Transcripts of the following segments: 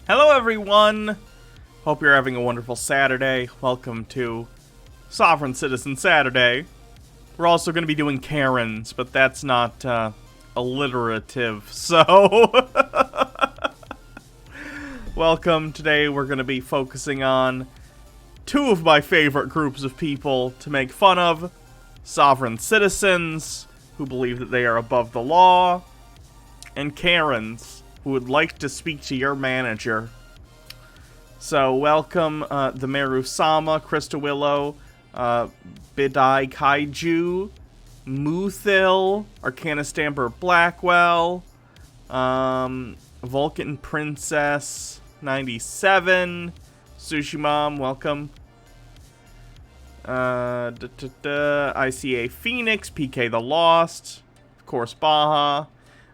Hello everyone! Hope you're having a wonderful Saturday. Welcome to Sovereign Citizen Saturday. We're also going to be doing Karens, but that's not alliterative, so... Welcome. Today we're going to be focusing on two of my favorite groups of people to make fun of. Sovereign Citizens, who believe that they are above the law, and Karens, who would like to speak to your manager. So, welcome, the Meru-sama, Krista Willow, Bidai Kaiju, Muthil, Arcana Stamper Blackwell, Vulcan Princess 97, Sushi Mom, welcome. ICA Phoenix, PK the Lost, of course Baja,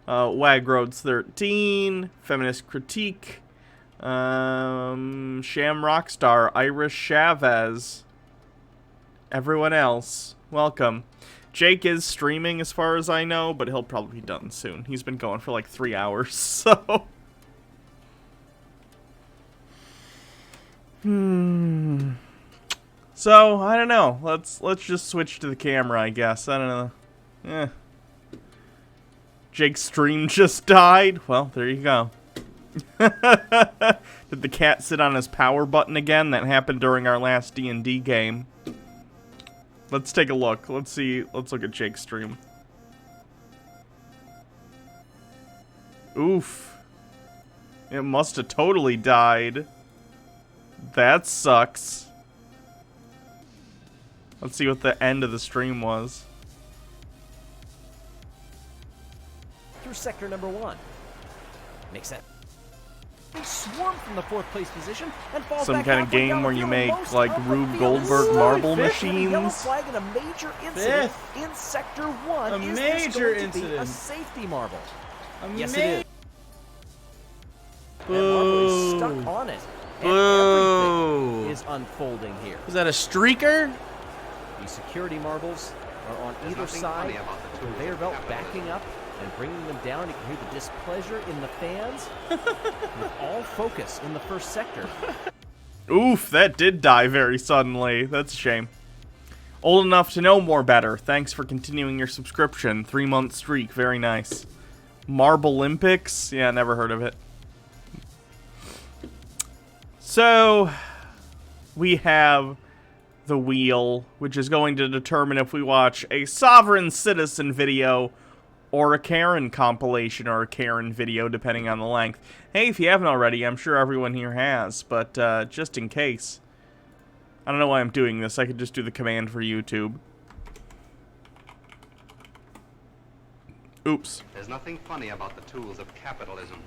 Wagroads 13, Feminist Critique, Sham Rockstar, Iris Chavez, everyone else, welcome. Jake is streaming as far as I know, but he'll probably be done soon. He's been going for like 3 hours, so... So, I don't know. Let's just switch to the camera, I guess. I don't know. Jake's stream just died. Well, there you go. Did the cat sit on his power button again? That happened during our last D&D game. Let's take a look. Let's see. Let's look at Jake's stream. Oof. It must have totally died. That sucks. Let's see what the end of the stream was. Through sector number 1. Makes sense. They swarm from the 4th place position and fall Some back kind of game where you make like Rube Goldberg marble machines. Flag in a major incident in sector 1. A Is major this going to be incident. a safety marble? Yes, it is. Boo. That marble is stuck on it. And Boo. everything is unfolding here. Was that a streaker? The security marbles are on either side. Conveyor belt backing up and bringing them down. You can hear the displeasure in the fans. With all focus in the first sector. Oof, that did die very suddenly. That's a shame. Old enough to know more better. Thanks for continuing your subscription. 3-month streak. Very nice. Marble Olympics? Yeah, never heard of it. So, we have the wheel, which is going to determine if we watch a Sovereign Citizen video or a Karen compilation or a Karen video, depending on the length. Hey, if you haven't already, I'm sure everyone here has, but just in case. I don't know why I'm doing this. I could just do the command for YouTube. Oops. There's nothing funny about the tools of capitalism.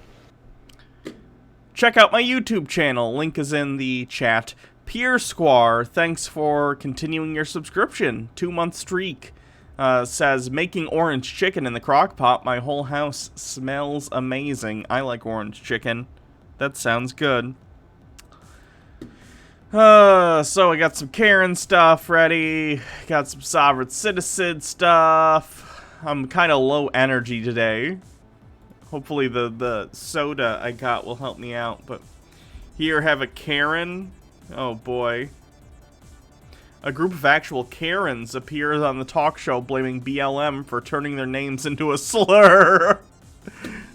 Check out my YouTube channel. Link is in the chat. Pier Square, thanks for continuing your subscription. 2-month streak. Says, making orange chicken in the crock pot. My whole house smells amazing. I like orange chicken. That sounds good. So I got some Karen stuff ready. Got some Sovereign Citizen stuff. I'm kind of low energy today. Hopefully the soda I got will help me out. But here, have a Karen. Oh boy. A group of actual Karens appears on the talk show blaming BLM for turning their names into a slur.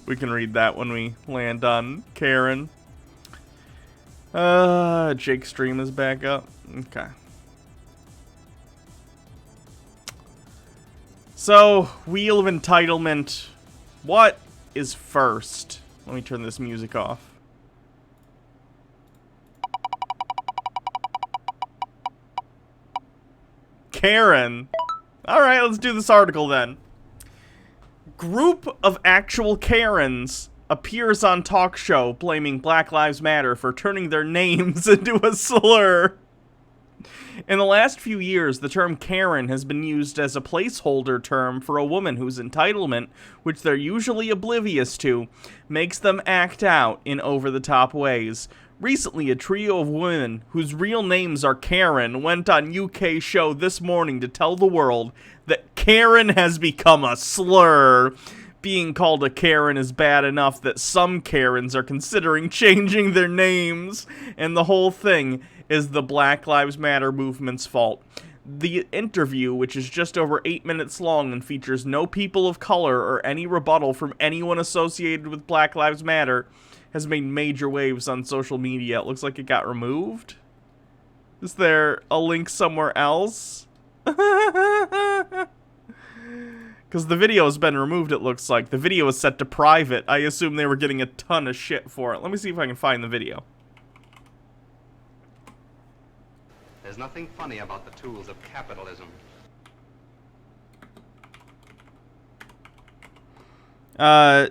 We can read that when we land on Karen. Jake's stream is back up. Okay. So, Wheel of Entitlement. What is first? Let me turn this music off. Karen. Alright, let's do this article then. Group of actual Karens appears on talk show blaming Black Lives Matter for turning their names into a slur. In the last few years, the term Karen has been used as a placeholder term for a woman whose entitlement, which they're usually oblivious to, makes them act out in over-the-top ways. Recently, a trio of women whose real names are Karen went on UK show This Morning to tell the world that Karen has become a slur. being called a Karen is bad enough that some Karens are considering changing their names, and the whole thing is the Black Lives Matter movement's fault. The interview, which is just over 8 minutes long and features no people of color or any rebuttal from anyone associated with Black Lives Matter, has made major waves on social media. It looks like it got removed. Is there a link somewhere else? Because the video has been removed, it looks like. The video is set to private. I assume they were getting a ton of shit for it. Let me see if I can find the video. There's nothing funny about the tools of capitalism. Taiwai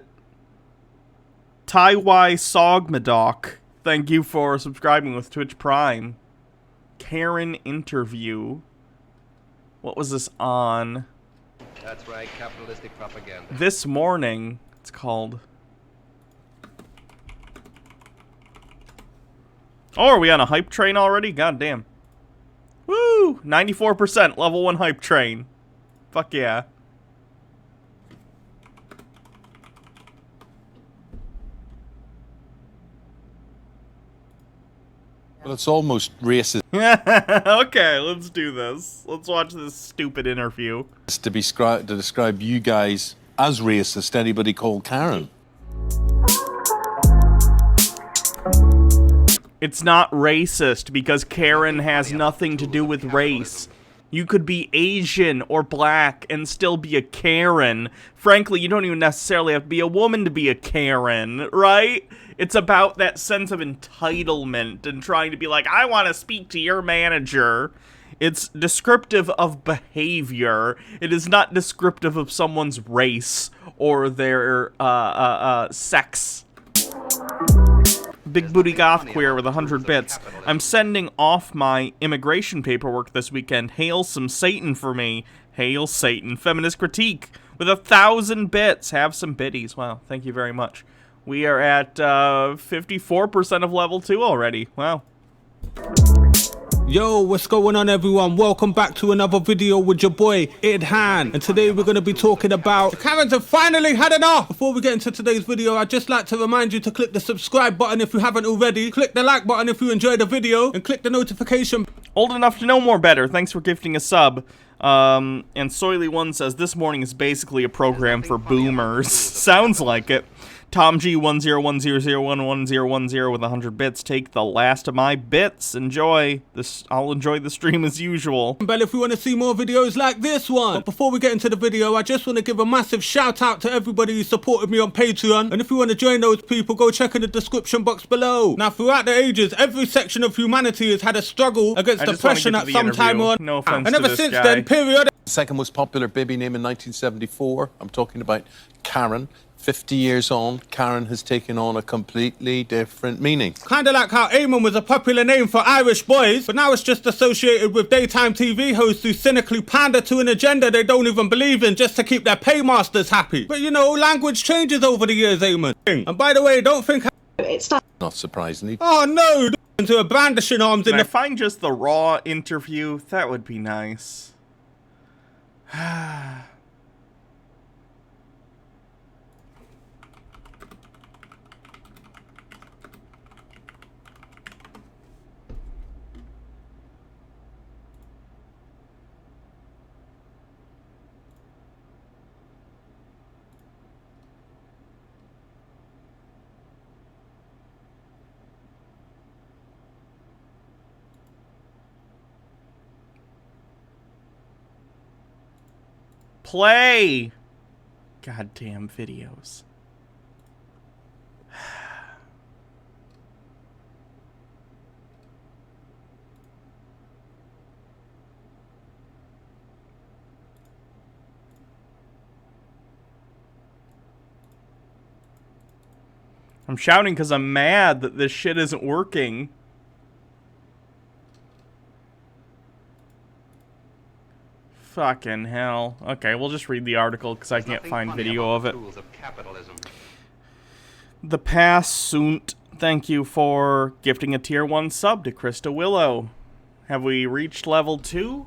Sogmadok, thank you for subscribing with Twitch Prime. Karen interview. What was this on? That's right, capitalistic propaganda. This morning, it's called. Oh, are we on a hype train already? God damn. Woo! 94% level 1 hype train. Fuck yeah. Well, it's almost racist Okay, let's do this. Let's watch this stupid interview. to describe you guys as racist. Anybody called Karen? It's not racist because Karen has nothing to do with race. You could be Asian or black and still be a Karen. Frankly, you don't even necessarily have to be a woman to be a Karen, right? It's about that sense of entitlement and trying to be like, I want to speak to your manager. It's descriptive of behavior. It is not descriptive of someone's race or their sex. Big Booty Goth Queer with 100 bits. I'm sending off my immigration paperwork this weekend. Hail some Satan for me. Hail Satan. Feminist Critique with 1,000 bits. Have some biddies. Wow, thank you very much. We are at 54% of level 2 already. Wow. Yo, what's going on everyone? Welcome back to another video with your boy, Idhan. And today we're going to be talking about... The Karens have finally had enough! Before we get into today's video, I'd just like to remind you to click the subscribe button if you haven't already, click the like button if you enjoyed the video, and click the notification. Old enough to know more better. Thanks for gifting a sub. And Soily1 says, this morning is basically a program for boomers. Sounds like it. Tom G1010011010 with 100 bits. Take the last of my bits. Enjoy this. I'll enjoy the stream as usual. Bell if you want to see more videos like this one. But before we get into the video, I just want to give a massive shout out to everybody who supported me on Patreon. And if you want to join those people, go check in the description box below. Now, throughout the ages, every section of humanity has had a struggle against depression at some time or no offense and to ever this since guy. then, period. Second most popular baby name in 1974. I'm talking about Karen. 50 years on, Karen has taken on a completely different meaning. Kinda like how Eamon was a popular name for Irish boys, but now it's just associated with daytime TV hosts who cynically pander to an agenda they don't even believe in just to keep their paymasters happy. But you know, language changes over the years, Eamon. And by the way, don't think Not surprisingly. oh no, into a brandishing arms in Can I the find just the raw interview? That would be nice. Play! Goddamn videos. I'm shouting because I'm mad that this shit isn't working. Fucking hell. Okay, we'll just read the article because I can't find video of it. The Pass Sunt, thank you for gifting a tier 1 sub to Krista Willow. Have we reached level 2?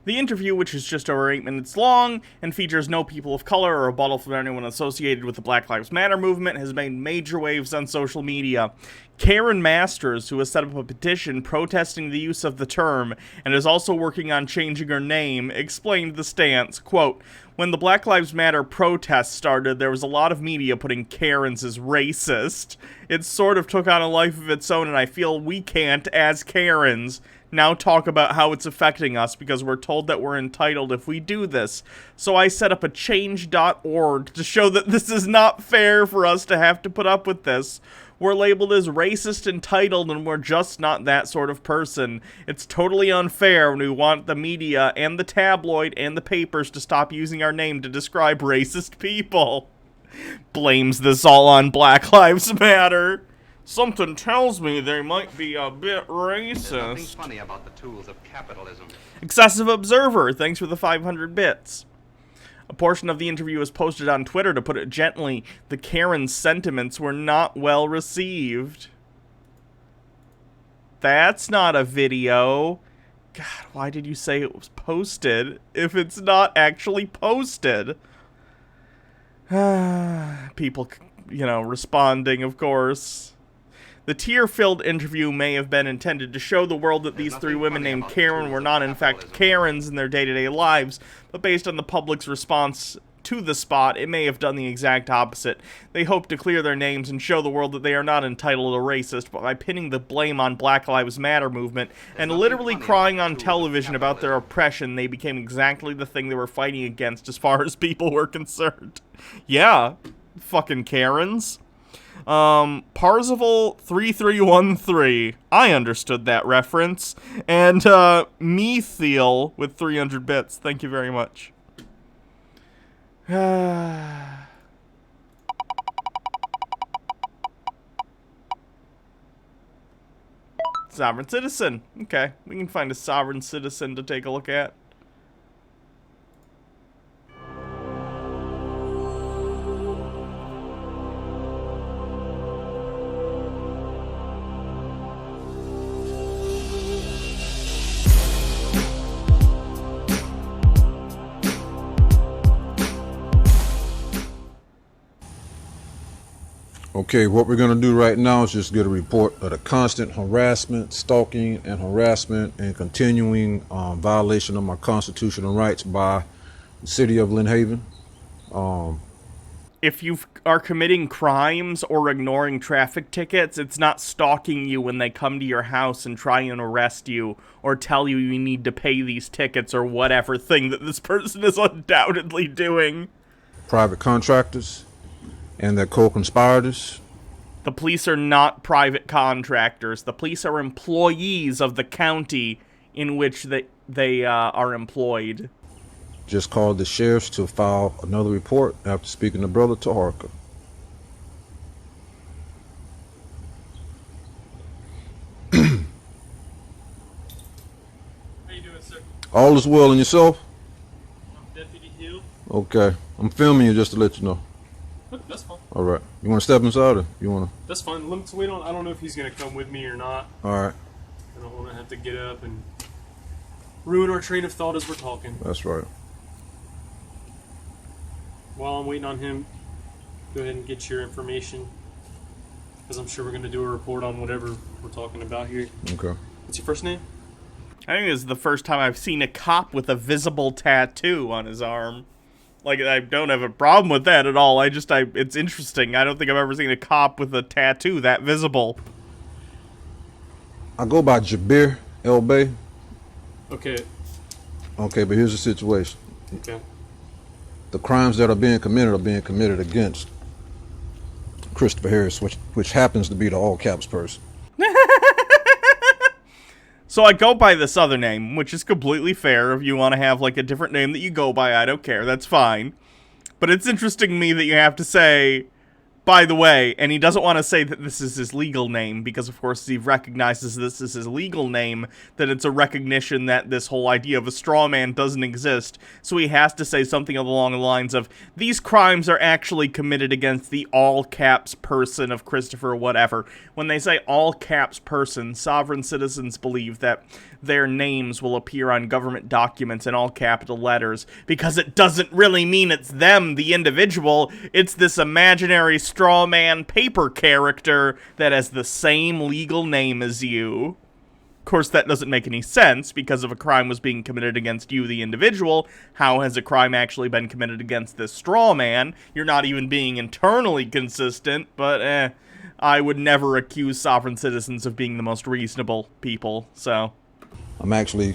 The interview, which is just over 8 minutes long and features no people of color or rebuttal from anyone associated with the Black Lives Matter movement, has made major waves on social media. Karen Masters, who has set up a petition protesting the use of the term and is also working on changing her name, explained the stance, quote, "When the Black Lives Matter protests started, there was a lot of media putting Karens as racist. It sort of took on a life of its own, and I feel we can't, as Karens, now talk about how it's affecting us because we're told that we're entitled if we do this. So I set up a change.org to show that this is not fair for us to have to put up with this. We're labeled as racist, entitled, and we're just not that sort of person. It's totally unfair when we want the media and the tabloid and the papers to stop using our name to describe racist people." Blames this all on Black Lives Matter. "Something tells me they might be a bit There's nothing racist." funny about the tools of capitalism. Excessive Observer, thanks for the 500 bits. A portion of the interview was posted on Twitter. To put it gently, the Karen's sentiments were not well received. That's not a video. God, why did you say it was posted if it's not actually posted? People, responding, of course. The tear-filled interview may have been intended to show the world that these three women named Karen were not in fact Karens in their day-to-day lives, but based on the public's response to the spot, it may have done the exact opposite. They hope to clear their names and show the world that they are not entitled or racist, but by pinning the blame on Black Lives Matter movement and literally crying on television about their oppression, they became exactly the thing they were fighting against as far as people were concerned. Yeah, fucking Karens. Parzival 3313. I understood that reference. And, Methiel with 300 bits. Thank you very much. Sovereign citizen. Okay, we can find a sovereign citizen to take a look at. Okay, what we're going to do right now is just get a report of the constant harassment, stalking and harassment and continuing violation of my constitutional rights by the city of Lynn Haven. If you are committing crimes or ignoring traffic tickets, it's not stalking you when they come to your house and try and arrest you or tell you need to pay these tickets or whatever thing that this person is undoubtedly doing. Private contractors and their co-conspirators. The police are not private contractors. The police are employees of the county in which they are employed. Just called the sheriffs to file another report after speaking to Brother Taharka. How you doing, sir? All is well, and yourself? I'm Deputy Hill. Okay, I'm filming you just to let you know. That's fine. All right, you want to step inside or you want to? That's fine. I don't know if he's gonna come with me or not. All right, I don't want to have to get up and ruin our train of thought as we're talking. that's right. While I'm waiting on him, go ahead and get your information, because I'm sure we're gonna do a report on whatever we're talking about here. Okay. What's your first name? I think this is the first time I've seen a cop with a visible tattoo on his arm. Like, I don't have a problem with that at all. It's interesting. I don't think I've ever seen a cop with a tattoo that visible. I go by Jabir El Bay. Okay. Okay, but here's the situation. Okay. The crimes that are being committed against Christopher Harris, which happens to be the all caps person. So I go by this other name, which is completely fair. If you want to have, like, a different name that you go by, I don't care. That's fine. But it's interesting to me that you have to say by the way, and he doesn't want to say that this is his legal name, because of course he recognizes this is his legal name, that it's a recognition that this whole idea of a straw man doesn't exist, so he has to say something along the lines of, these crimes are actually committed against the all-caps person of Christopher whatever. When they say all-caps person, sovereign citizens believe that their names will appear on government documents in all capital letters, because it doesn't really mean it's them, the individual, it's this imaginary straw man paper character that has the same legal name as you. Of course, that doesn't make any sense, because if a crime was being committed against you, the individual, how has a crime actually been committed against this straw man? You're not even being internally consistent, but I would never accuse sovereign citizens of being the most reasonable people, so... I'm actually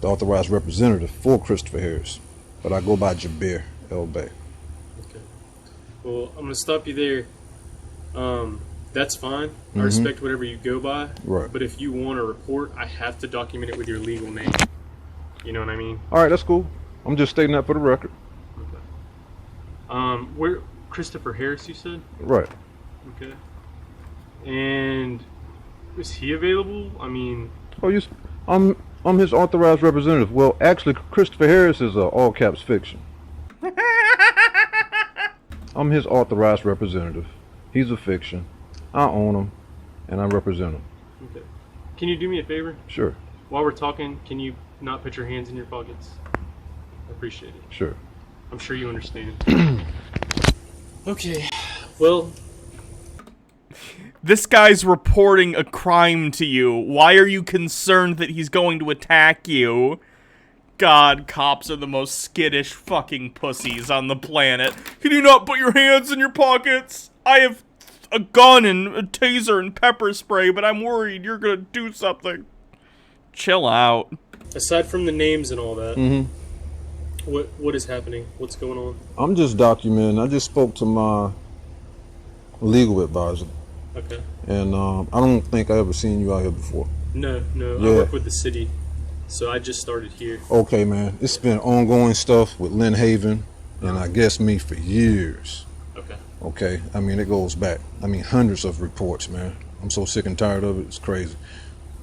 the authorized representative for Christopher Harris, but I go by Jabir El Bay. Okay. Well, I'm gonna stop you there. That's fine. I respect whatever you go by. Right. But if you want a report, I have to document it with your legal name. You know what I mean? All right, that's cool. I'm just stating that for the record. Okay. Where Christopher Harris, you said? Right. Okay. And is he available? I mean, I'm his authorized representative. Well, actually, Christopher Harris is a all caps fiction. I'm his authorized representative. He's a fiction. I own him, and I represent him. okay. Can you do me a favor? Sure, While we're talking, can you not put your hands in your pockets? I appreciate it. sure. I'm sure you understand. Okay. Well, This guy's reporting a crime to you. Why are you concerned that he's going to attack you? God, cops are the most skittish fucking pussies on the planet. Can you not put your hands in your pockets? I have a gun and a taser and pepper spray, but I'm worried you're gonna do something. Chill out. aside from the names and all that, what is happening? What's going on? I'm just documenting. I just spoke to my legal advisor, Okay. and I don't think I ever seen you out here before. No, I Yeah. work with the city, so I just started here. Okay, man. It's been ongoing stuff with Lynn Haven, and I guess me for years. Okay. Okay, I mean, it goes back. I mean, hundreds of reports, man. I'm so sick and tired of it. It's crazy.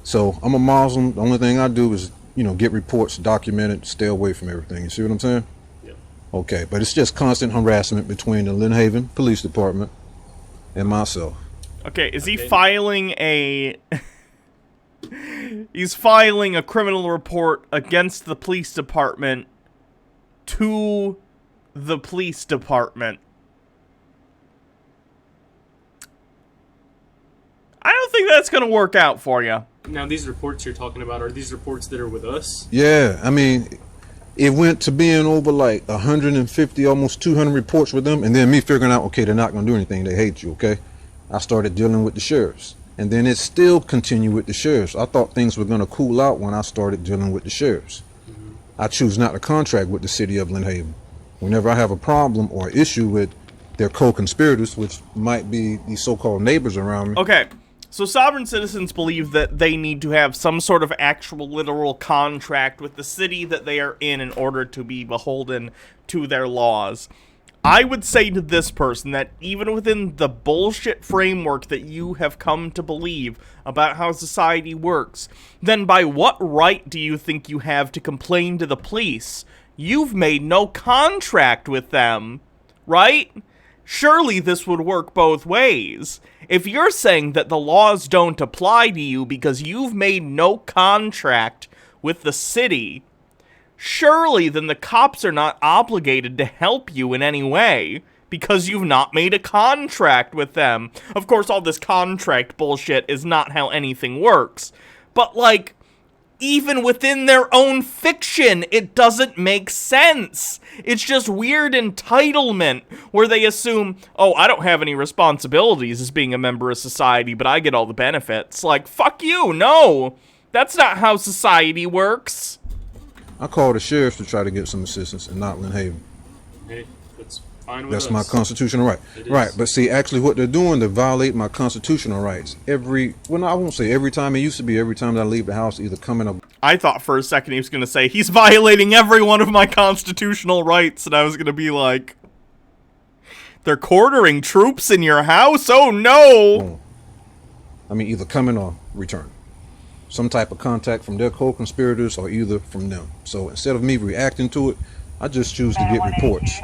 So I'm a Muslim. The only thing I do is, get reports, document it, stay away from everything. You see what I'm saying? Yeah. Okay, but it's just constant harassment between the Lynn Haven Police Department and myself. Okay, is he Okay. filing a... He's filing a criminal report against the police department to the police department. I don't think that's gonna work out for you. Now, these reports you're talking about, are these reports that are with us? Yeah, I mean, it went to being over like 150, almost 200 reports with them, and then me figuring out, okay, they're not going to do anything. They hate you, okay? I started dealing with the sheriffs, and then it still continued with the sheriffs. I thought things were going to cool out when I started dealing with the sheriffs. I choose not to contract with the city of Lynn Haven. Whenever I have a problem or issue with their co-conspirators, which might be these so-called neighbors around me. Okay, so sovereign citizens believe that they need to have some sort of actual literal contract with the city that they are in order to be beholden to their laws. I would say to this person that even within the bullshit framework that you have come to believe about how society works, then by what right do you think you have to complain to the police? You've made no contract with them, right? Surely this would work both ways. If you're saying that the laws don't apply to you because you've made no contract with the city, surely then the cops are not obligated to help you in any way because you've not made a contract with them. Of course, all this contract bullshit is not how anything works. But, like, even within their own fiction, it doesn't make sense. It's just weird entitlement where they assume, oh, I don't have any responsibilities as being a member of society, but I get all the benefits. Like, fuck you, no. That's not how society works. I called the sheriff to try to get some assistance, and not Lynn Haven. Hey, that's fine with That's us. my constitutional right. It is. Right, but see, actually what they're doing, they violate my constitutional rights. I won't say every time. It used to be every time that I leave the house, either coming up. I thought for a second he was going to say, he's violating every one of my constitutional rights, and I was going to be like, They're quartering troops in your house? Oh no! Boom. I mean, either coming or returning. Some type of contact from their co-conspirators or either from them. So instead of me reacting to it, I just choose to get reports.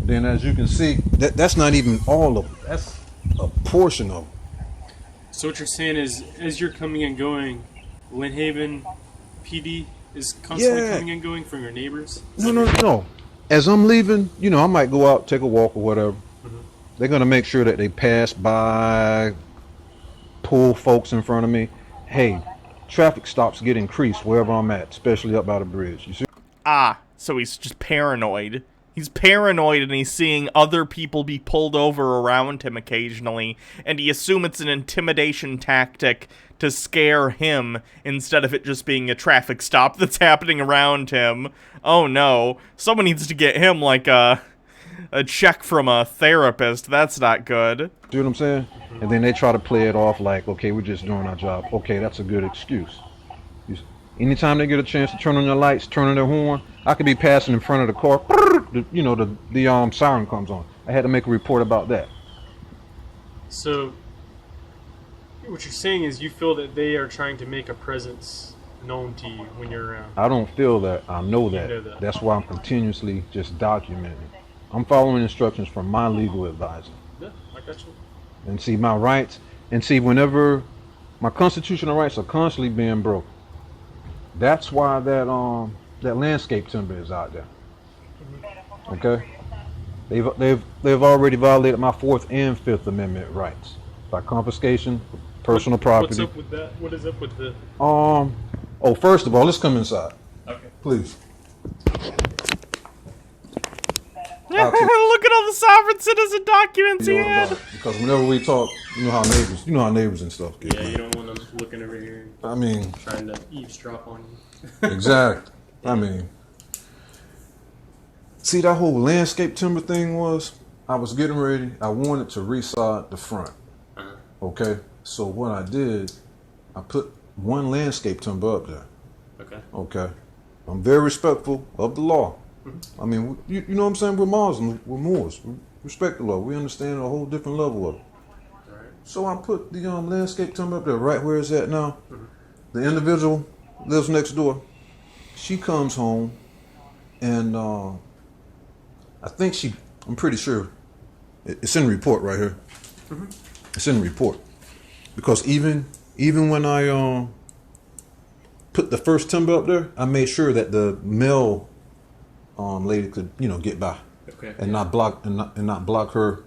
Then as you can see, that's not even all of it. That's a portion of it. So what you're saying is, as you're coming and going, Lynn Haven PD is constantly coming and going from your neighbors? No. As I'm leaving, you know, I might go out, take a walk or whatever. Mm-hmm. They're going to make sure that they pass by, pull folks in front of me. Hey, traffic stops get increased wherever I'm at, especially up by the bridge. You see? Ah, so he's just paranoid. He's paranoid and he's seeing other people be pulled over around him occasionally, and he assumes it's an intimidation tactic to scare him instead of it just being a traffic stop that's happening around him. Oh no, someone needs to get him like a check from a therapist. That's not good. See what I'm saying? And then they try to play it off like, okay, we're just doing our job. Okay, that's a good excuse. Anytime they get a chance to turn on their lights, turn on their horn, I could be passing in front of the car, you know, the siren comes on. I had to make a report about that. So, what you're saying is you feel that they are trying to make a presence known to you when you're around. I don't feel that. I know You that. know that. That's why I'm continuously just documenting. I'm following instructions from my legal advisor. Yeah, I got you. And see my rights, and see whenever my constitutional rights are constantly being broken. That's why that landscape timber is out there. Okay, they've already violated my 4th and 5th Amendment rights by confiscation, personal property. What's up with that? What is up with the... Oh, first of all, let's come inside. Okay. Please. Look at all the sovereign citizen documents he You know had. about it. Because whenever we talk, you know how neighbors and stuff get. Yeah, you don't want them looking over here I mean, trying to eavesdrop on you. exactly. I mean, see, that whole landscape timber thing I was getting ready. I wanted to resod the front. Okay, so what I did, I put one landscape timber up there. Okay. Okay, I'm very respectful of the law. I mean, you know what I'm saying? We're Muslims, we're Moors. We respect the law. We understand a whole different level of it. Alright. So I put the landscape timber up there, right where it's at now. The individual lives next door. She comes home, and I'm pretty sure, it's in the report right here. It's in the report. Because even when I put the first timber up there, I made sure that the male lady could, you know, get by. Okay. And not block her.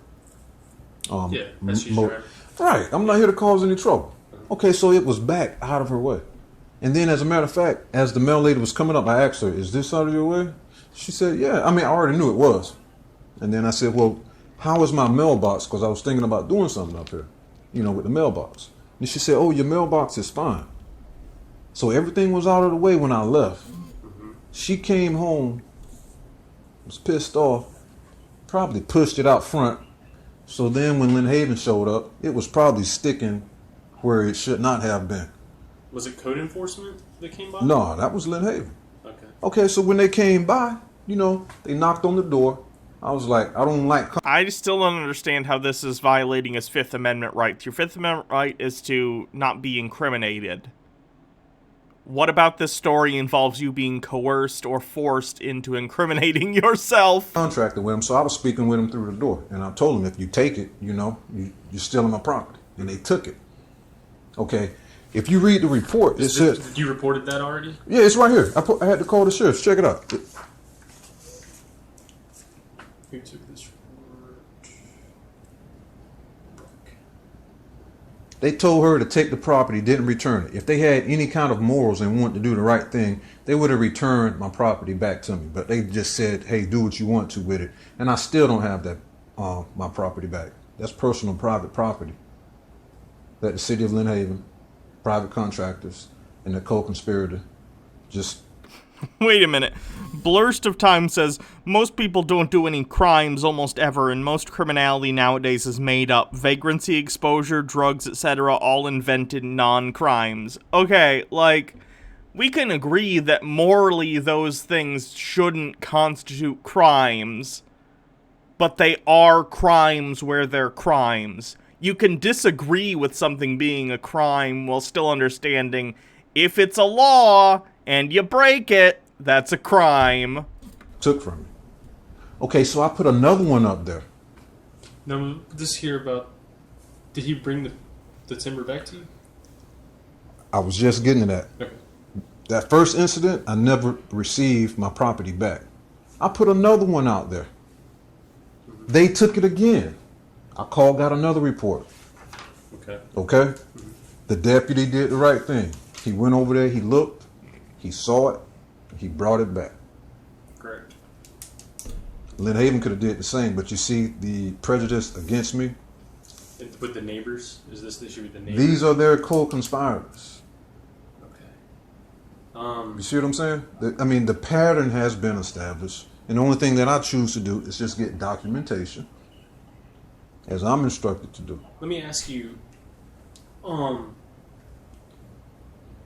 Yeah, that's she's mo- driving. Right. I'm not here to cause any trouble. Okay, so it was back out of her way. And then, as a matter of fact, as the mail lady was coming up, I asked her, "Is this out of your way?" She said, "Yeah." I mean, I already knew it was. And then I said, "Well, how is my mailbox?" Because I was thinking about doing something up here, you know, with the mailbox. And she said, "Oh, your mailbox is fine." So everything was out of the way when I left. She came home, was pissed off, probably pushed it out front. So then when Lynn Haven showed up, it was probably sticking where it should not have been. Was it code enforcement that came by? No, that was Lynn Haven. Okay. Okay, so when they came by, you know, they knocked on the door. I was like, I don't like... I still don't understand how this is violating his 5th Amendment right. Your 5th Amendment right is to not be incriminated. What about this story involves you being coerced or forced into incriminating yourself? Contracted with him, so I was speaking with him through the door. And I told him, if you take it, you know, you're stealing my property. And they took it. Okay, if you read the report, it says... You reported that already? Yeah, it's right here. I had to call the sheriff. Check it out. Who took this report? They told her to take the property, didn't return it. If they had any kind of morals and wanted to do the right thing, they would have returned my property back to me. But they just said, hey, do what you want to with it. And I still don't have that my property back. That's personal private property that the city of Lynn Haven, private contractors, and the co-conspirator just... Wait a minute. Blurst of Time says, most people don't do any crimes almost ever, and most criminality nowadays is made up. Vagrancy, exposure, drugs, etc., all invented non-crimes. Okay, like, we can agree that morally those things shouldn't constitute crimes. but they are crimes where they're crimes. You can disagree with something being a crime while still understanding if it's a law and you break it, that's a crime. Took from me. Okay, so I put another one up there. Now, just hear about. Did he bring the timber back to you? I was just getting to that. Okay. That first incident, I never received my property back. I put another one out there. They took it again. I got another report. Okay. Okay? The deputy did the right thing. He went over there, he looked, he saw it, he brought it back. Correct. Lynn Haven could have did the same, but you see the prejudice against me? With the neighbors? Is this the issue with the neighbors? These are their co-conspirators. Okay. You see what I'm saying? I mean, the pattern has been established. And the only thing that I choose to do is just get documentation, as I'm instructed to do. Let me ask you,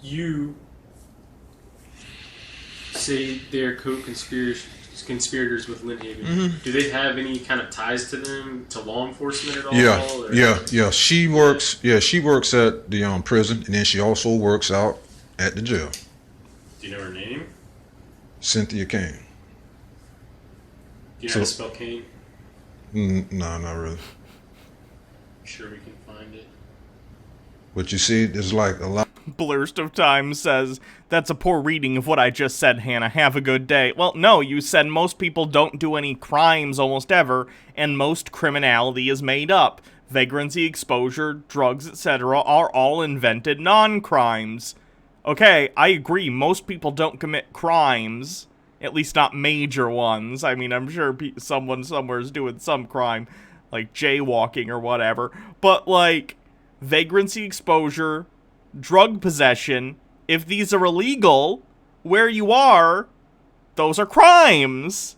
you say they're co-conspirators with Lynn Haven. Do they have any kind of ties to them, to law enforcement at all? Yeah. She works at the prison, and then she also works out at the jail. Do you know her name? Cynthia Kane. Do you know how to spell Kane? No, not really. Sure we can find it. But you see, there's like a lot. Blurst of Time says, that's a poor reading of what I just said, Hannah. Have a good day. Well, no, you said most people don't do any crimes almost ever, and most criminality is made up. Vagrancy, exposure, drugs, etc. are all invented non-crimes. Okay, I agree, most people don't commit crimes. At least not major ones. I mean, I'm sure someone somewhere is doing some crime, like jaywalking or whatever. But, like, vagrancy, exposure, drug possession, if these are illegal, where you are, those are crimes.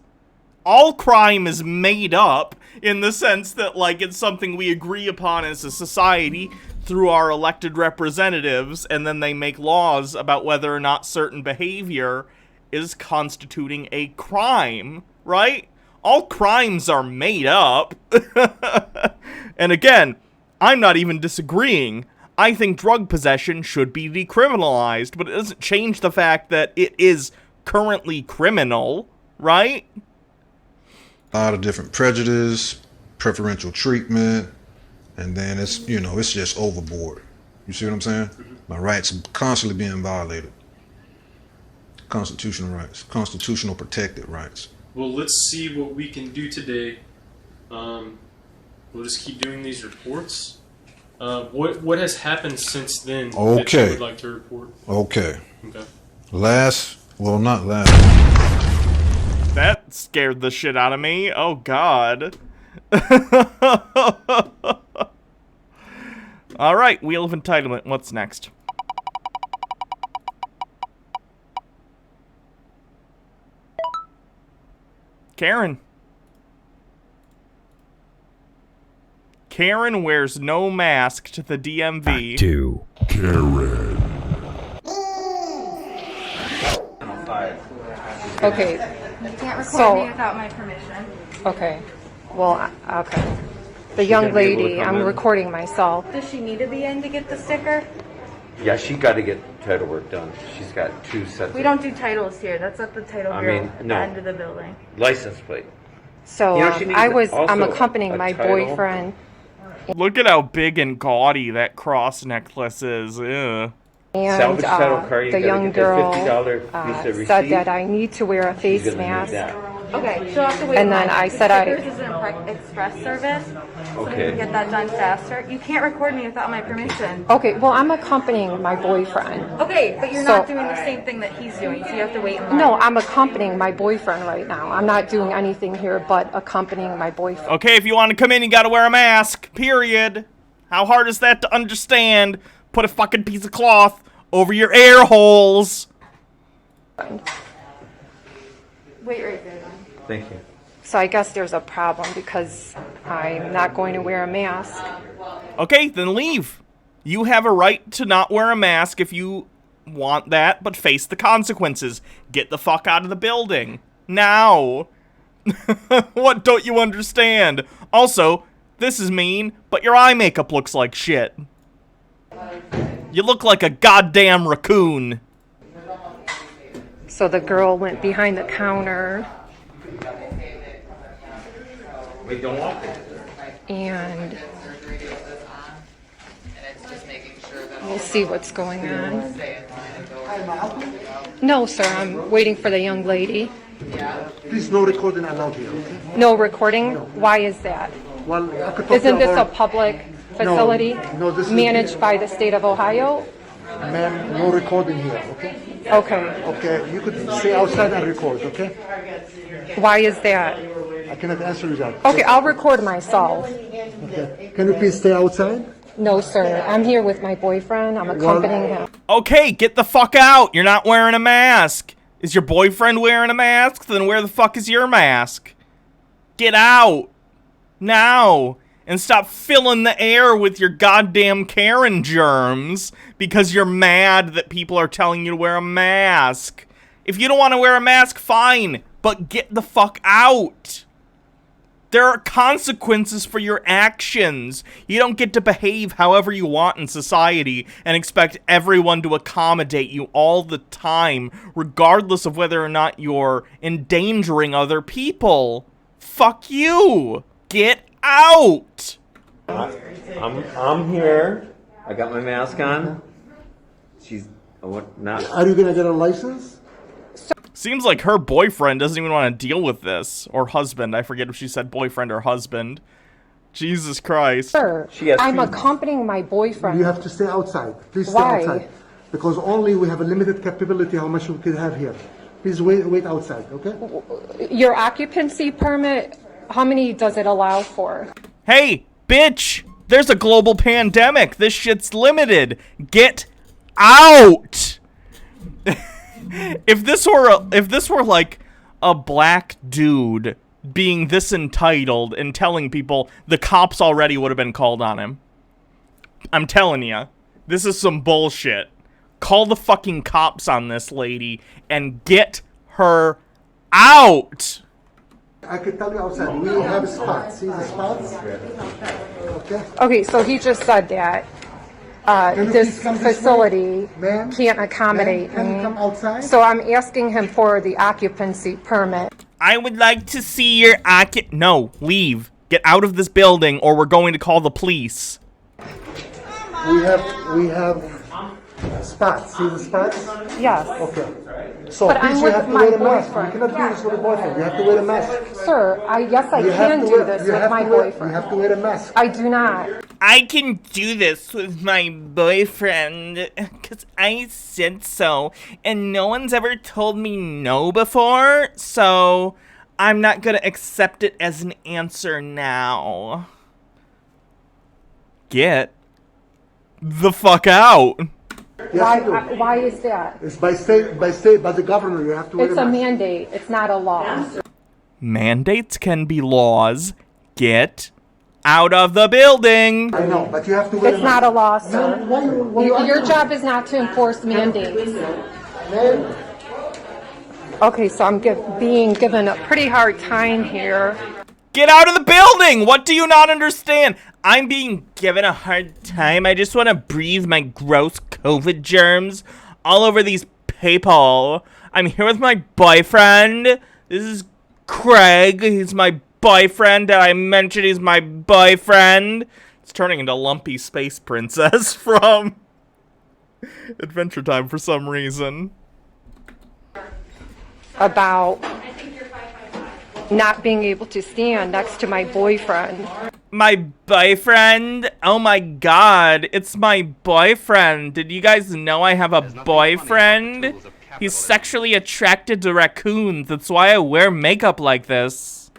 All crime is made up in the sense that, like, it's something we agree upon as a society through our elected representatives, and then they make laws about whether or not certain behavior is constituting a crime, right? All crimes are made up. And again, I'm not even disagreeing. I think drug possession should be decriminalized, but it doesn't change the fact that it is currently criminal, right? A lot of different prejudice, preferential treatment, and then it's just overboard. You see what I'm saying? My rights are constantly being violated. Constitutional rights, constitutional protected rights. Well, let's see what we can do today. We'll just keep doing these reports. What has happened since then that you would like to report? Okay. Okay. Not last. That scared the shit out of me. Oh, God. All right, Wheel of Entitlement. What's next? Karen. Karen wears no mask to the DMV. Karen. Okay. You can't record me without my permission. Okay. Well, okay. The young lady, I'm recording myself. Does she need to be in to get the sticker? Yeah, she got to get title work done. She's got 2 sets. We don't do titles here. That's at the title bureau at the end of the building. License plate. So I'm accompanying my boyfriend. Look at how big and gaudy that cross necklace is. Ew. And the young girl said that I need to wear a face mask. Okay, she'll have to wait. And then I said Stickers is an express service, so we can get that done faster. You can't record me without my permission. Okay, well, I'm accompanying my boyfriend. Okay, but you're not doing the same thing that he's doing, so you have to wait in line. No, I'm accompanying my boyfriend right now. I'm not doing anything here but accompanying my boyfriend. Okay, if you want to come in, you gotta wear a mask. Period. How hard is that to understand? Put a fucking piece of cloth over your air holes. Wait right there. Thank you. So I guess there's a problem because I'm not going to wear a mask. Okay, then leave. You have a right to not wear a mask if you want that, but face the consequences. Get the fuck out of the building. Now. What don't you understand? Also, this is mean, but your eye makeup looks like shit. You look like a goddamn raccoon. So the girl went behind the counter. Wait, don't walk there. And we'll see what's going on. No, sir, I'm waiting for the young lady. Please, no recording allowed here, okay? No recording? Why is that? Well, I could talk Isn't to this a our- public facility No, this is- managed by the state of Ohio? Ma'am, no recording here, okay? Okay. Okay, you could stay outside and record, okay? Why is that? I cannot answer you that. Okay, I'll record myself. Okay. Can you please stay outside? No, sir. I'm here with my boyfriend. I'm accompanying him. Okay, get the fuck out. You're not wearing a mask. Is your boyfriend wearing a mask? Then where the fuck is your mask? Get out. Now. And stop filling the air with your goddamn Karen germs because you're mad that people are telling you to wear a mask. If you don't want to wear a mask, fine. But get the fuck out. There are consequences for your actions. You don't get to behave however you want in society and expect everyone to accommodate you all the time, regardless of whether or not you're endangering other people. Fuck you. Get out. I'm here. I got my mask on. She's not. Are you gonna get a license? Seems like her boyfriend doesn't even want to deal with this. Or husband. I forget if she said boyfriend or husband. Jesus Christ. Sir, I'm accompanying my boyfriend. You have to stay outside. Please stay Why? outside. Because only we have a limited capability how much we can have here. Please wait outside, okay? Your occupancy permit, how many does it allow for? Hey, bitch! There's a global pandemic. This shit's limited. Get out! If this were like a black dude being this entitled and telling people, the cops already would have been called on him. I'm telling you, this is some bullshit. Call the fucking cops on this lady and get her out. I can tell you outside. We have spots. See the spots? Okay. Okay, so he just said that this facility can't accommodate Can you me. come outside? So I'm asking him for the occupancy permit. I would like to see your No, leave. Get out of this building or we're going to call the police. We have spots. See the spots? Yes. Okay. So But please, I'm you with have to my wear a mask. You boyfriend. cannot do this with a boyfriend. You have to wear a mask. Sir, yes, I You have can to do wear- this you with have my to wear- boyfriend. You have to wear a mask. I do not. I can do this with my boyfriend because I said so, and no one's ever told me no before, so I'm not gonna accept it as an answer now. Get the fuck out. Why is that? It's by the governor. You have to wear It's a a mask. mandate. It's not a law. Mandates can be laws. Get out of the building. I know, but you have to wear It's a mask. not a law, sir. Your job is not to enforce mandates. Okay, so I'm being given a pretty hard time here. Get out of the building! What do you not understand? I'm being given a hard time. I just want to breathe my gross COVID germs all over these people. I'm here with my boyfriend. This is Craig. He's my boyfriend. Did I mention he's my boyfriend? It's turning into Lumpy Space Princess from Adventure Time for some reason. About not being able to stand next to my boyfriend. My boyfriend? Oh my god, it's my boyfriend. Did you guys know I have a boyfriend? He's sexually attracted to raccoons. That's why I wear makeup like this.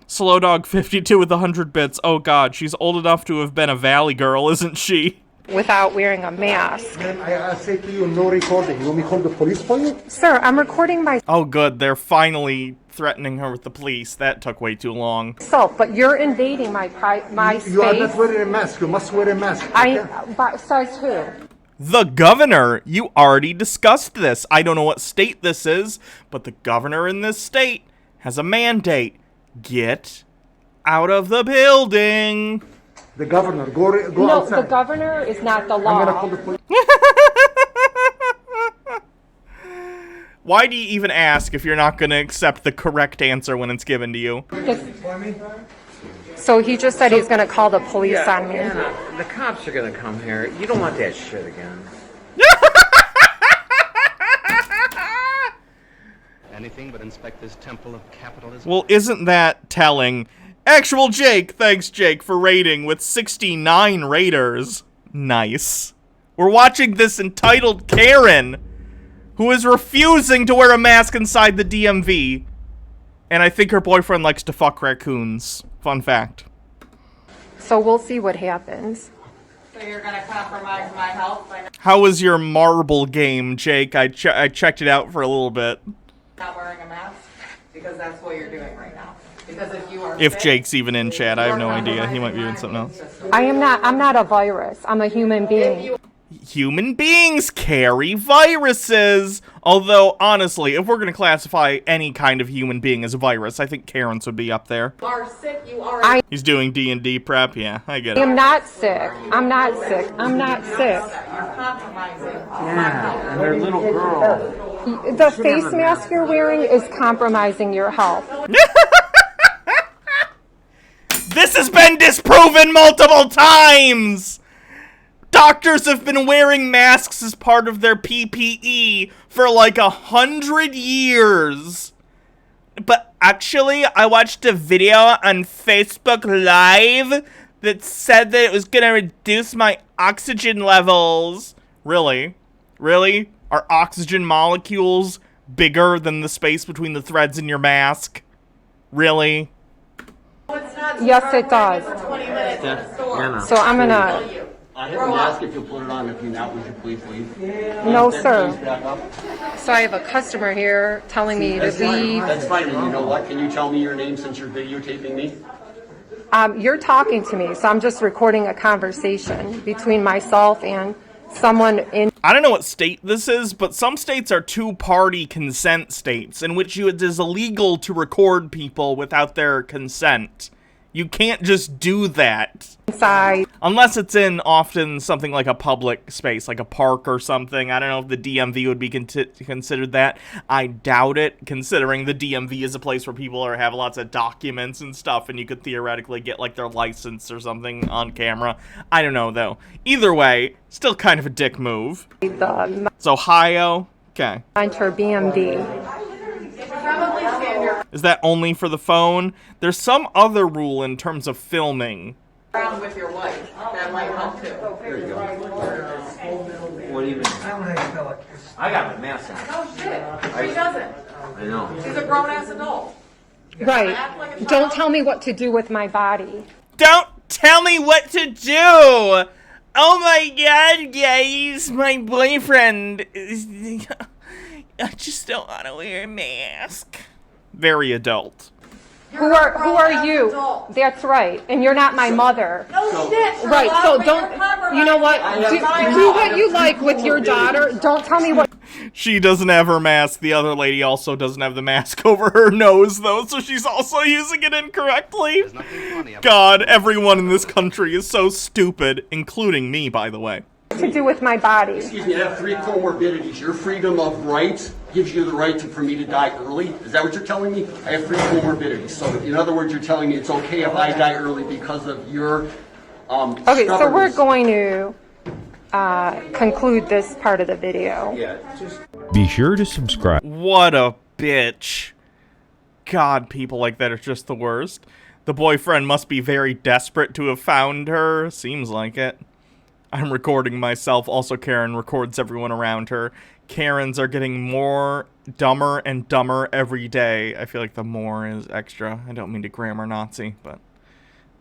Slow Dog 52 with 100 bits. Oh god, she's old enough to have been a Valley girl, isn't she? Without wearing a mask. Ma'am, I say to you, no recording. You want me to call the police for you? Sir, I'm recording Oh good, they're finally threatening her with the police. That took way too long. myself, but you're invading my space. You are not wearing a mask. You must wear a mask. Says who? The governor! You already discussed this. I don't know what state this is, but the governor in this state has a mandate. Get out of the building. The governor, go No, outside. the governor is not the law. I'm gonna call the police. Why do you even ask if you're not going to accept the correct answer when it's given to you? So he just said he's going to call the police on me. Anna, the cops are gonna come here. You don't want that shit again. Anything but inspect this temple of capitalism. Well, isn't that telling? Actual Jake, thanks Jake for rating with 69 raters. Nice. We're watching this entitled Karen, who is refusing to wear a mask inside the DMV. And I think her boyfriend likes to fuck raccoons. Fun fact. So we'll see what happens. So you're gonna compromise my health by How was your marble game, Jake? I checked it out for a little bit. not wearing a mask? Because that's what you're doing right now. Because if you are If sick, Jake's even in chat, I have no idea. He might be doing something else. I'm not a virus. I'm a human being. Human beings carry viruses. Although, honestly, if we're going to classify any kind of human being as a virus, I think Karen's would be up there. you are sick, you are He's doing D&D prep. Yeah, I get I it. am not sick. I'm not sick. I'm not sick. you're compromising. Yeah, and their little girl. The face mask you're wearing is compromising your health. This has been disproven multiple times! Doctors have been wearing masks as part of their PPE for like 100 years. But actually, I watched a video on Facebook Live that said that it was gonna reduce my oxygen levels. Really? Really? Are oxygen molecules bigger than the space between the threads in your mask? Really? Yes, it does. Anna. So I'm gonna. I have a mask if you'll put it on. If you're not, would you please leave? No, Please sir. back up. So I have a customer here telling me to That's fine. leave. That's fine. And you know what? Can you tell me your name since you're videotaping me? You're talking to me, so I'm just recording a conversation between myself and someone in. I don't know what state this is, but some states are two-party consent states in which it is illegal to record people without their consent. You can't just do that. Inside. Unless it's in often something like a public space, like a park or something. I don't know if the DMV would be considered that. I doubt it, considering the DMV is a place where people have lots of documents and stuff, and you could theoretically get like their license or something on camera. I don't know, though. Either way, still kind of a dick move. It's Ohio? Okay. Enter BMD. Is that only for the phone? There's some other rule in terms of filming. around with your wife. That might help too. There you go. What do you mean? I got my mask on. No shit. She doesn't. I know. She's a grown-ass adult. Right. Don't tell me what to do with my body. Don't tell me what to do! Oh my god, guys, my boyfriend. I just don't want to wear a mask. Very adult. Who are you? That's right. And you're not my mother. No shit. Right, so don't, you know what? Do what you like with your daughter. Don't tell me what. She doesn't have her mask. The other lady also doesn't have the mask over her nose, though, so she's also using it incorrectly. God, everyone in this country is so stupid, including me, by the way. To do with my body. Excuse me, I have 3 comorbidities. Your freedom of right gives you the right for me to die early. Is that what you're telling me? I have 3 comorbidities. So in other words, you're telling me it's okay if I die early because of your Okay, so we're going to conclude this part of the video. Yeah. Be sure to subscribe. What a bitch. God, people like that are just the worst. The boyfriend must be very desperate to have found her. Seems like it. I'm recording myself. Also, Karen records everyone around her. Karens are getting more dumber and dumber every day. I feel like the more is extra. I don't mean to grammar Nazi, but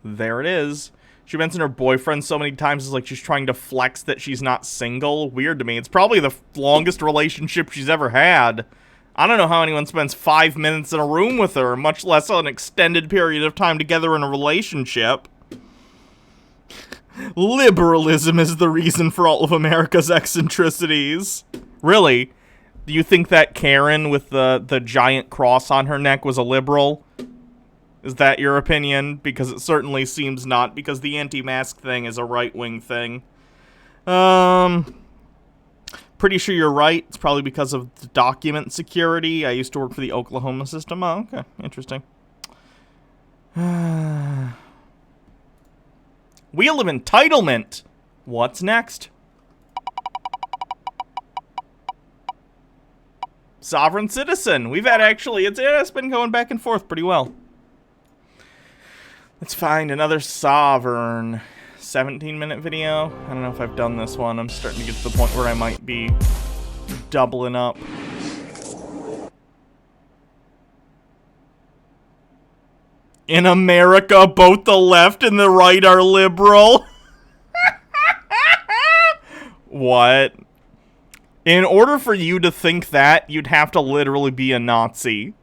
there it is. She mentioned her boyfriend so many times, it's like she's trying to flex that she's not single. Weird to me. It's probably the longest relationship she's ever had. I don't know how anyone spends 5 minutes in a room with her, much less an extended period of time together in a relationship. Liberalism is the reason for all of America's eccentricities. Really? Do you think that Karen with the giant cross on her neck was a liberal? Is that your opinion? Because it certainly seems not, because the anti-mask thing is a right-wing thing. Pretty sure you're right. It's probably because of the document security. I used to work for the Oklahoma system. Oh, okay. Interesting. Wheel of Entitlement. What's next? Sovereign Citizen. We've had actually, it's been going back and forth pretty well. Let's find another Sovereign. 17-minute video. I don't know if I've done this one. I'm starting to get to the point where I might be doubling up. In America, both the left and the right are liberal. What? In order for you to think that, you'd have to literally be a Nazi.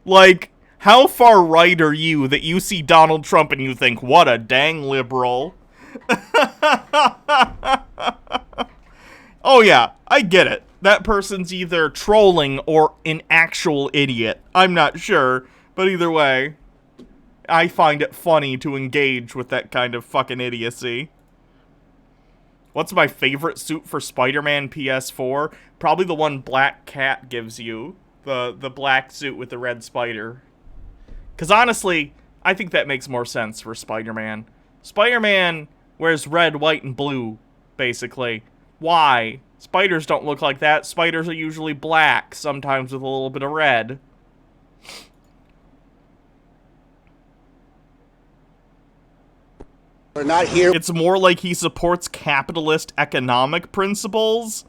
Like, how far right are you that you see Donald Trump and you think, what a dang liberal? Oh yeah, I get it. That person's either trolling or an actual idiot. I'm not sure, but either way, I find it funny to engage with that kind of fucking idiocy. What's my favorite suit for Spider-Man PS4? Probably the one Black Cat gives you. The black suit with the red spider. Because honestly, I think that makes more sense for Spider-Man. Spider-Man wears red, white, and blue, basically. Why? Spiders don't look like that. Spiders are usually black, sometimes with a little bit of red. We're not here. It's more like he supports capitalist economic principles.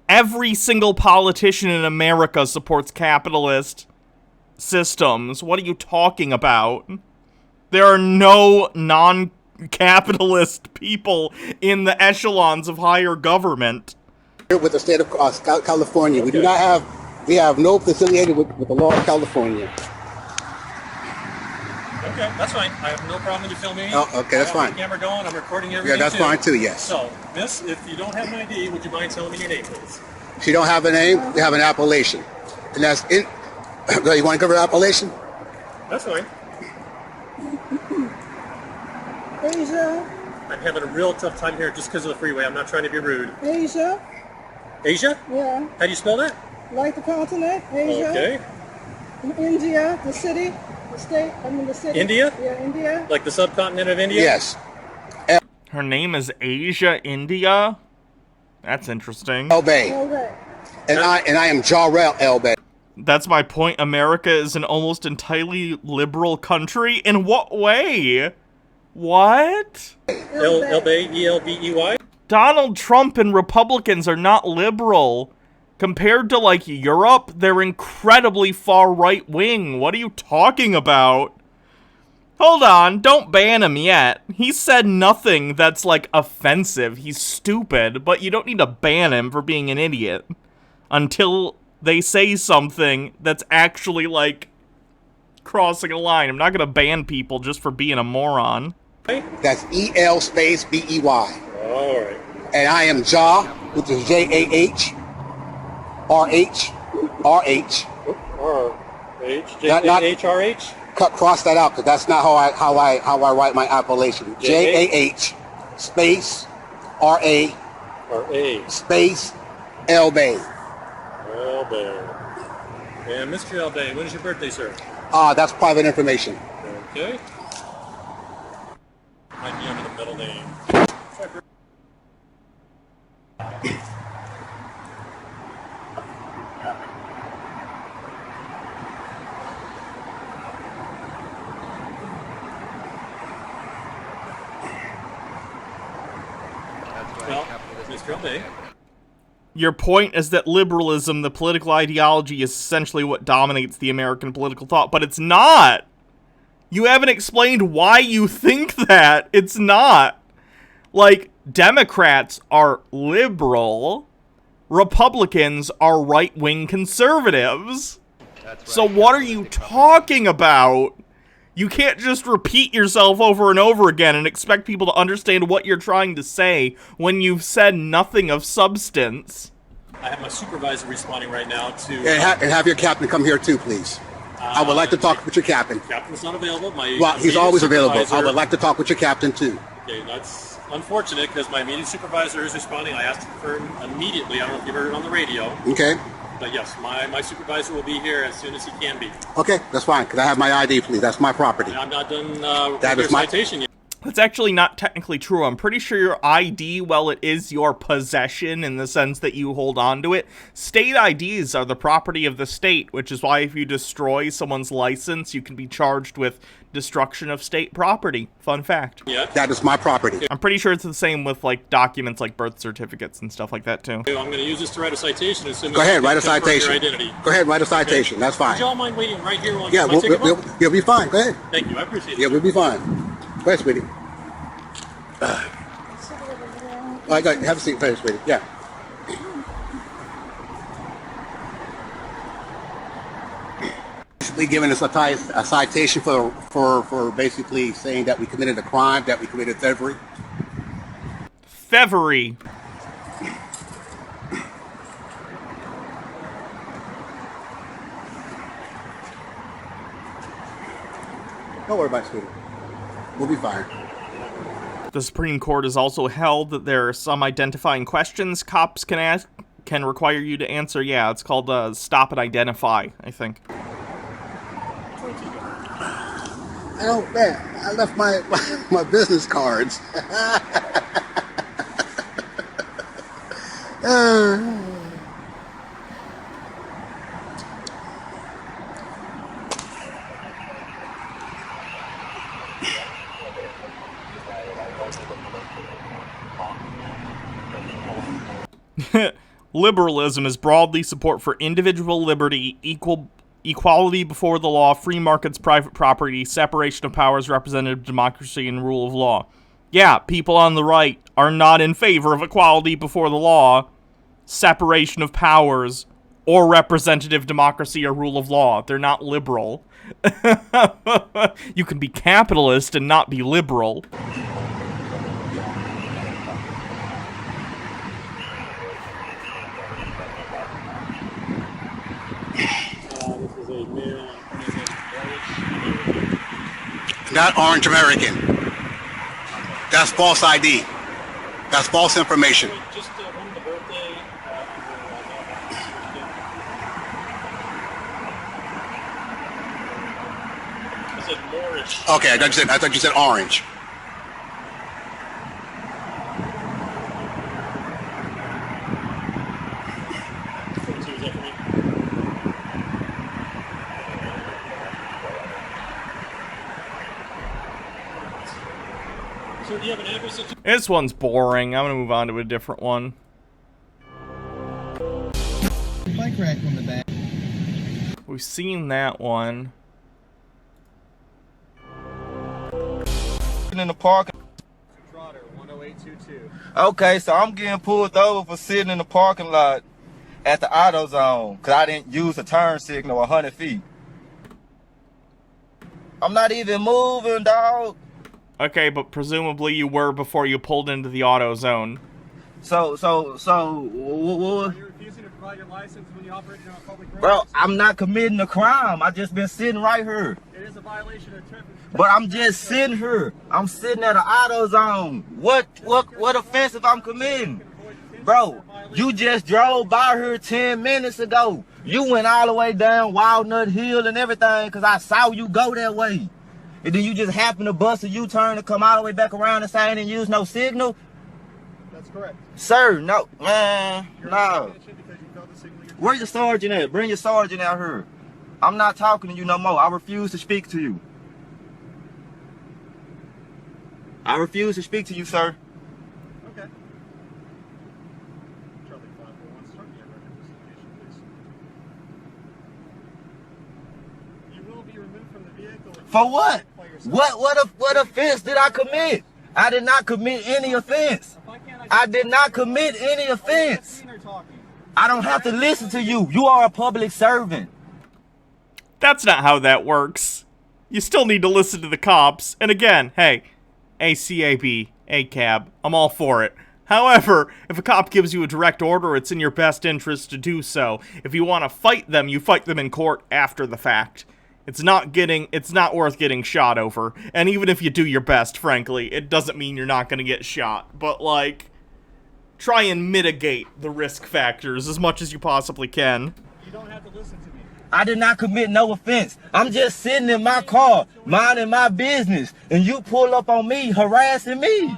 Every single politician in America supports capitalist systems. What are you talking about? There are no non-capitalist people in the echelons of higher government. With the state of California. We do not have, we have no affiliated with the law of California. Okay, that's fine. I have no problem with you filming me. Oh, okay, that's fine. I have the camera going. I'm recording everything. Yeah, that's fine too, yes. So, miss, if you don't have an ID, would you mind telling me your name, please? If you don't have a name, you have an appellation. And that's in, you want to cover the appellation? That's fine. Asia. I'm having a real tough time here just because of the freeway. I'm not trying to be rude. Asia. Asia? Yeah. How do you spell that? Like the continent, Asia. Okay. India, the city, the state, the city. India? Yeah, India. Like the subcontinent of India? Yes. Her name is Asia India? That's interesting. El-Bay. And I am Jarrell El-Bay. That's my point. America is an almost entirely liberal country. In what way? What? El-Bay, E-L-B-E-Y? Donald Trump and Republicans are not liberal. Compared to, like, Europe, they're incredibly far right-wing. What are you talking about? Hold on, don't ban him yet. He said nothing that's, like, offensive. He's stupid, but you don't need to ban him for being an idiot. Until they say something that's actually, like, crossing a line. I'm not gonna ban people just for being a moron. That's E-L space B-E-Y. All right. And I am Ja, which is J-A-H. R-H. R-H. R-H. J-H-R-H? Cross that out, because that's not how I write my appellation. J-A-H space R-A space El-Bay. El-Bay. And Mr. El-Bay, when is your birthday, sir? That's private information. Okay. Might be under the middle name. Well, Mr. El-Bay. Your point is that liberalism, the political ideology, is essentially what dominates the American political thought, but it's not! You haven't explained why you think that! It's not! Like, Democrats are liberal, Republicans are right-wing conservatives. So what are you talking about? You can't just repeat yourself over and over again and expect people to understand what you're trying to say when you've said nothing of substance. I have my supervisor responding right now to... And have your captain come here too, please. I would like to talk with your captain. Captain's not available. Well, he's always available. I would like to talk with your captain too. Okay, that's unfortunate because my immediate supervisor is responding. I asked for him immediately. I don't know if you heard it on the radio. Okay. But yes, my supervisor will be here as soon as he can be. Okay, that's fine. Could I have my ID, please? That's my property. I'm not done that with is your my citation yet. That's actually not technically true. I'm pretty sure your ID, well, it is your possession in the sense that you hold on to it. State IDs are the property of the state, which is why if you destroy someone's license, you can be charged with destruction of state property. Fun fact. Yeah. That is my property. I'm pretty sure it's the same with, like, documents like birth certificates and stuff like that, too. I'm going to use this to write a citation. Go ahead, write a citation. Your identity. Go ahead, write a citation. Okay. That's fine. Would y'all mind waiting right here while Yeah, I take a vote? we'll be fine. Go ahead. Thank you. I appreciate it. Yeah, we'll be fine. Go ahead, sweetie. All right, go ahead. Have a seat. Go ahead, sweetie. Yeah. Basically giving us a citation for basically saying that we committed a crime, that we committed thievery. Thievery. Don't worry about it, sweetie. We'll be fine. The Supreme Court has also held that there are some identifying questions cops can ask, can require you to answer. Yeah, it's called stop and identify, I think. Oh man, I left my business cards. Liberalism is broadly support for individual liberty, equality before the law, free markets, private property, separation of powers, representative democracy, and rule of law. Yeah, people on the right are not in favor of equality before the law, separation of powers, or representative democracy or rule of law. They're not liberal. You can be capitalist and not be liberal. Not Orange American. That's false ID. That's false information. Just on the birthday. I said Moorish. Okay, I thought you said orange. So do you have an address? This one's boring. I'm gonna move on to a different one. Bike rack on the back. We've seen that one. In the park. Okay, so I'm getting pulled over for sitting in the parking lot at the AutoZone because I didn't use a turn signal 100 feet. I'm not even moving, dog. Okay, but presumably you were before you pulled into the AutoZone. So, Are you refusing to provide your license when you operate on a public road? bro, I'm not committing a crime. I just been sitting right here. It is a violation of traffic. But I'm just sitting here. I'm sitting at an AutoZone. What offense if I'm committing? Bro, you just drove by here 10 minutes ago. You went all the way down Walnut Hill and everything because I saw you go that way. And then you just happen to bust a U-turn and come all the way back around and say I didn't use no signal? That's correct. Sir, no, man, no. Where your sergeant at? Bring your sergeant out here. I'm not talking to you no more. I refuse to speak to you. I refuse to speak to you, sir. Okay. Charlie 541, start me a record investigation, please. You will be removed from the vehicle. For what? What offense did I commit? I did not commit any offense. I did not commit any offense. I don't have to listen to you. You are a public servant. That's not how that works. You still need to listen to the cops. And again, hey, ACAB, ACAB, I'm all for it. However, if a cop gives you a direct order, it's in your best interest to do so. If you want to fight them, you fight them in court after the fact. It's not worth getting shot over. And even if you do your best, frankly, it doesn't mean you're not going to get shot. But, like, try and mitigate the risk factors as much as you possibly can. You don't have to listen to me. I did not commit no offense. I'm just sitting in my car, minding my business, and you pull up on me, harassing me.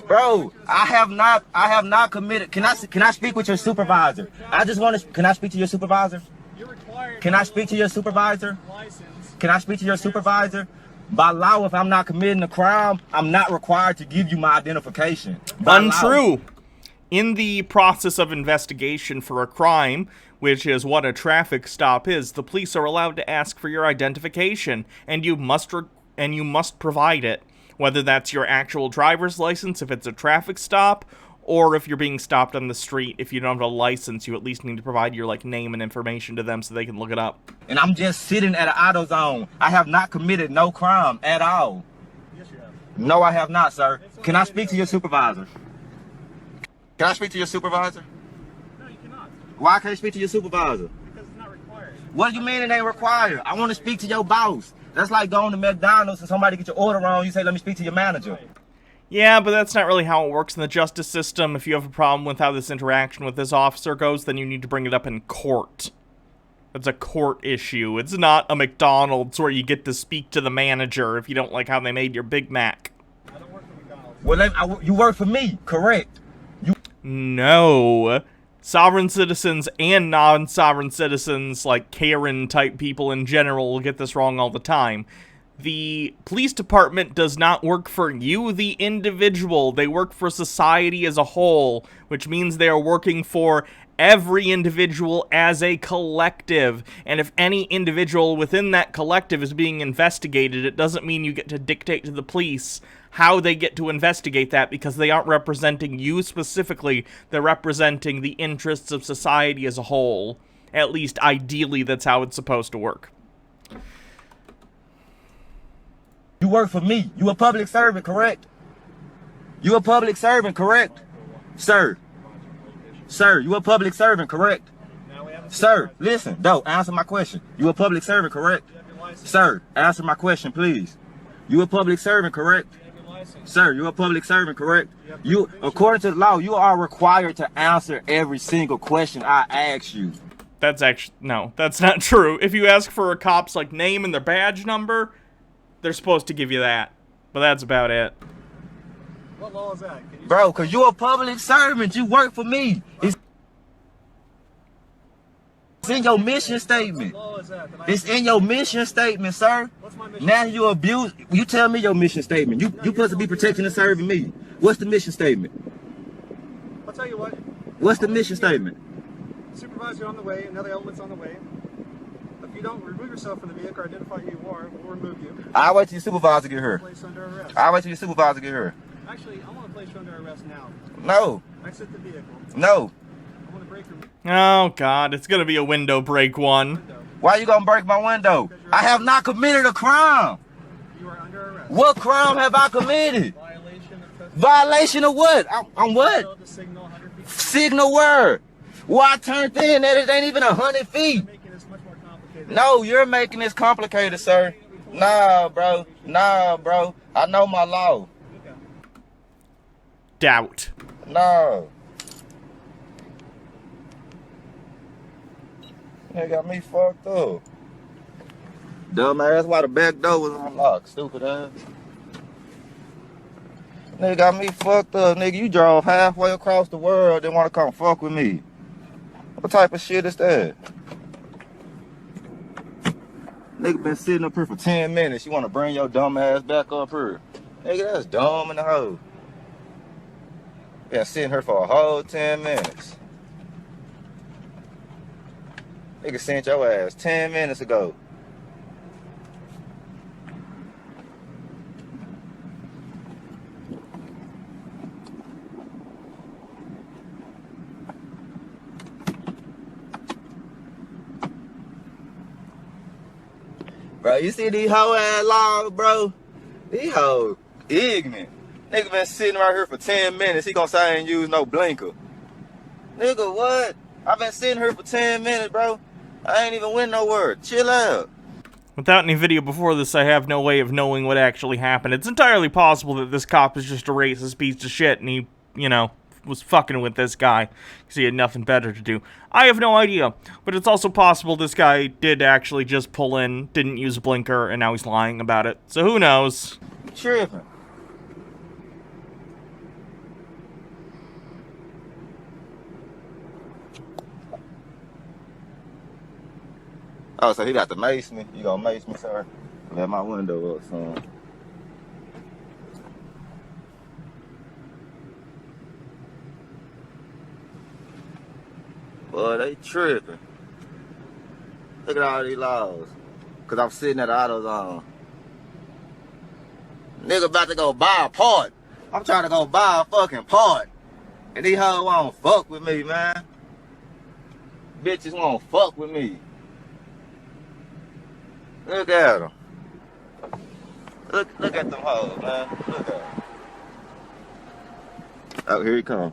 Bro, I have not committed. Can I speak with your supervisor? I just want to. Can I speak to your supervisor? Can I speak to your supervisor? Can I speak to your supervisor? By law, if I'm not committing a crime, I'm not required to give you my identification. Untrue. In the process of investigation for a crime, which is what a traffic stop is, the police are allowed to ask for your identification, and you must provide it. Whether that's your actual driver's license if it's a traffic stop, or if you're being stopped on the street, if you don't have a license, you at least need to provide your name and information to them so they can look it up. And I'm just sitting at an AutoZone. I have not committed no crime at all. Yes, you have. No, I have not, sir. Can I speak to your supervisor? Can I speak to your supervisor? No, you cannot. Why can't I speak to your supervisor? Because it's not required. What do you mean it ain't required? I want to speak to your boss. That's like going to McDonald's and somebody get your order wrong, you say, let me speak to your manager. Yeah, but that's not really how it works in the justice system. If you have a problem with how this interaction with this officer goes, then you need to bring it up in court. It's a court issue. It's not a McDonald's where you get to speak to the manager if you don't like how they made your Big Mac. I don't work for McDonald's. Well, you work for me, correct? No. Sovereign citizens and non-sovereign citizens, like Karen-type people in general, will get this wrong all the time. The police department does not work for you, the individual. They work for society as a whole, which means they are working for every individual as a collective. And if any individual within that collective is being investigated, it doesn't mean you get to dictate to the police how they get to investigate that, because they aren't representing you specifically. They're representing the interests of society as a whole. At least, ideally, that's how it's supposed to work. You work for me. You a public servant, correct? You a public servant, correct? Sir. Sir, you a public servant, correct? Sir, listen. No, answer my question. You a public servant, correct? Sir, answer my question, please. You a public servant, correct? Sir, you a public servant, correct? You, according to the law, you are required to answer every single question I ask you. That's actually, no, that's not true. If you ask for a cop's name and their badge number, they're supposed to give you that. But that's about it. What law is that? Bro, because you're a public servant. You work for me. It's in your mission statement. What law is that? It's in your mission statement, sir. What's my mission statement? You abuse. You tell me your mission statement. You supposed to be protecting and serving me. What's the mission statement? I'll tell you what. What's the mission statement? Supervisor on the way. Another element's on the way. If you don't remove yourself from the vehicle or identify who you are, we'll remove you. I'll wait till your supervisor get here. I'll wait till your supervisor get here. Actually, I want to place you under arrest now. No. Exit the vehicle. No. I want to break your... Oh, God. It's going to be a window break one. Why you going to break my window? I have not committed a crime. You are under arrest. What crime have I committed? Violation of what? I'm what? Signal where? Well, I turned in that it ain't even 100 feet. No, you're making this complicated, sir. Nah, bro. Nah, bro. I know my law. Doubt. No. They got me fucked up. Dumbass, that's why the back door was unlocked. Stupid ass. Nigga got me fucked up. Nigga, you drove halfway across the world and want to come fuck with me. What type of shit is that? Nigga been sitting up here for 10 minutes. You want to bring your dumb ass back up here? Nigga, that's dumb in the hole. Been sitting here for a whole 10 minutes. Nigga sent your ass 10 minutes ago. Bro, you see these hoe ass laws, bro? These hoes ignorant. Nigga been sitting right here for 10 minutes. He gonna say I ain't use no blinker. Nigga, what? I been sitting here for 10 minutes, bro. I ain't even went nowhere. Chill out. Without any video before this, I have no way of knowing what actually happened. It's entirely possible that this cop is just a racist piece of shit and he, you know, was fucking with this guy because he had nothing better to do. I have no idea, but it's also possible this guy did actually just pull in, didn't use a blinker, and now he's lying about it. So who knows? Tripping. Oh, so he got to mace me? You gonna mace me, sir? Let my window up, son. Boy, they tripping. Look at all these laws. Cause I'm sitting at the AutoZone. Nigga about to go buy a part. I'm trying to go buy a fucking part. And these hoes won't fuck with me, man. Bitches won't fuck with me. Look at them. Look at them hoes, man. Look at them. Oh, here he comes.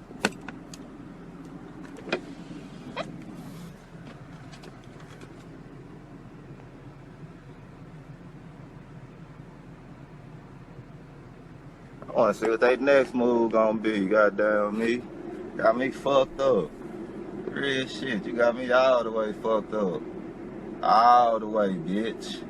I wanna see what they next move gonna be, goddamn me. Got me fucked up. Real shit, you got me all the way fucked up. All the way, bitch.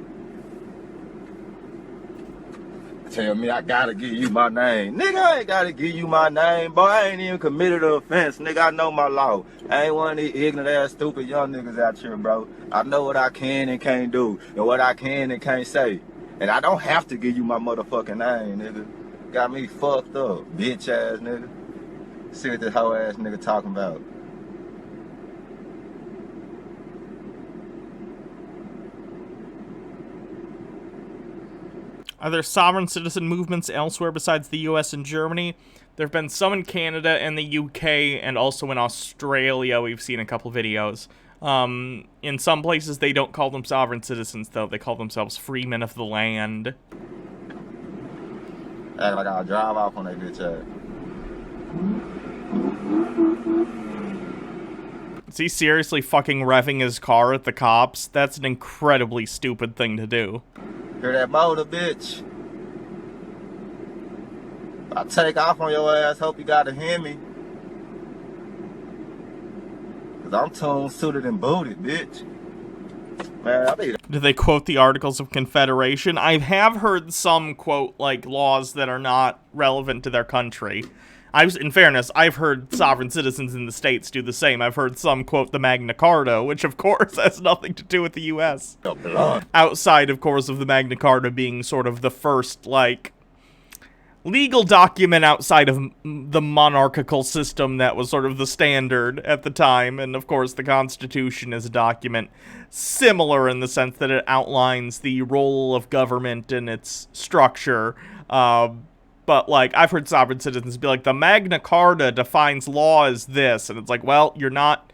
Tell me I gotta give you my name. Nigga, I ain't gotta give you my name, boy. I ain't even committed an offense. Nigga, I know my law. I ain't one of these ignorant ass, stupid young niggas out here, bro. I know what I can and can't do, and what I can and can't say. And I don't have to give you my motherfucking name, nigga. Got me fucked up, bitch ass nigga. See what this hoe ass nigga talking about. Are there sovereign citizen movements elsewhere besides the US and Germany? There have been some in Canada and the UK, and also in Australia we've seen a couple videos. In some places they don't call them sovereign citizens, though. They call themselves freemen of the land. Act like I'll drive off on that bitch ass. Is he seriously fucking revving his car at the cops? That's an incredibly stupid thing to do. Hear that motor, bitch? I take off on your ass, hope you gotta hear me. Cause I'm tuned, suited, and booted, bitch. Man, I need. Do they quote the Articles of Confederation? I have heard some quote, like, laws that are not relevant to their country. In fairness, I've heard sovereign citizens in the States do the same. I've heard some quote the Magna Carta, which of course has nothing to do with the US. Outside, of course, of the Magna Carta being sort of the first, like, legal document outside of the monarchical system that was sort of the standard at the time. And of course, the Constitution is a document similar in the sense that it outlines the role of government and its structure. But, like, I've heard sovereign citizens be like, the Magna Carta defines law as this. And it's like, well, you're not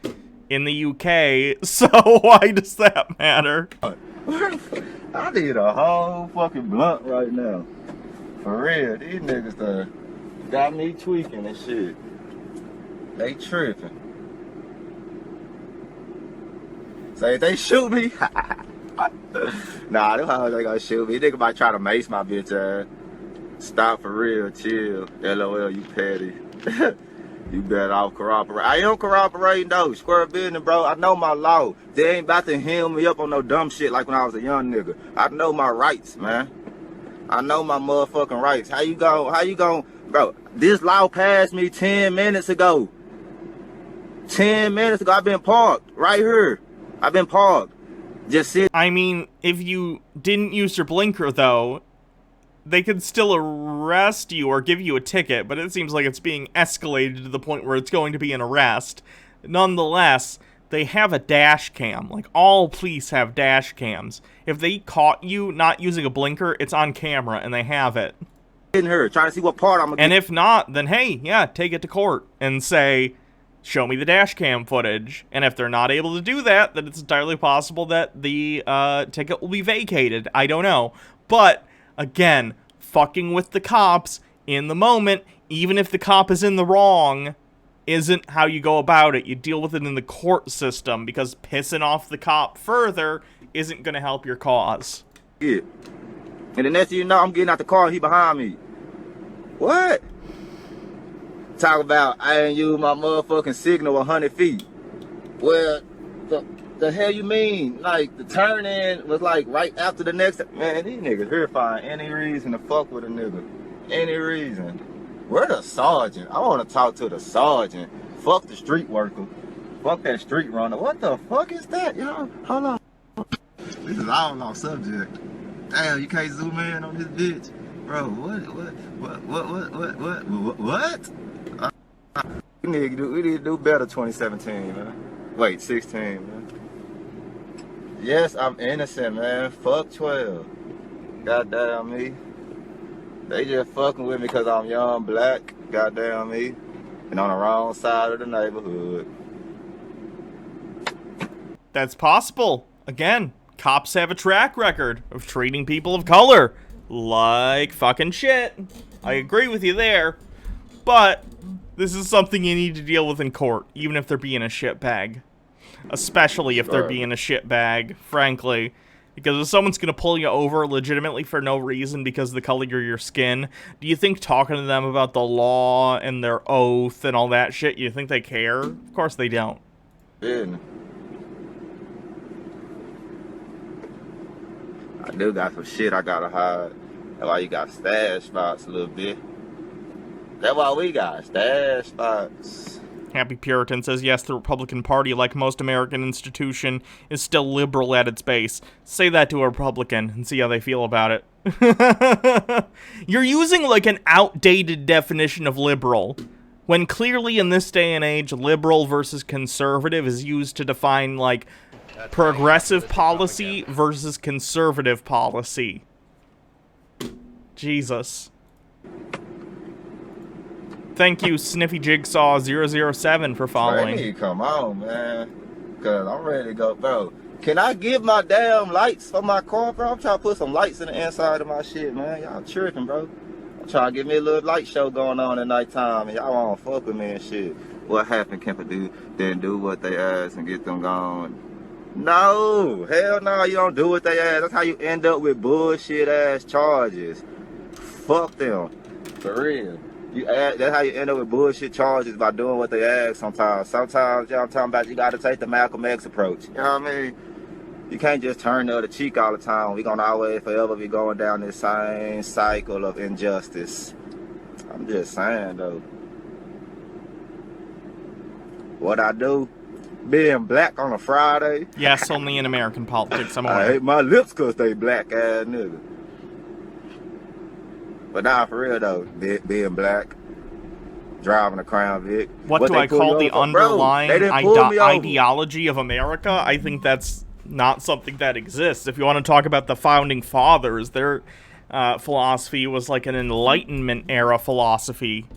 in the UK, so why does that matter? I need a whole fucking blunt right now. For real, these niggas got me tweaking and shit. They tripping. Say if they shoot me, nah, them hoes ain't gonna shoot me. Nigga might try to mace my bitch ass. Stop for real, chill. LOL, you petty. You better off cooperate. I am cooperating though. Square business, bro. I know my law. They ain't about to hem me up on no dumb shit like when I was a young nigga. I know my rights, man. I know my motherfucking rights. How you gon', bro? This law passed me 10 minutes ago. 10 minutes ago, I've been parked right here. I've been parked. Just sit. I mean, if you didn't use your blinker, though, they could still arrest you or give you a ticket, but it seems like it's being escalated to the point where it's going to be an arrest. Nonetheless, they have a dash cam. Like, all police have dash cams. If they caught you not using a blinker, it's on camera, and they have it. In her, trying to see what part I'm gonna And if not, then hey, yeah, take it to court and say, show me the dash cam footage. And if they're not able to do that, then it's entirely possible that the ticket will be vacated. I don't know. But, again, fucking with the cops in the moment, even if the cop is in the wrong, isn't how you go about it. You deal with it in the court system, because pissing off the cop further isn't going to help your cause. Yeah. And the next thing you know, I'm getting out the car and he behind me. What? Talk about I ain't use my motherfucking signal 100 feet. Well, the hell you mean? Like, the turn in was like right after the next. Man, these niggas here find any reason to fuck with a nigga. Any reason. Where the sergeant? I want to talk to the sergeant. Fuck the street worker. Fuck that street runner. What the fuck is that, y'all? Hold on. This is all off subject. Damn, you can't zoom in on this bitch. Bro, what? We need to do better 2017, man. Wait, 16, man. Yes, I'm innocent, man. Fuck 12. Goddamn me. They just fucking with me because I'm young, black. Goddamn me. And on the wrong side of the neighborhood. That's possible. Again, cops have a track record of treating people of color like fucking shit. I agree with you there. But this is something you need to deal with in court, even if they're being a shitbag. Especially if they're being a shitbag, frankly. Because if someone's going to pull you over legitimately for no reason because of the color of your skin, do you think talking to them about the law and their oath and all that shit, you think they care? Of course they don't. Yeah. I do got some shit I gotta hide. That's why you got stash spots a little bit. That's why we got stash spots. Happy Puritan says, yes, the Republican Party, like most American institution, is still liberal at its base. Say that to a Republican and see how they feel about it. You're using, like, an outdated definition of liberal, when clearly in this day and age, liberal versus conservative is used to define, like, progressive policy versus conservative policy. Jesus. Thank you, Sniffy Jigsaw 007 for following. Hey, come on, man. Cause I'm ready to go, bro. Can I give my damn lights for my car, bro? I'm trying to put some lights in the inside of my shit, man. Y'all tripping, bro. I'm trying to get me a little light show going on at nighttime, and y'all won't fuck with me and shit. What happened, Kemper didn't do what they asked and get them gone. No, hell no, you don't do what they ask. That's how you end up with bullshit ass charges. Fuck them, for real. That's how you end up with bullshit charges, by doing what they ask sometimes. Sometimes, you know what I'm talking about, you gotta take the Malcolm X approach. You know what I mean? You can't just turn the other cheek all the time. We gonna always forever be going down this same cycle of injustice. I'm just saying, though. What I do, being black on a Friday. Yes, only in American politics, I'm aware. I hate my lips because they black ass nigga. But nah, for real though, being black, driving a Crown Vic. What do I call the underlying ideology of America? I think that's not something that exists. If you want to talk about the Founding Fathers, their philosophy was like an Enlightenment era philosophy.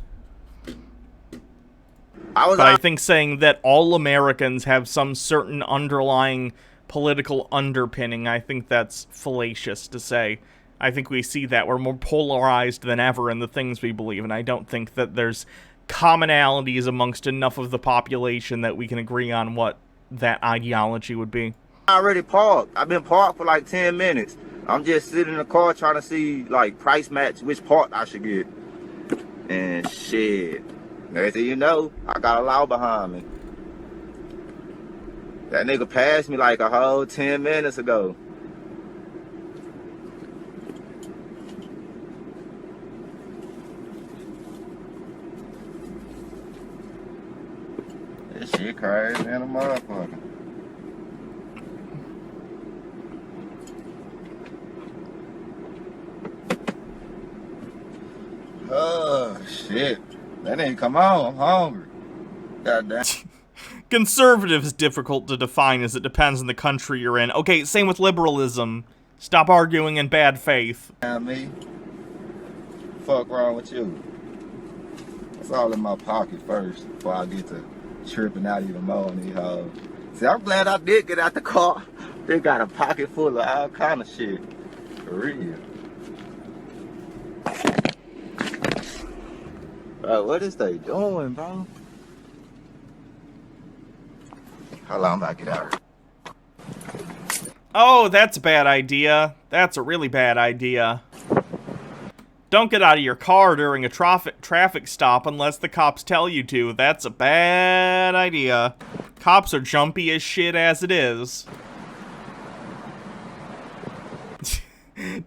I think saying that all Americans have some certain underlying political underpinning, I think that's fallacious to say. I think we see that we're more polarized than ever in the things we believe, and I don't think that there's commonalities amongst enough of the population that we can agree on what that ideology would be. I already parked. I've been parked for like 10 minutes. I'm just sitting in the car trying to see, like, price match which part I should get. And shit. Next thing you know, I got a law behind me. That nigga passed me like a whole 10 minutes ago. This shit crazy than a motherfucker. Oh, shit. That ain't come on. I'm hungry. Goddamn. Conservative is difficult to define as it depends on the country you're in. Okay, same with liberalism. Stop arguing in bad faith. Me? Fuck wrong with you? It's all in my pocket first before I get to tripping out even more on these hoes. See, I'm glad I did get out the car. They got a pocket full of all kind of shit. For real. Bro, what is they doing, bro? Hold on, I'm about to get out. Oh, that's a bad idea. That's a really bad idea. Don't get out of your car during a traffic stop unless the cops tell you to. That's a bad idea. Cops are jumpy as shit as it is.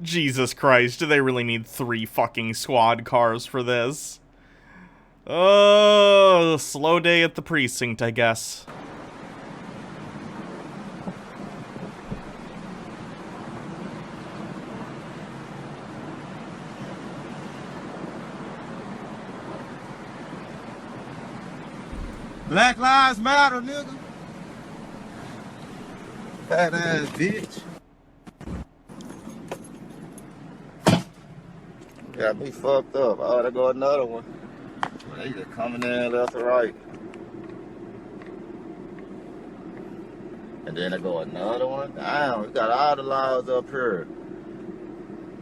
Jesus Christ, do they really need 3 fucking squad cars for this? Oh, slow day at the precinct, I guess. Black Lives Matter, nigga. Fat ass bitch. Got me fucked up. Oh, there go another one. They just coming in left or right. And then there go another one. Damn, we got all the laws up here.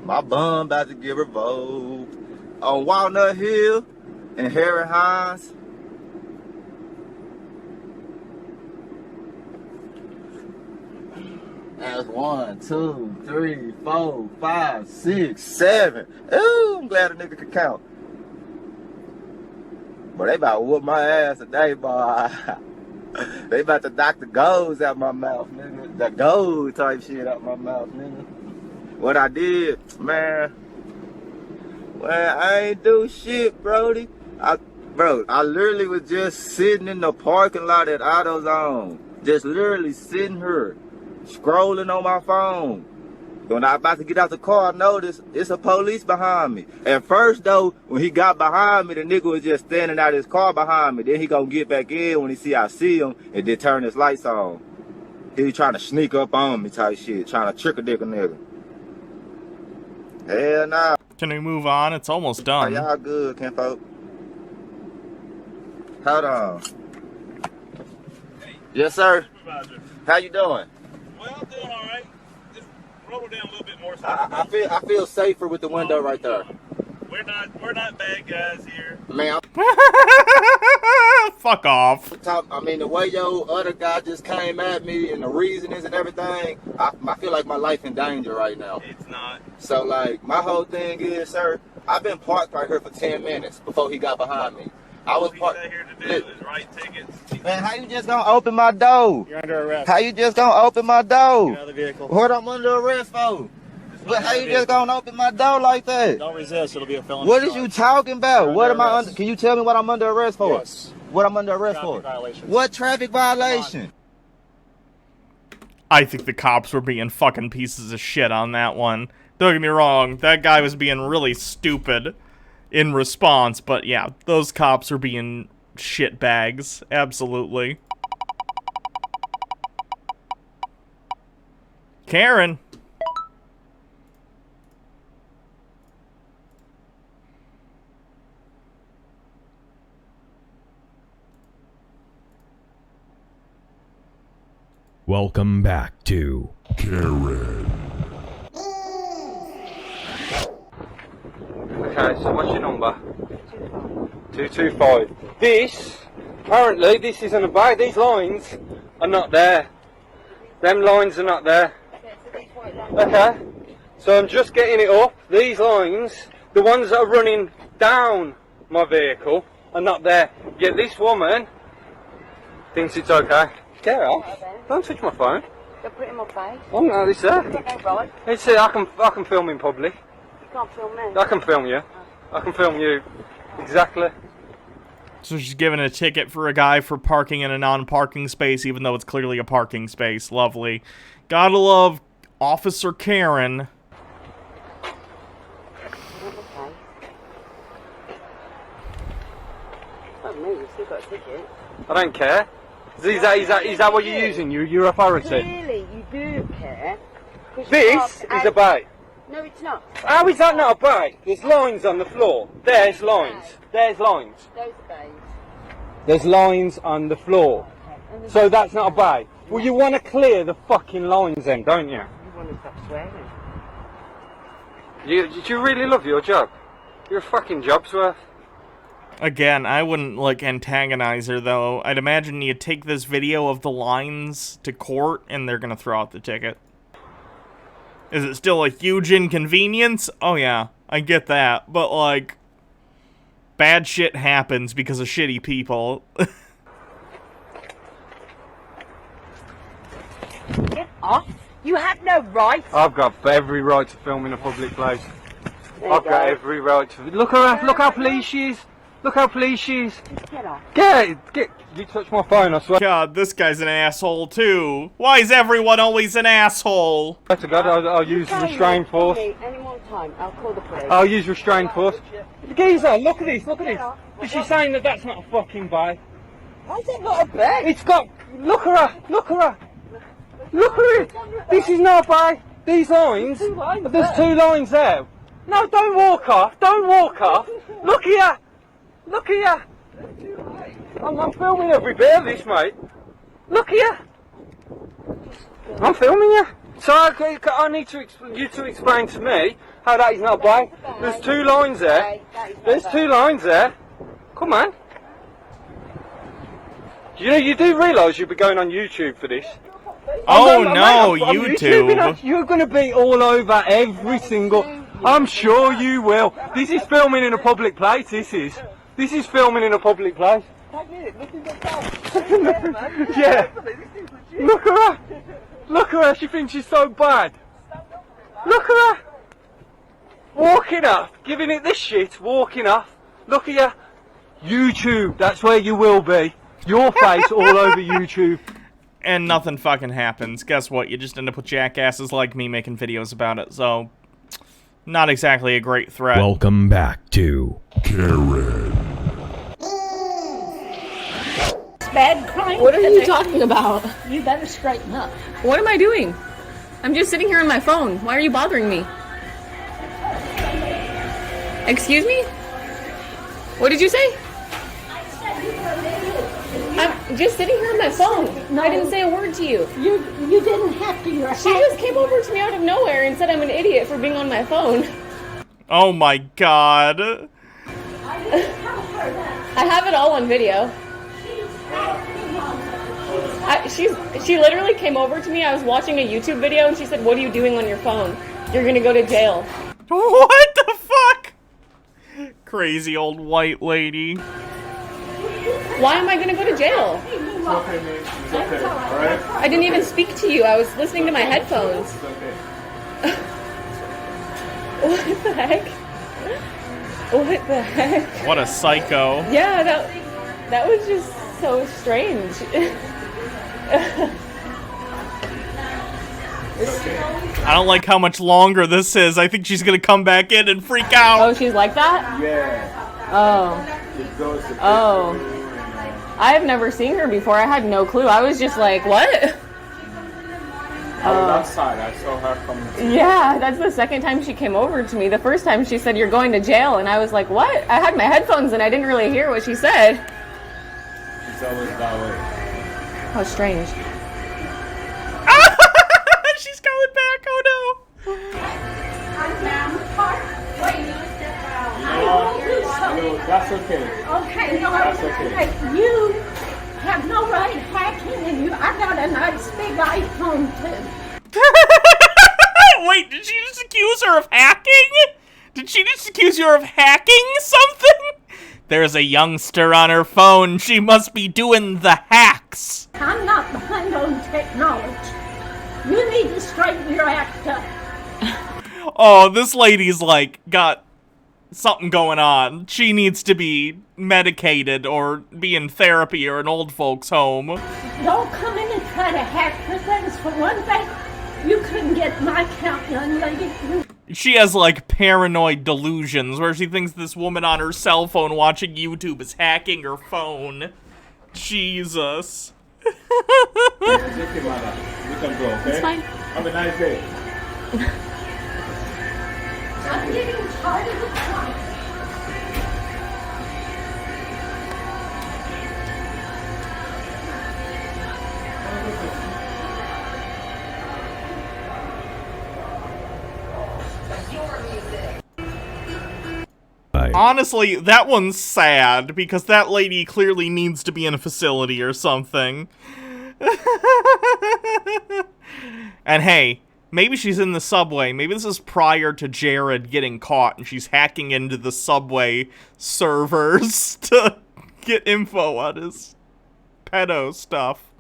My bum about to get revoked. On Walnut Hill and Harry Hines. That's 1, 2, 3, 4, 5, 6, 7. Ooh, I'm glad a nigga could count. But they about to whoop my ass today, boy. They about to knock the golds out my mouth, nigga. The gold type shit out my mouth, nigga. What I did, man. Well, I ain't do shit, Brody. Bro, I literally was just sitting in the parking lot at AutoZone. Just literally sitting here. Scrolling on my phone. When I about to get out the car, I noticed it's a police behind me. At first, though, when he got behind me, the nigga was just standing out his car behind me. Then he gonna get back in when he see I see him and then turn his lights on. He was trying to sneak up on me type shit, trying to trick a nigga. Hell nah. Can we move on? It's almost done. Y'all good, kinfolk. Hold on. Yes, sir. How you doing? Well, I'm doing all right. Just roll down a little bit more. I feel safer with the window right there. We're not bad guys here. Man, fuck off. I mean, the way your other guy just came at me and the reasonings and everything, I feel like my life in danger right now. It's not. So, like, my whole thing is, sir, I've been parked right here for 10 minutes before he got behind me. I was parked. All here to do is write tickets. Man, how you just gonna open my door? You're under arrest. How you just gonna open my door? Get out of the vehicle. What I'm under arrest for? But how you just gonna open my door like that? Don't resist. It'll be a felony. What is you talking about? What am I under? Can you tell me what I'm under arrest for? Yes. What I'm under arrest for? Violation. What traffic violation? I think the cops were being fucking pieces of shit on that one. Don't get me wrong, that guy was being really stupid in response, but yeah, those cops were being shit bags. Absolutely. Karen. Welcome back to Karen. Okay, so what's your number? 225. This, apparently, this isn't a bag. These lines are not there. Them lines are not there. Okay, so I'm just getting it up. These lines, the ones that are running down my vehicle, are not there. Yet this woman thinks it's okay. Get off. Don't touch my phone. You're putting my face. Oh no, it's there. Right. It's there. I can film in public. You can't film me. I can film you. I can film you. Exactly. So she's given a ticket for a guy for parking in a non-parking space, even though it's clearly a parking space. Lovely. Gotta love Officer Karen. Not me, you've still got a ticket. I don't care. Is that what you're using? Your authority? Clearly, you do care. This is a bay. No, it's not. How is that not a bay? There's lines on the floor. There's lines. There's lines. Those are bays. There's lines on the floor. So that's not a bay. Well, you want to clear the fucking lines then, don't you? You want to stop swearing. Do you really love your job? You're a fucking job's worth. Again, I wouldn't, like, antagonize her, though. I'd imagine you take this video of the lines to court, and they're gonna throw out the ticket. Is it still a huge inconvenience? Oh, yeah. I get that. But, like, bad shit happens because of shitty people. Get off. You have no right. I've got every right to film in a public place. I've got every right to. Look her, look how pleased she is. Look how pleased she is. Get off. Get. You touch my phone, I swear. God, this guy's an asshole too. Why is everyone always an asshole? I swear to God, I'll use restrained force. Any more time, I'll call the police. I'll use restrained force. Geezer, look at this, look at this. Is she saying that that's not a fucking bay? Why is it not a bag? It's got. Look at her, look at her. Look at it. This is not a bay. These lines. There's 2 lines there. No, don't walk off. Don't walk off. Look here. Look here. I'm filming every bit of this, mate. Look here. I'm filming you. So I need you to explain to me how that is not a bay. There's 2 lines there. There's 2 lines there. Come on. You know, you do realise you'll be going on YouTube for this. Oh no, YouTube. You're going to be all over every single... I'm sure you will. This is filming in a public place, this is. This is filming in a public place. Yeah. Look at her. Look at her, she thinks she's so bad. Look at her. Walking off, giving it this shit, walking off. Look at you. YouTube, that's where you will be. Your face all over YouTube. And nothing fucking happens. Guess what? You just end up with jackasses like me making videos about it, so... Not exactly a great threat. Welcome back to Karen. Bad crime. What are you talking about? You better straighten up. What am I doing? I'm just sitting here on my phone. Why are you bothering me? Excuse me? What did you say? I'm just sitting here on my phone. No, I didn't say a word to you. You didn't have to. She just came over to me out of nowhere and said I'm an idiot for being on my phone. Oh my god. I have it all on video. She literally came over to me. I was watching a YouTube video and she said, "What are you doing on your phone? You're gonna go to jail." What the fuck? Crazy old white lady. Why am I gonna go to jail? It's okay, mate. It's okay, alright? I didn't even speak to you. I was listening to my headphones. It's okay. What the heck? What the heck? What a psycho. Yeah, that was just so strange. I don't like how much longer this is. I think she's gonna come back in and freak out. Oh, she's like that? Yeah. Oh. Oh. I have never seen her before. I had no clue. I was just like, what? I was outside. I saw her coming. Yeah, that's the second time she came over to me. The first time she said, "You're going to jail," and I was like, what? I had my headphones and I didn't really hear what she said. It's always that way. How strange. She's going back. Oh no. No, that's okay. Okay, no, That's okay. You have no right hacking, and I got a nice big iPhone too. Wait, did she just accuse her of hacking? Did she just accuse her of hacking something? There's a youngster on her phone. She must be doing the hacks. I'm not behind on technology. You need to straighten your act up. Oh, this lady's like got something going on. She needs to be medicated or be in therapy or an old folks home. Don't come in and try to hack for things. For one thing, you couldn't get my account, young lady. She has like paranoid delusions where she thinks this woman on her cell phone watching YouTube is hacking her phone. Jesus. It's okay, madam. You can go, okay? It's fine. Have a nice day. I'm getting tired of the crime. Honestly, that one's sad, because that lady clearly needs to be in a facility or something. And hey, maybe she's in the subway. Maybe this is prior to Jared getting caught, and she's hacking into the subway servers to get info on his pedo stuff.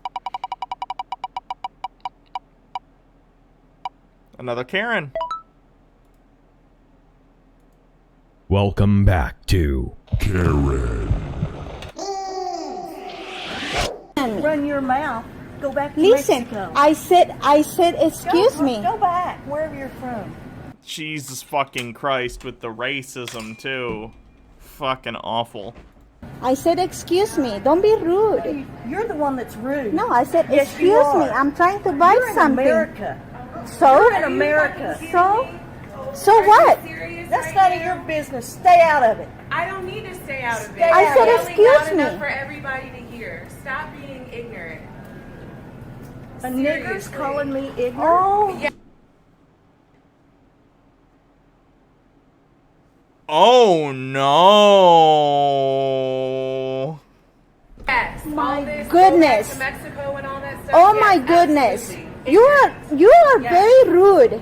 Another Karen. Welcome back to Karen. Run your mouth. Go back to Listen, Mexico. I said, excuse me. Go back, wherever you're from. Jesus fucking Christ with the racism, too. Fucking awful. I said, excuse me. Don't be rude. You're the one that's rude. No, I said, Yes, you excuse me. are. I'm trying to buy You're in something. America. So? You're in America. So what? That's none of your business. Stay out of it. I don't need to stay out of it. I said, Yelling excuse loud enough me. for everybody to hear. Stop being ignorant. A nigger's calling me ignorant. Oh. Yeah. Oh no. Yes. My all this goodness. go back to Mexico and all that stuff. Oh yes, my goodness. absolutely. You are Yes. very rude.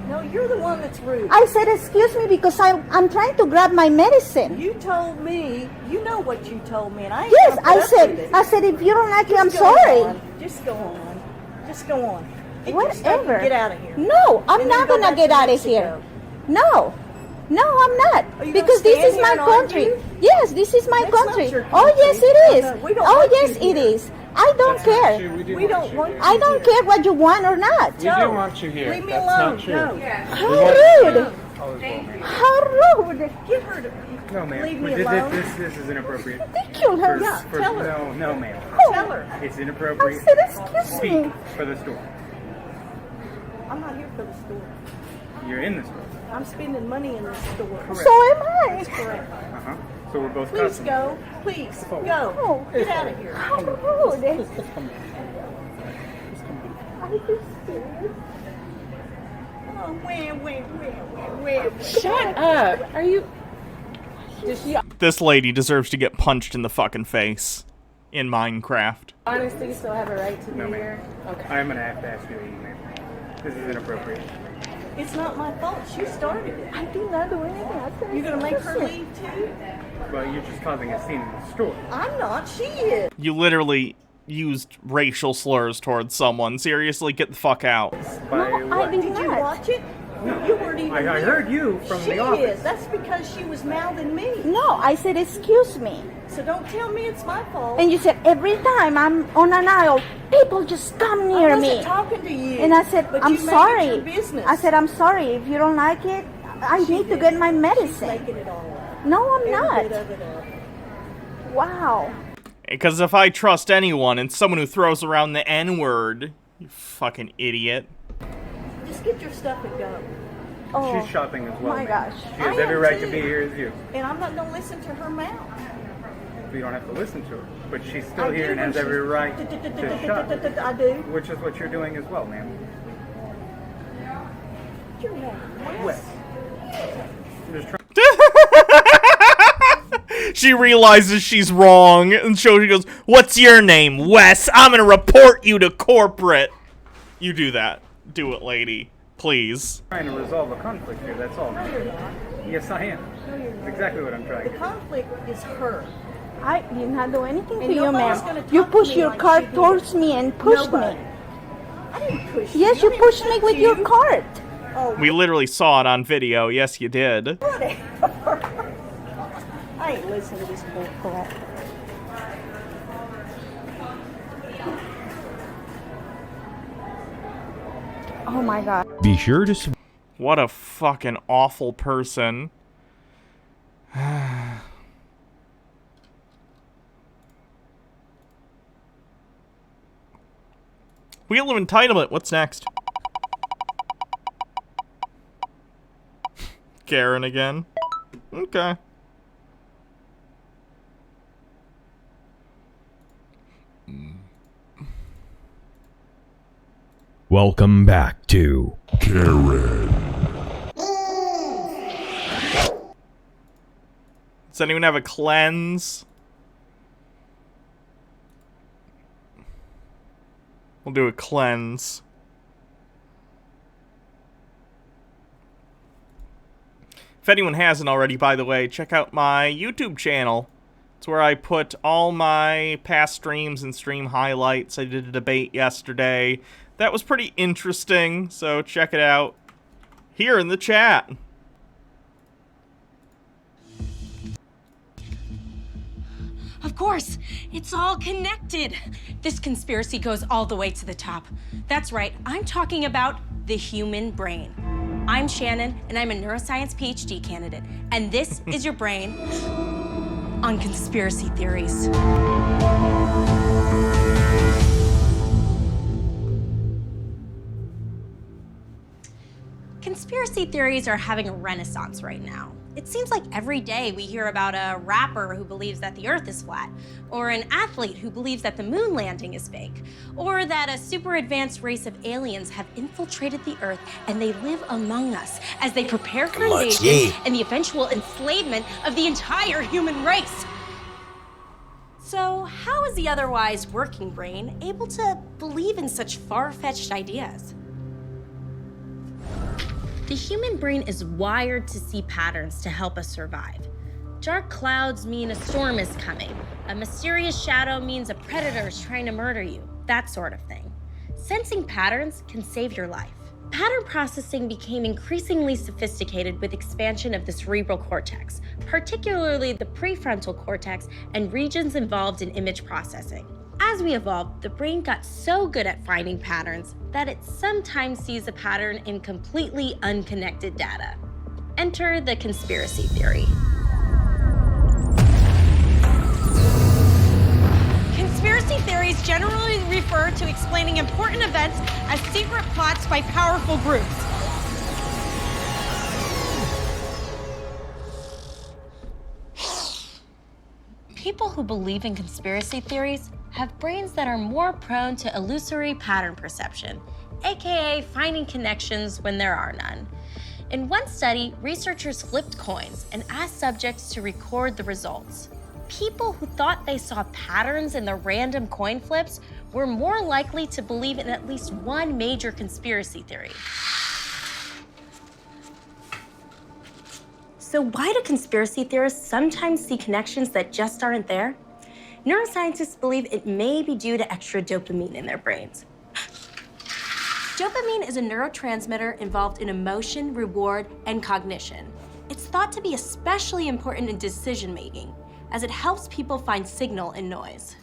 No, you're the one that's rude. I said, excuse me, because I'm trying to grab my medicine. You told me, you know what you told me, and I ain't Yes, gonna put up with it. I said, if you don't like it, I'm Just go sorry. on. Just go on. Just go on. Get your stuff and Whatever. Get out of here. No, I'm And then not go gonna back get to out of Mexico. here. No. No, I'm not. Are you Because gonna this stand is my here and country. argue? Yes, this is my That's not country. your Oh, yes, country. it is. No, we don't Oh, want yes, you it here. is. I don't care. We don't want you I don't care what you want or not. We do want you here. Leave me alone. No. How rude. Thank you. How rude. Get her to No, ma'am. leave me This- alone. This is inappropriate. Ridiculous. Yeah, tell her. No, ma'am. Tell her. It's inappropriate. I said, excuse Speak me. for the store. I'm not here for the store. You're in the store. I'm spending money in the store. So am I. That's correct. Uh-huh. So we're both Please customers. go. Please go. Oh, Get out of here. how rude. Let's come Are you serious? Oh, where. Shut up. Are you... Does she This lady deserves to get punched in the fucking face in Minecraft. honestly still have a right to be No, ma'am. here? Okay. I'm going to have to ask you to leave, ma'am. This is inappropriate. It's not my fault. She started it. I did not do anything. I said, You're gonna make her excuse me. leave too? Well, you're just causing a scene in the store. I'm not. She is. You literally used racial slurs towards someone. Seriously, get the fuck out. By what? Did you watch it? You weren't even. I here. heard you from she the office. is. That's because she was mouthing me. No, I said, excuse me. So don't tell me it's my fault. And you said, every time I'm on an aisle, people just come near I wasn't me. talking to you. And I said, but I'm you make sorry. It your business. I said, I'm sorry. If you don't like it, I need to get my She's medicine. making it all up. No, I'm Every not. bit of it up. Wow. Because if I trust anyone, it's someone who throws around the N-word. You fucking idiot. Just get your stuff and go. Oh, She's shopping as well. my ma'am. gosh. She has I every am right too. to be here as you. And I'm not gonna listen to her mouth. You don't have to listen to her. But she's still I here do and has when every she's- right to shop. I do. Which is what you're doing as well, ma'am. You're not. Wes. I'm just trying. She realizes she's wrong, and so she goes, "What's your name, Wes? I'm gonna report you to corporate." You do that. Do it, lady. Please. Trying to resolve a conflict here, that's all. No, you're not. Yes, I am. No, you're That's not. exactly what I'm trying The to do. conflict is her. I did not do anything And to you, nobody's ma'am. gonna talk You to pushed me your like cart she did. towards me and pushed Nobody. me. I didn't push Yes, you. you pushed me with your cart. Oh, We literally saw it on video. Yes, you did. whatever. I ain't listening to this bull crap. Oh my god. Be sure to What a fucking awful person. Wheel of Entitlement. What's next? Karen again. Okay. welcome back to Karen. Does anyone have a cleanse? We'll do a cleanse. If anyone hasn't already, by the way, check out my YouTube channel. It's where I put all my past streams and stream highlights. I did a debate yesterday. That was pretty interesting, so check it out here in the chat. Of course, it's all connected. This conspiracy goes all the way to the top. That's right, I'm talking about the human brain. I'm Shannon, and I'm a neuroscience PhD candidate. And this is your brain on conspiracy theories. Conspiracy theories are having a renaissance right now. It seems like every day we hear about a rapper who believes that the Earth is flat, or an athlete who believes that the moon landing is fake, or that a super advanced race of aliens have infiltrated the Earth and they live among us as they prepare for invasion and the eventual enslavement of the entire human race. So how is the otherwise working brain able to believe in such far-fetched ideas? The human brain is wired to see patterns to help us survive. Dark clouds mean a storm is coming. A mysterious shadow means a predator is trying to murder you. That sort of thing. Sensing patterns can save your life. Pattern processing became increasingly sophisticated with expansion of the cerebral cortex, particularly the prefrontal cortex and regions involved in image processing. As we evolved, the brain got so good at finding patterns that it sometimes sees a pattern in completely unconnected data. Enter the conspiracy theory. Conspiracy theories generally refer to explaining important events as secret plots by powerful groups. People who believe in conspiracy theories have brains that are more prone to illusory pattern perception, aka finding connections when there are none. In one study, researchers flipped coins and asked subjects to record the results. People who thought they saw patterns in the random coin flips were more likely to believe in at least one major conspiracy theory. So why do conspiracy theorists sometimes see connections that just aren't there? Neuroscientists believe it may be due to extra dopamine in their brains. Dopamine is a neurotransmitter involved in emotion, reward, and cognition. It's thought to be especially important in decision-making, as it helps people find signal in noise.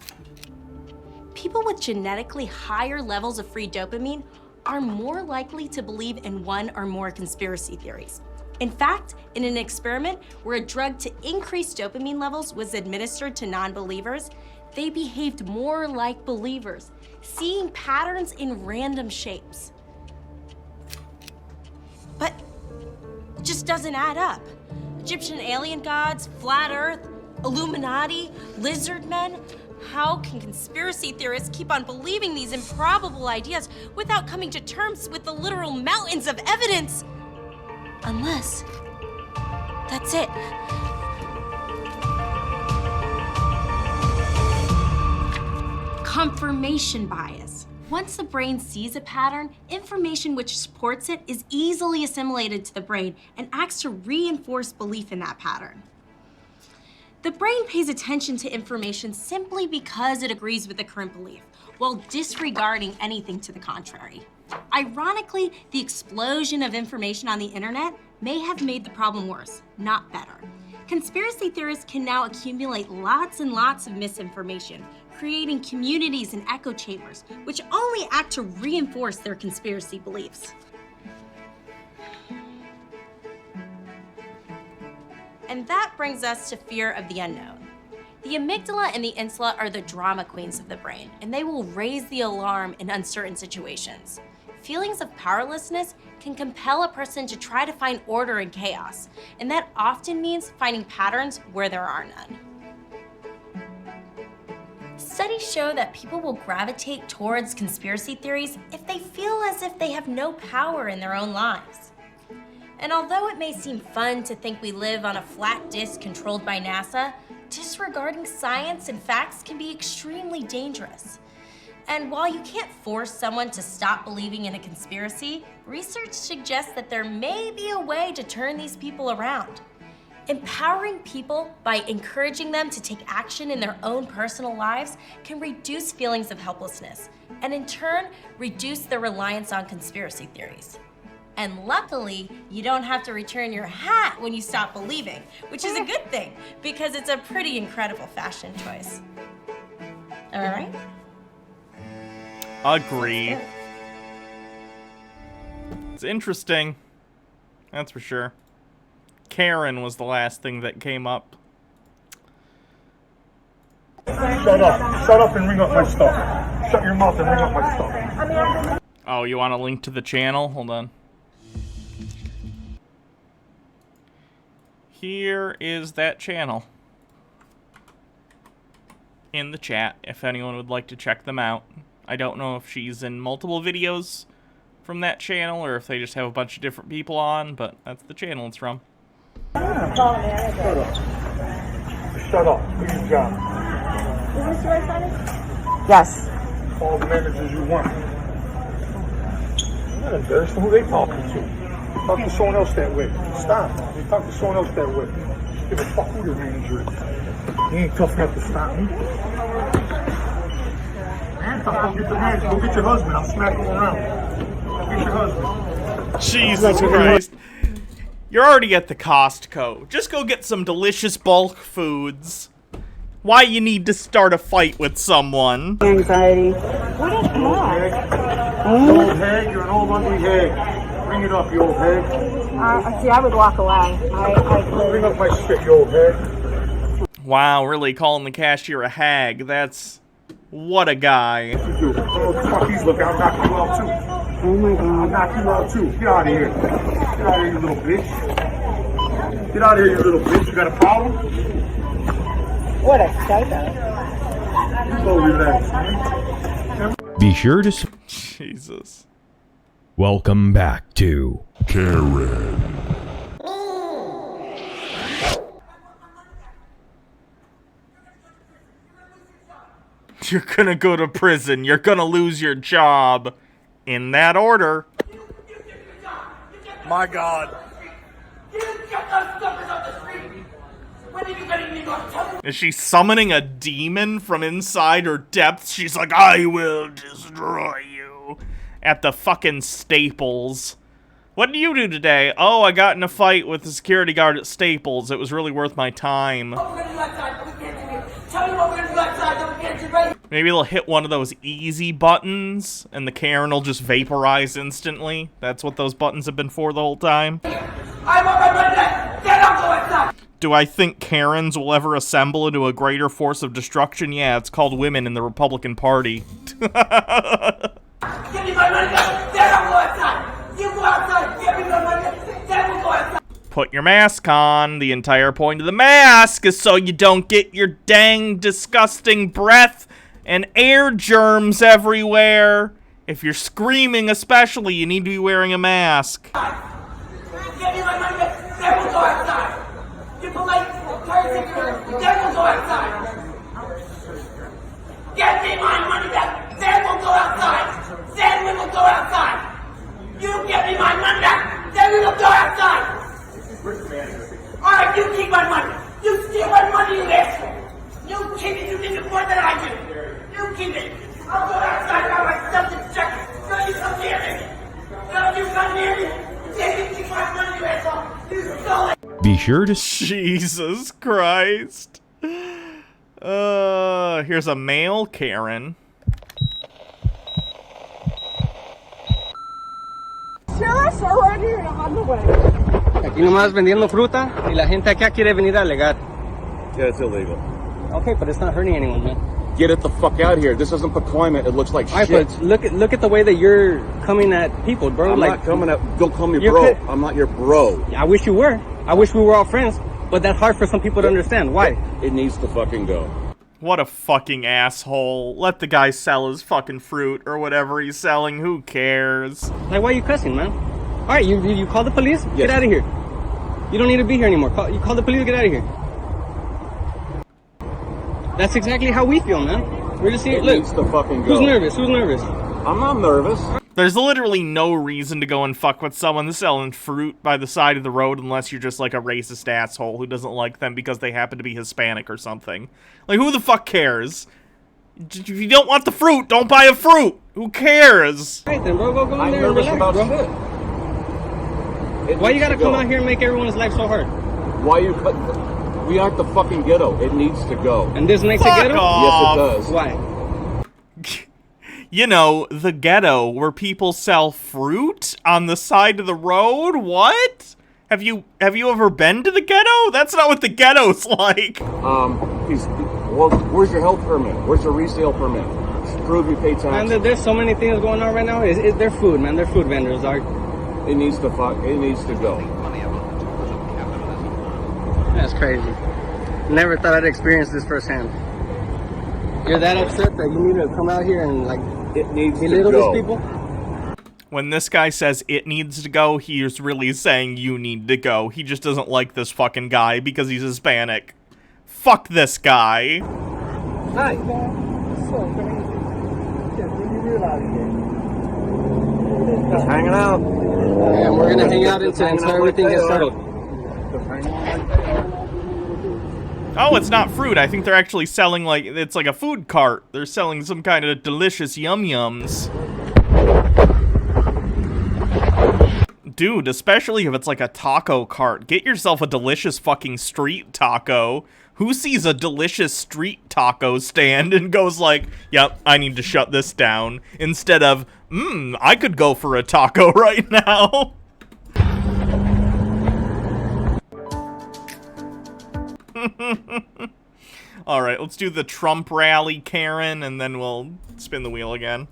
People with genetically higher levels of free dopamine are more likely to believe in one or more conspiracy theories. In fact, in an experiment where a drug to increase dopamine levels was administered to non-believers, they behaved more like believers, seeing patterns in random shapes. But it just doesn't add up. Egyptian alien gods, flat Earth, Illuminati, lizard men. How can conspiracy theorists keep on believing these improbable ideas without coming to terms with the literal mountains of evidence? Unless that's it. Confirmation bias. Once the brain sees a pattern, information which supports it is easily assimilated to the brain and acts to reinforce belief in that pattern. The brain pays attention to information simply because it agrees with the current belief, while disregarding anything to the contrary. Ironically, the explosion of information on the internet may have made the problem worse, not better. Conspiracy theorists can now accumulate lots and lots of misinformation, creating communities and echo chambers, which only act to reinforce their conspiracy beliefs. And that brings us to fear of the unknown. The amygdala and the insula are the drama queens of the brain, and they will raise the alarm in uncertain situations. Feelings of powerlessness can compel a person to try to find order in chaos, and that often means finding patterns where there are none. Studies show that people will gravitate towards conspiracy theories if they feel as if they have no power in their own lives. And although it may seem fun to think we live on a flat disk controlled by NASA, disregarding science and facts can be extremely dangerous. And while you can't force someone to stop believing in a conspiracy, research suggests that there may be a way to turn these people around. Empowering people by encouraging them to take action in their own personal lives can reduce feelings of helplessness, and in turn, reduce their reliance on conspiracy theories. And luckily, you don't have to return your hat when you stop believing, which is a good thing, because it's a pretty incredible fashion choice. All right? Agreed. It's interesting. That's for sure. Karen was the last thing that came up. Shut up. Shut up and ring up my stuff. Shut your mouth and ring up my stuff. Oh, you want a link to the channel? Hold on. Here is that channel. In the chat, if anyone would like to check them out. I don't know if she's in multiple videos from that channel or if they just have a bunch of different people on, but that's the channel it's from. Shut up. Shut up. Do your job. Is this the right side? Yes. All the managers you want. I'm not embarrassed. Who they talking to? Talk to someone else that way. Stop. They talk to someone else that way. Give a fuck who your manager is. You ain't tough enough to stop me. Go get the manager. Go get your husband. I'll smack him around. Go get your husband. Jesus Christ. You're already at the Costco. Just go get some delicious bulk foods. Why you need to start a fight with someone? Anxiety. What is You old hag. You old hag. You're an old ugly hag. Bring it up, you old hag. See, I would walk away. Bring up my shit, you old hag. Wow, really calling the cashier a hag. That's... what a guy. What you do? Oh, fuck, he's looking. I'll knock you out, too. Oh, my God. I'll knock you out, too. Get out of here. Get out of here, you little bitch. Get out of here, you little bitch. You got a problem? What a psycho. So relax, man. Be sure to... Jesus. Welcome back to Karen. You're gonna go to prison. You're gonna lose your job. In that order. My God. Is she summoning a demon from inside her depths? She's like, I will destroy you. At the fucking Staples. What did you do today? Oh, I got in a fight with the security guard at Staples. It was really worth my time. Maybe they'll hit one of those easy buttons, and the Karen will just vaporize instantly. That's what those buttons have been for the whole time. Do I think Karens will ever assemble into a greater force of destruction? Yeah, it's called women in the Republican Party. Give me my money back. Then I'll go outside. You go outside. Give me my money back. Then we'll go outside. Put your mask on. The entire point of the mask is so you don't get your dang disgusting breath and air germs everywhere. If you're screaming especially, you need to be wearing a mask. Give me my money back. Then we'll go outside. You polite person. Then we'll go outside. Give me my money back. Then we'll go outside. Then we will go outside. You give me my money back. Then we will go outside. Alright, you keep my money. You steal my money, you asshole. You keep it. You did it more than I do. You keep it. I'll go outside by myself to check it. No, you come near me. No, you come near me. You keep my money, you asshole. You stole it. Be sure to... Jesus Christ. Here's a male Karen. Aquí nomás vendiendo fruta y la gente acá quiere venir a alegar. Yeah, it's illegal. Okay, but it's not hurting anyone, man. Get it the fuck out here. This isn't deployment. It looks like All right, shit. but look at the way that you're coming at people, bro. I'm like, not coming at... Don't call me You're bro. good. I'm not your bro. I wish you were. I wish we were all friends, but that's hard for some people to understand. Why? It needs to fucking go. What a fucking asshole. Let the guy sell his fucking fruit or whatever he's selling. Who cares? Like, why are you cussing, man? All right, you call the police? Yes. Get out of here. You don't need to be here anymore. You call the police, get out of here. That's exactly how we feel, man. We're just here. Look, needs to fucking go. Who's nervous? Who's nervous? I'm not nervous. There's literally no reason to go and fuck with someone selling fruit by the side of the road unless you're just like a racist asshole who doesn't like them because they happen to be Hispanic or something. Like, who the fuck cares? If you don't want the fruit, don't buy a fruit. Who cares? All right then, bro, go in there and relax, bro. Why you gotta come out here and make everyone's life so hard? Why you cut? We aren't the fucking ghetto. It needs to go. And this makes Fuck it ghetto? off. Yes, it does. Why? You know, the ghetto where people sell fruit on the side of the road? What? Have you ever been to the ghetto? That's not what the ghetto's like. Well, where's your health permit? Where's your resale permit? Prove you pay tax. Man, there's so many things going on right now. It's their food, man. They're food vendors, are. It needs to go. That's crazy. Never thought I'd experience this firsthand. You're that upset that you need to come out here and like it needs belittle to go. these people? When this guy says it needs to go, he's really saying you need to go. He just doesn't like this fucking guy because he's Hispanic. Fuck this guy. Hi. Just hanging out. Yeah, we're gonna hang out until everything gets settled. Oh, it's not fruit. I think they're actually selling, like, it's like a food cart. They're selling some kind of delicious yum-yums. Dude, especially if it's like a taco cart. Get yourself a delicious fucking street taco. Who sees a delicious street taco stand and goes like, yep, I need to shut this down. Instead of, I could go for a taco right now. Alright, let's do the Trump rally, Karen, and then we'll spin the wheel again.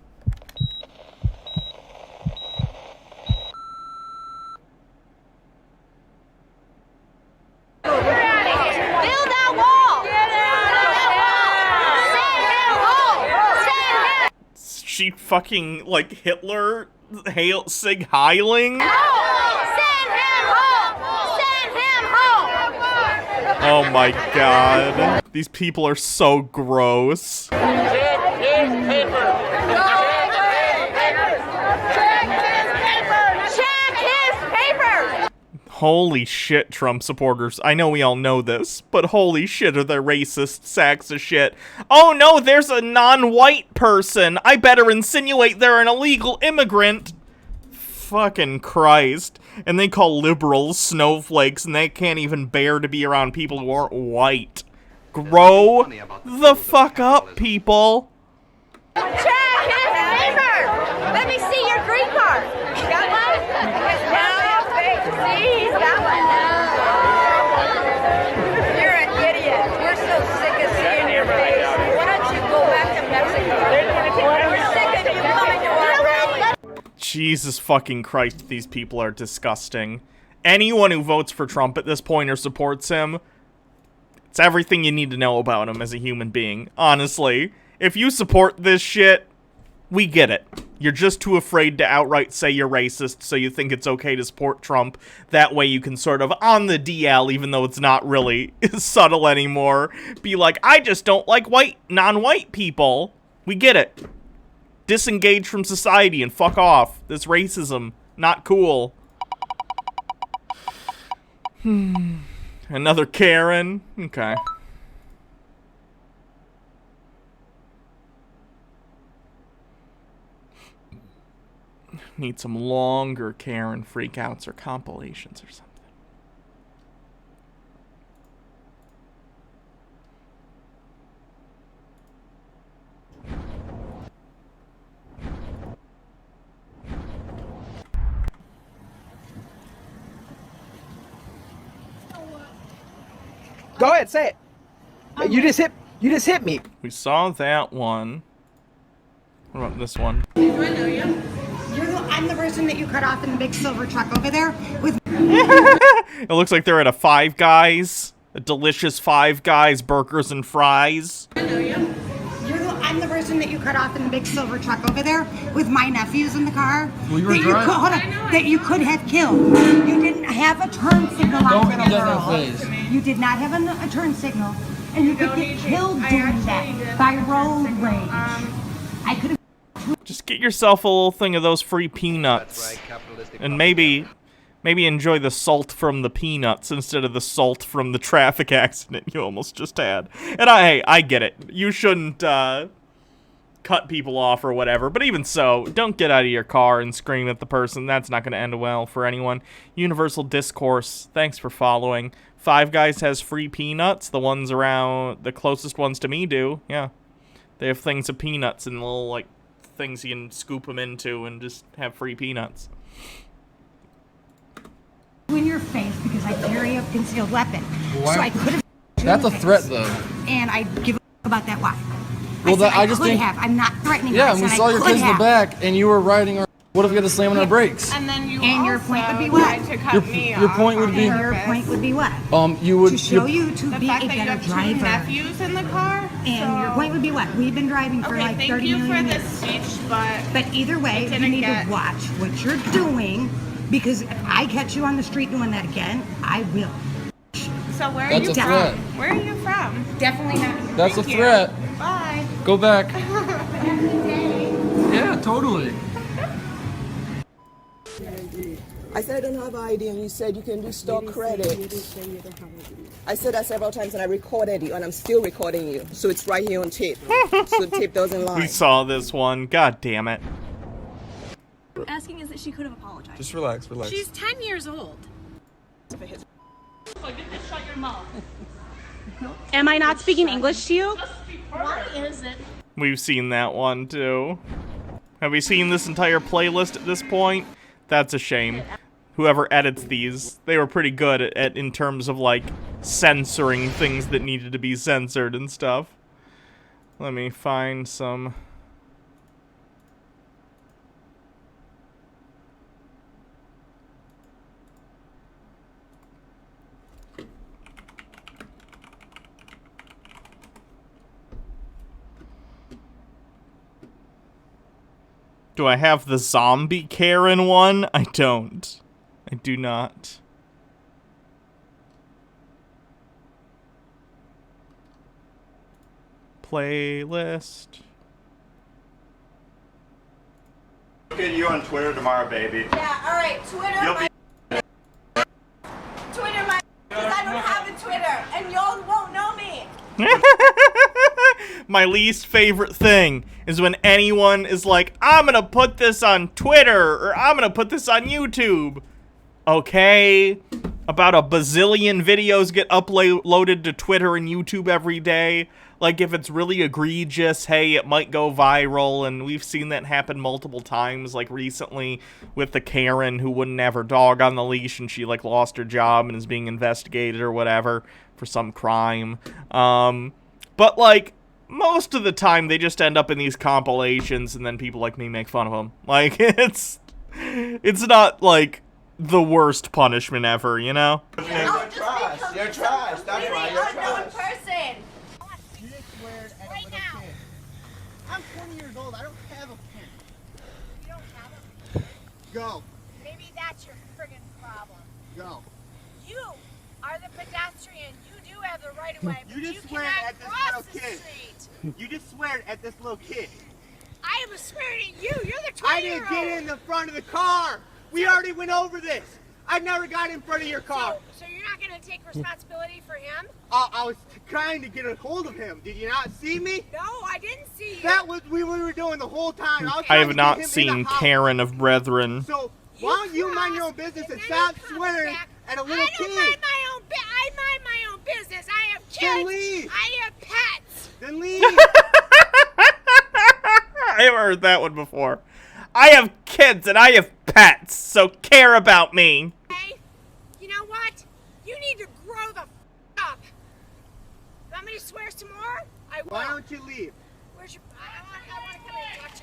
She fucking, like, Hitler Sig Heiling? Oh my god. These people are so gross. Holy shit, Trump supporters. I know we all know this, but holy shit are they racist sacks of shit. Oh no, there's a non-white person. I better insinuate they're an illegal immigrant. Fucking Christ. And they call liberals snowflakes, and they can't even bear to be around people who aren't white. Grow the fuck up, people. Check his paper! Let me see your green card. Got one? See, he's got one. You're an idiot. We're so sick of seeing your face. Why don't you go back to Mexico? We're sick of you coming to our rally. Jesus fucking Christ, these people are disgusting. Anyone who votes for Trump at this point or supports him, it's everything you need to know about him as a human being. Honestly, if you support this shit, we get it. You're just too afraid to outright say you're racist, so you think it's okay to support Trump. That way you can sort of, on the DL, even though it's not really subtle anymore, be like, I just don't like non-white people. We get it. Disengage from society and fuck off. This racism, not cool. Another Karen? Okay. Need some longer Karen freakouts or compilations or something. Go ahead, say it. You just hit me. We saw that one. What about this one? Do I know you? I'm the person that you cut off in the big silver truck over there with. It looks like they're at a Five Guys. A delicious Five Guys burgers and fries. I know you. I'm the person person that you cut off in the big silver truck over there with my nephews in the car? Well, you were that driving. hold on, that you could have killed. You didn't have a turn signal on Don't for get that in girl. my face. You did not have a turn signal, and you could get killed doing that by road rage. I could have. Just get yourself a little thing of those free peanuts, and maybe enjoy the salt from the peanuts instead of the salt from the traffic accident you almost just had. And I get it. You shouldn't cut people off or whatever, but even so, don't get out of your car and scream at the person. That's not going to end well for anyone. Universal Discourse, thanks for following. Five Guys has free peanuts. The ones around, the closest ones to me do, yeah. They have things of peanuts and little, like, things you can scoop them into and just have free peanuts. In your face because I carry a concealed weapon. Why? So I could have. That's a threat, though. And I give a about that. Why? Well, I just could think. have. I'm not threatening. Yeah, I and we said saw I your could kids in the have. back, and you were riding our. What if we had to slam on our brakes? And then you And your point would be what? To cut me Your off point would on be. Your point would be what? You would. To show your- you to The be fact a that you better have two driver. nephews in the car. And your point would be what? We've been driving for Okay, like thank 30 you for million this years. speech, but either way, you didn't need get- to watch what you're doing, because if I catch you on the street doing that again, I will. So where are That's you a from? threat. Where are you from? Definitely not. That's a Thank you. threat. Bye. Go back. Have a good day. Yeah, totally. I said I don't have an ID, and you said you can do stock credit. I said that several times, and I recorded you, and I'm still recording you. So it's right here on tape. So the tape doesn't lie. We saw this one. God damn it. What I'm asking is that she could have apologized. Just relax, relax. She's 10 years old. Shut your mouth. Am I not speaking English to you? Why is it? We've seen that one too. Have we seen this entire playlist at this point? That's a shame. Whoever edits these, they were pretty good at in terms of like censoring things that needed to be censored and stuff. Let me find some. Do I have the zombie Karen one? I don't. I do not. Playlist. Look at you on Twitter tomorrow, baby. Yeah, alright, Twitter, You'll be Twitter, my, because I don't have a Twitter, and y'all won't know me. My least favorite thing is when anyone is like, I'm gonna put this on Twitter, or I'm gonna put this on YouTube. Okay, about a bazillion videos get uploaded to Twitter and YouTube every day. Like, if it's really egregious, hey, it might go viral, and we've seen that happen multiple times, like recently with the Karen who wouldn't have her dog on the leash, and she, like, lost her job and is being investigated or whatever for some crime. But, like, most of the time, they just end up in these compilations, and then people like me make fun of them. Like, it's not, like, the worst punishment ever, you know? You're trash. You're trash. That's why you're trash. Person. Right now. I'm 20 years old. I don't have a pen. You don't have a Go. Maybe that's your friggin' problem. Go. You are the pedestrian. You do have the right of way. You but just sweared cannot at this cross little the kid. street. You just sweared at this little kid. I am swearing at you. You're the 20-year-old. I didn't get in the front of the car. We already went over this. I never got in front of your car. So you're not going to take responsibility for him? I was trying to get a hold of him. Did you not see me? No, I didn't see you. That was we were doing the whole time. was I trying have to not get him in seen the house. Karen of Brethren. So why don't you mind your own business and stop swearing at a little kid? I mind my own business. I have kids. Then leave. I have pets. Then leave. I haven't heard that one before. I have kids and I have pets, so care about me. Hey, you know what? You need to grow the up. Want me to swear some more? I will. Why don't you leave? Where's your? I want to come and talk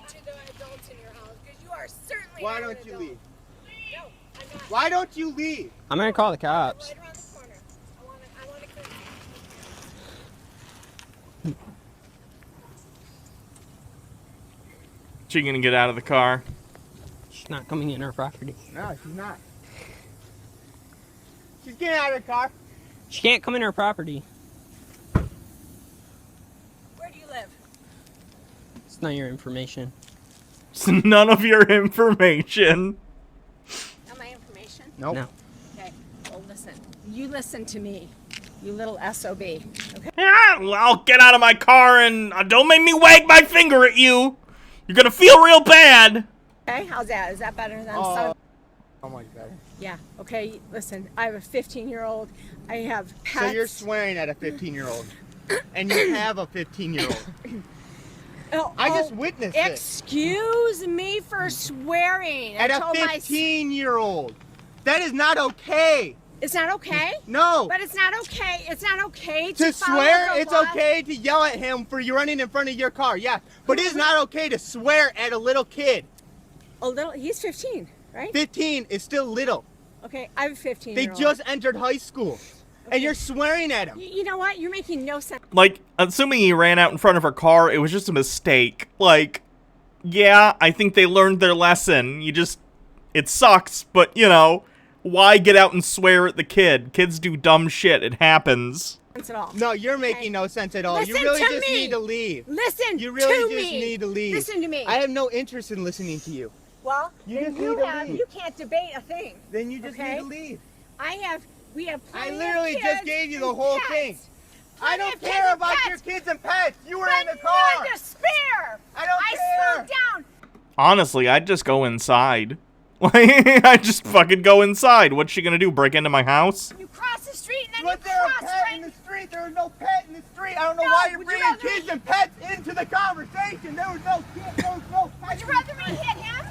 to the adults in your house because you are certainly. Why not don't an you adult. leave? No, I'm not. Why don't you leave? I'm gonna call the cops. Right around the corner. I want to come. She gonna get out of the car? She's not coming in our property. No, she's not. She's getting out of the car. She can't come in our property. Where do you live? It's not your information. It's none of your information. Not my information? Nope. No. Okay, well listen. You listen to me, you little SOB. Okay? Yeah, well, get out of my car and don't make me wag my finger at you. You're gonna feel real bad. Okay, how's that? Is that better than Oh my god. Yeah, okay, listen, I have a 15-year-old. I have pets. So you're swearing at a 15-year-old. And you have a 15-year-old. I just witnessed it. Excuse me for swearing. At a 15-year-old. That is not okay. It's not okay? No. But it's not okay. It's not okay To follow swear, the it's law. okay to yell at him for you running in front of your car. Yeah. But it's not okay to swear at a little kid. He's 15, right? 15 is still little. Okay, I have a 15-year-old. They just entered high school. And you're swearing at him. You know what? You're making no sense. Like, assuming he ran out in front of her car, it was just a mistake. Like, yeah, I think they learned their lesson. It sucks, but, you know, why get out and swear at the kid? Kids do dumb shit. It happens. At all. No, you're making no sense at all. Listen You really to just me. need to leave. Listen You really to just me. need to leave. Listen to me. I have no interest in listening to you. Well, You then just need to leave. you can't debate a thing. Then you just okay? need to leave. We have plenty I literally of just kids gave you the and whole pets. thing. I Plenty don't of kids care and about pets. your kids and pets. You were in the But car. you're despair. I don't I care. slowed down. Honestly, I'd just go inside. Like, I'd just fucking go inside. What's she gonna do, break into my house? You cross the street and then Was you there a cross pet right. in the street? There was no pet in the street. I don't know No, why you're would you bringing rather kids me- and pets into the conversation. There was no kid. There was no pet. Would you rather me hit him?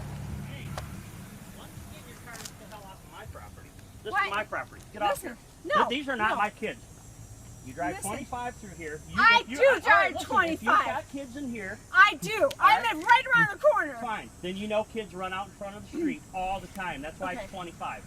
This What? is my property. Get Listen, off here. no, These are not no. my kids. You drive Listen. 25 through here. I you, do all right, drive listen, 25. If you've got kids in here, I do. I right. live right around the corner. fine. Then you know kids run out in front of the street all the time. That's why Okay. it's 25.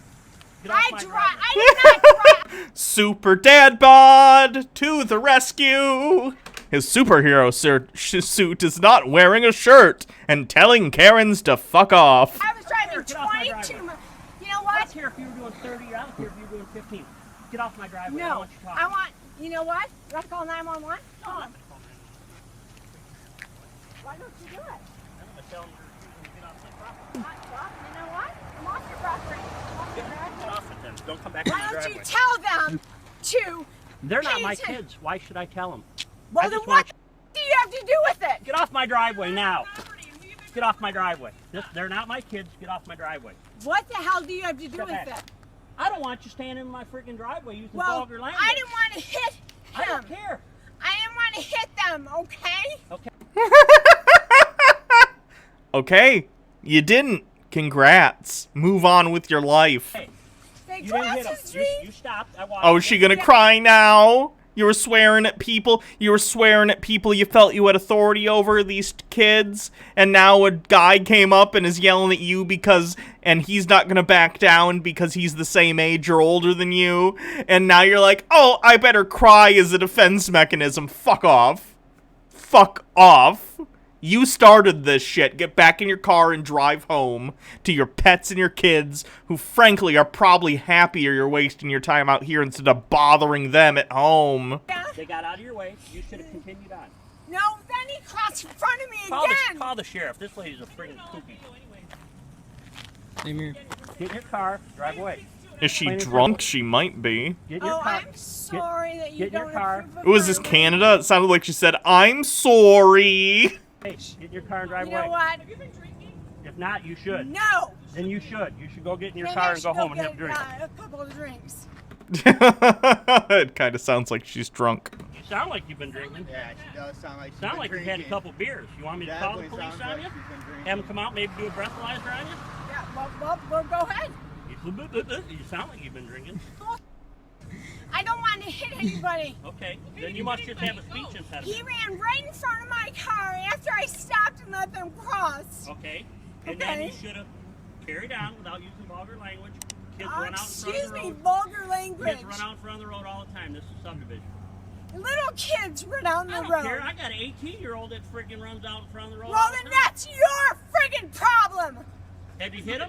Get off I my drive. driveway. I do not drive. Super Dad Bod to the rescue! His superhero suit is not wearing a shirt and telling Karens to fuck off. I was driving Get off my 22 driveway. miles. You know I don't what? care if you were doing 30. I don't care if you were doing 15. Get off my driveway. I don't No. want you talking. I want. You know what? You want to call 911? No, I'm not calling Why don't you do it? I'm going to tell them you're refusing to get off my property. Well, you know what? I'm off your property. Get off with them. Don't come back on Why my don't driveway. you tell them to? They're not pay my atten- kids. Why should I tell them? Well, I then just what want do you have to do with it? Get off my driveway now. Get off my driveway. They're not my kids. Get off my driveway. What the hell do you have to do Step with back. it? I don't want you standing in my freaking driveway using Well, vulgar language. I didn't want to hit him. I don't care. I didn't want to hit them, okay? Okay. Okay, you didn't. Congrats. Move on with your life. Hey, They you didn't hit crossed them. the street. You stopped. I watched. Oh, is she gonna cry now? You were swearing at people. You were swearing at people you felt you had authority over, these kids. And now a guy came up and is yelling at you and he's not gonna back down because he's the same age or older than you. And now you're like, oh, I better cry as a defense mechanism. Fuck off. Fuck off. You started this shit. Get back in your car and drive home to your pets and your kids, who frankly are probably happier you're wasting your time out here instead of bothering them at home. They got out of your way. You should have continued on. No, then he crossed in front of me Call again. call the sheriff. This lady's a friggin' kooky. Same here. Get in your car. Drive away. Is she drunk? She might be. Get in your Oh, car. I'm sorry that you get in your don't car. approve of Was my this way. Canada? It sounded like she said, I'm sorry. Hey, get in your car and drive You know away. what? If not, you should. No. Then you should. You should go get in your Maybe car I and should go home and get, have a drink. a couple of drinks. It kind of sounds like she's drunk. You sound like you've been drinking. Yeah, she does sound like she's Sound been like you've had a drinking. couple beers. You want me to call the Definitely police sounds on like you? she's been drinking. Have them come out, maybe do a breathalyzer on you? Yeah, well, go ahead. You sound like you've been drinking. I don't want to hit anybody. Okay, then you must just have a speech impediment. He ran right in front of my car after I stopped and let them cross. Okay, and then Okay. you should have carried on without using vulgar language. Kids run out in front of Excuse the me, road. vulgar language. Kids run out in front of the road all the time. This is subdivision. Little kids run out in I the don't road. care. I got an 18-year-old that freaking runs out in front of the road Well, all the then time. that's your friggin' problem? Have you hit him?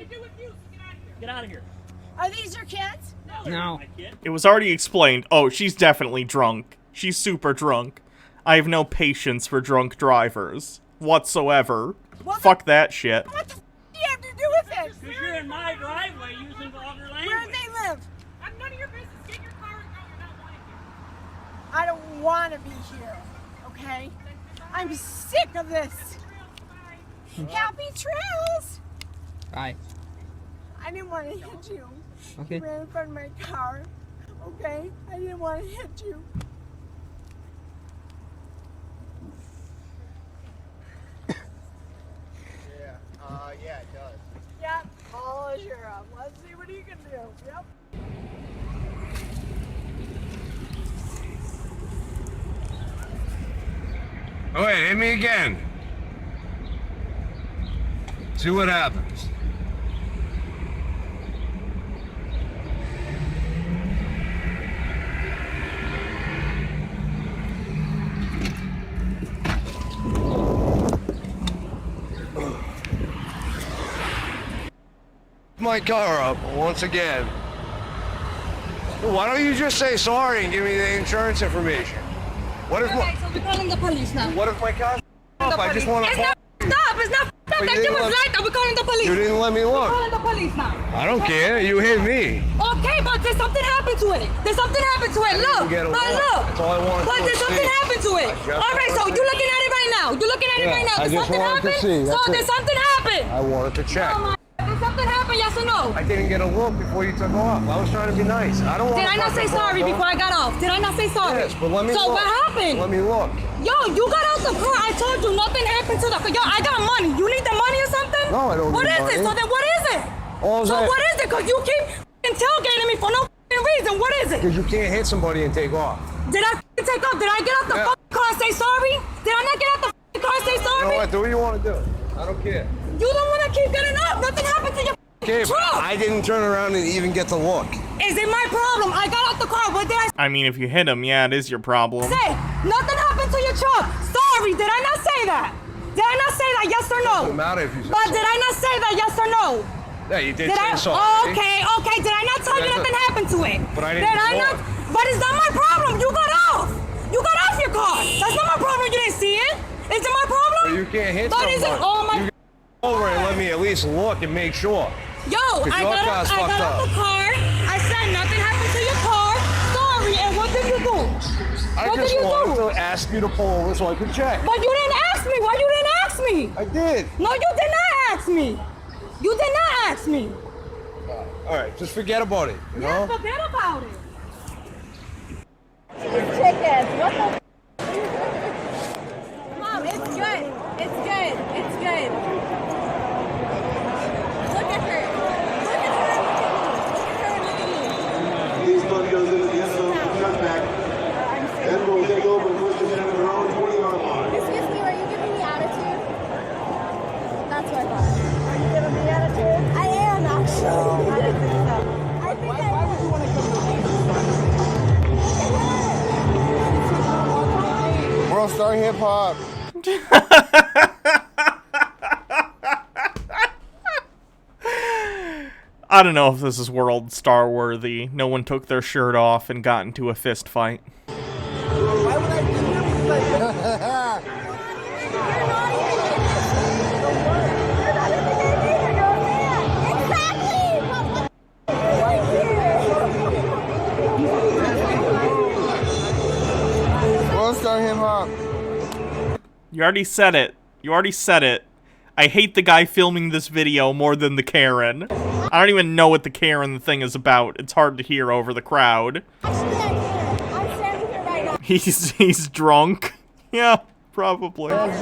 Get out of here. Are these your kids? No. It was already explained. Oh, she's definitely drunk. She's super drunk. I have no patience for drunk drivers. Whatsoever. Fuck that shit. What the f do you have to do with this? Because you're in my driveway using vulgar language. Where do they live? I'm none of your business. Get your car and go. You're not wanting to. I don't want to be here, okay? I'm sick of this. Happy trails. Bye. I didn't want to hit you. Okay. You ran in front of my car, okay? I didn't want to hit you. Yeah, it does. Yep, all sure up. Let's see what he can do. Yep. Oh, wait, hit me again. See what happens. My car up once again. Why don't you just say sorry and give me the insurance information? What if Alright, so we're calling the police now. What if my car's up? I just want to. It's not stop. It's not stop. But That you shit was didn't light. We're calling the police. You didn't let me We're look. calling the police now. I don't care. You hit me. Okay, but there's something happened to it. There's something happened to it. Look. get a But walk. look. That's all I wanted But to there's something see. happened to it. I just All right, so wanted you're to looking at it right now. You're looking at it Yeah, right now. I There's just something wanted to happened. see, So that's there's it. something happened. I wanted to check. Oh my. Did something happen? Yes or no? I didn't get a look before you took off. I was trying to be nice. I don't want Did I not say sorry before I got off? Did I not say sorry? Yes, but let me So look. what happened? Let me look. Yo, you got out the car. I told you nothing happened to the car. Yo, I got money. You need the money or something? No, I don't What need is it? money. So then what is it? All So that- what is it? Because you keep tailgating me for no reason. What is it? Because you can't hit somebody and take off. Did I take off? Did I get out the car and say sorry? Did I not get out the car and say You sorry? know what? Do what you want to do. I don't care. You don't want to keep getting up. Nothing happened to your Okay, but truck. I didn't turn around and even get to look. Is it my problem? I got out the car. What did I I mean, if you hit him, yeah, it is your problem. say? Nothing happened to your truck. Sorry. Did I not say that? Did I not say that? Yes or no? Doesn't matter if you said But sorry. did I not say that? Yes or no? Yeah, you did Did say I? sorry. Oh, okay. Did I not tell you That's nothing it. happened to it? But I didn't Did I not? look. But it's not my problem. You got off. You got off your car. That's not my problem. You didn't see it. Is it my problem? But you can't hit But is it? somebody. Oh my. You get over and let me at least look and make sure. Yo, 'Cause I your got car's out fucked up. the car. I said nothing happened to your car. Sorry. And what did you do? I What did just you wanted do? to ask you to pull over so I could check. But you didn't ask me. Why you didn't ask me? I did. No, you did not ask me. You did not ask me. All right, just forget about it. You know? Forget about it. These chickens, what the Mom, it's good. It's good. It's good. Look at her. Look at her. Look at her. These one goes into the end zone, cut back. Then we'll take over and push it into their own 20-yard line. Excuse me, are you giving me attitude? That's what I thought. Are you giving me attitude? I am, actually. I didn't think so. I think I am. Why would you want to come to World Star Hip Hop. I don't know if this is World Star worthy. No one took their shirt off and got into a fist fight. World Star Hip Hop. You already said it. You already said it. I hate the guy filming this video more than the Karen. I don't even know what the Karen thing is about. It's hard to hear over the crowd. I'm standing here right now. He's drunk. Yeah, probably. That's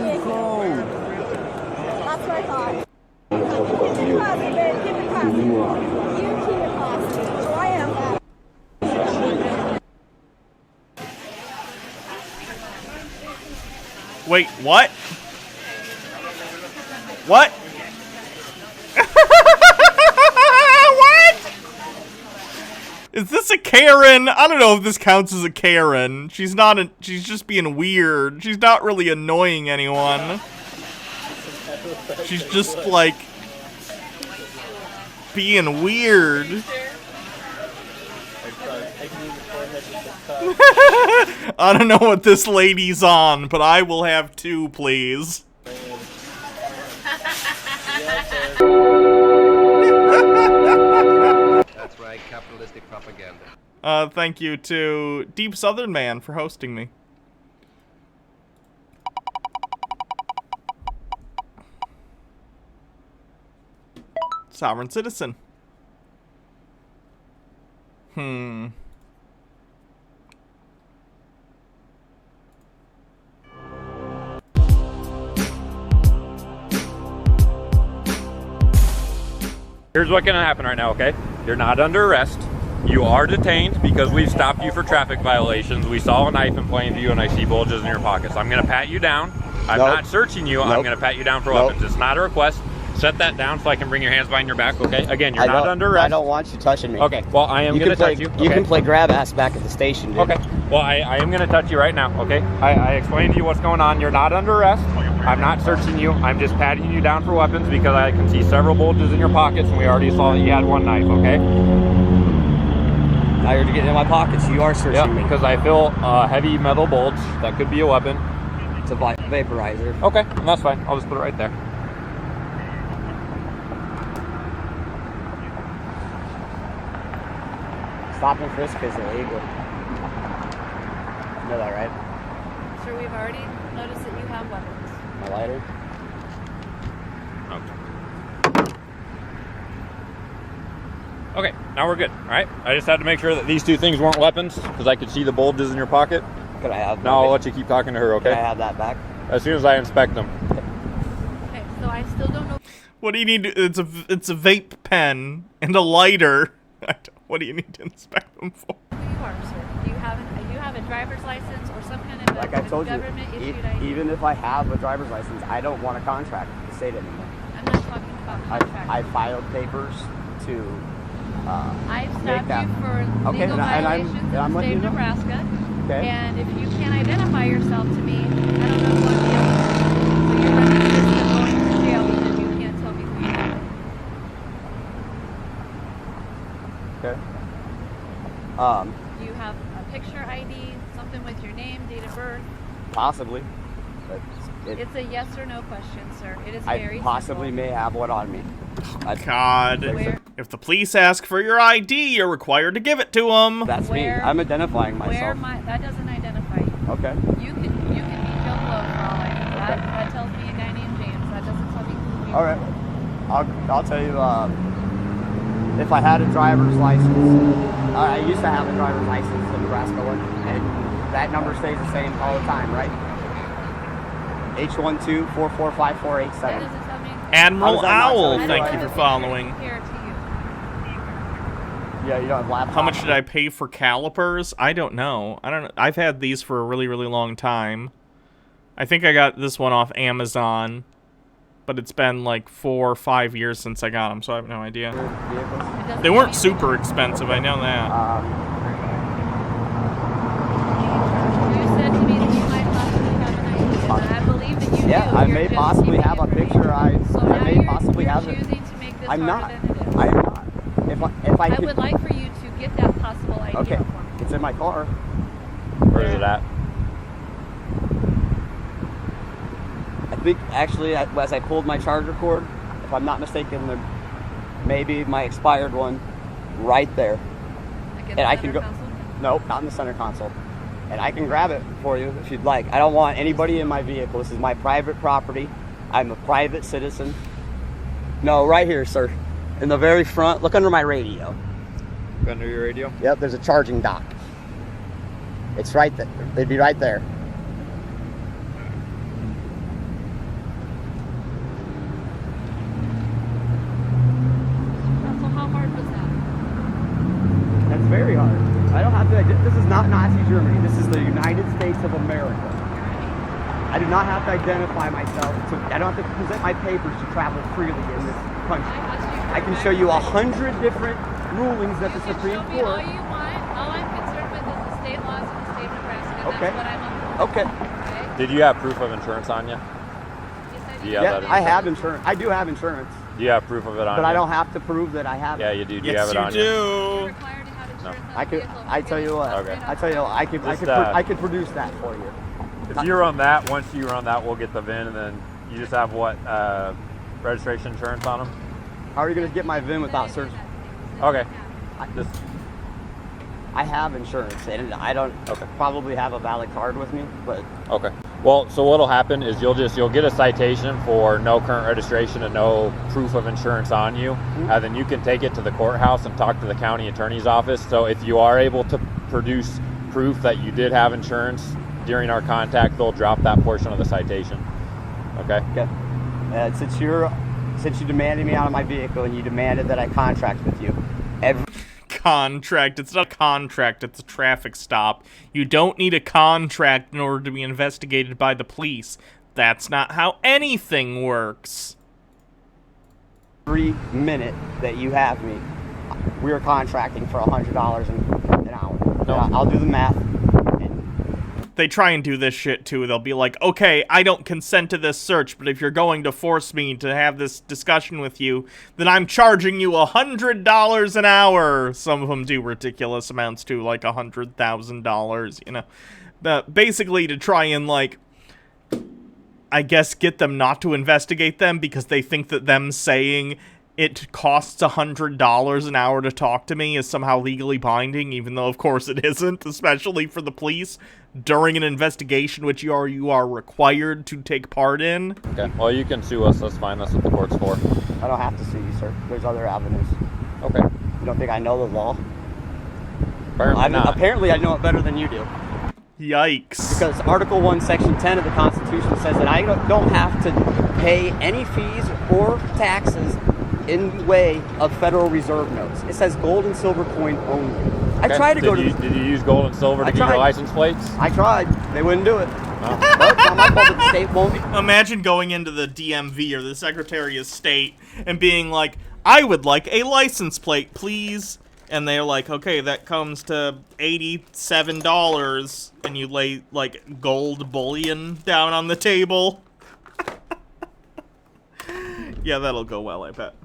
what I thought. Keep it classy, babe. Keep it classy. You keep it classy. So I am that. Wait, what? What? What? Is this a Karen? I don't know if this counts as a Karen. She's not she's just being weird. She's not really annoying anyone. She's just like being weird. I don't know what this lady's on, but I will have 2, please. That's right, capitalistic propaganda. Thank you to Deep Southern Man for hosting me. Sovereign citizen. Here's what's gonna happen right now, okay? You're not under arrest. You are detained because we've stopped you for traffic violations. We saw a knife in plain view and I see bulges in your pockets. I'm gonna pat you down. I'm not searching you. I'm gonna pat you down for weapons. It's not a request. Set that down so I can bring your hands behind your back, okay? Again, you're not under arrest. I don't want you touching me. Okay, well, I am gonna touch you. You can play grab ass back at the station, dude. Okay, well, I am gonna touch you right now, okay? I explained to you what's going on. You're not under arrest. I'm not searching you. I'm just patting you down for weapons because I can see several bulges in your pockets and we already saw that you had one knife, okay? Now you're getting in my pockets. You are searching me. Because I feel a heavy metal bulge. That could be a weapon. It's a vaporizer. Okay, that's fine. I'll just put it right there. Stop and frisk is illegal. You know that, right? Sir, we've already noticed that you have weapons. My lighter? Okay, now we're good, all right? I just had to make sure that these 2 things weren't weapons because I could see the bulges in your pocket. Could I have Now I'll let you keep talking to her, okay? Can I have that back? As soon as I inspect them. Okay, so I still don't know. What do you need? It's a vape pen and a lighter. What do you need to inspect them for? Who you are, sir. Do you have a driver's license or some kind of Like I told you, government-issued ID? even if I have a driver's license, I don't want a contract with the state anymore. I'm not talking about contract. I filed papers to I've make stopped that. you for Okay, legal violations in the state of Nebraska. Okay. And if you can't identify yourself to me, I don't know what the other. So you're running the risk of going to jail because you can't tell me who you are. Okay. Do you have a picture ID, something with your name, date of birth? Possibly. But It's a yes or no question, sir. It is I very possibly simple. may have one on me. God. If the police ask for your ID, you're required to give it to them. That's me. I'm identifying myself. That doesn't identify you. Okay. You can be Joe Blow for all I know. That tells me a guy named James. That doesn't tell me who you All right. I'll tell you. If I had a driver's license, I used to have a driver's license in Nebraska, and that number stays the same all the time, right? H12445487. Admiral Owl, thank you for following. Yeah, you don't have laptops. How much did I pay for calipers? I don't know. I've had these for a really, really long time. I think I got this one off Amazon, but it's been like 4 or 5 years since I got them, so I have no idea. They weren't super expensive, I know that. You said to me that you might possibly have an ID, and I believe that you do. Yeah, I may possibly have a picture. I may possibly have it. I'm not. I am not. If I I could, would like for you to get that possible ID okay, for me. it's in my car. Where is it at? I think actually, as I pulled my charger cord, if I'm not mistaken, maybe my expired one, right there. Like in And the I can center go. console? Nope, not in the center console. And I can grab it for you if you'd like. I don't want anybody in my vehicle. This is my private property. I'm a private citizen. No, right here, sir. In the very front. Look under my radio. Under your radio? Yep, there's a charging dock. It's right there. They'd be right there. Russell, how hard was that? That's very hard. I don't have to. This is not Nazi Germany. This is the United States of America. I do not have to identify myself. I don't have to present my papers to travel freely in this country. I can show you 100 different rulings that the Supreme Show me all Court. you want. All I'm concerned with is the state laws in the state of Nebraska. Okay. That's what I'm looking for. Okay. Did you have proof of insurance on you? Yes, I Do you have that Yeah, I have insurance. I do have insurance. Do you have proof of it on you? But I don't have to prove that I have it. Yeah, you do. Do you Yes, have it on you? do. No. I tell you what. Okay. I tell you what, I could produce that for you. If you run that, once you run that, we'll get the VIN, and then you just have what registration insurance on them. How are you going to get my VIN without search? Okay. I have insurance, and I don't probably have a valid card with me, but Okay. Well, so what'll happen is you'll get a citation for no current registration and no proof of insurance on you, and then you can take it to the courthouse and talk to the county attorney's office. So if you are able to produce proof that you did have insurance during our contact, they'll drop that portion of the citation. Okay. Okay. Since you demanded me out of my vehicle and you demanded that I contract with you, Contract. It's not a contract, it's a traffic stop. You don't need a contract in order to be investigated by the police. That's not how anything works. every minute that you have me, we are contracting for $100 an hour. No. I'll do the math. They try and do this shit too. They'll be like, okay, I don't consent to this search, but if you're going to force me to have this discussion with you, then I'm charging you $100 an hour. Some of them do ridiculous amounts too, like $100,000, you know. But basically to try and, like, I guess get them not to investigate them because they think that them saying it costs $100 an hour to talk to me is somehow legally binding, even though of course it isn't, especially for the police during an investigation which you are required to take part in. Okay. Well, you can sue us. That's fine. That's what the court's for. I don't have to sue you, sir. There's other avenues. Okay. You don't think I know the law? Apparently not. Apparently I know it better than you do. Yikes. Because Article 1, Section 10 of the Constitution says that I don't have to pay any fees or taxes in way of Federal Reserve notes. It says gold and silver coin only. Okay. I tried to Did you use gold and silver to get your license plates? I tried. They wouldn't do it. Well, it's not my fault that the state won't. Imagine going into the DMV or the Secretary of State and being like, I would like a license plate, please. And they're like, okay, that comes to $87. And you lay, like, gold bullion down on the table. Yeah, that'll go well, I bet.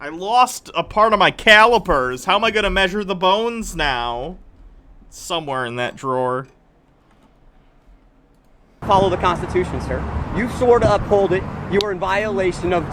I lost a part of my calipers. How am I going to measure the bones now? Somewhere in that drawer. Follow the Constitution, sir. You swore to uphold it. You are in violation of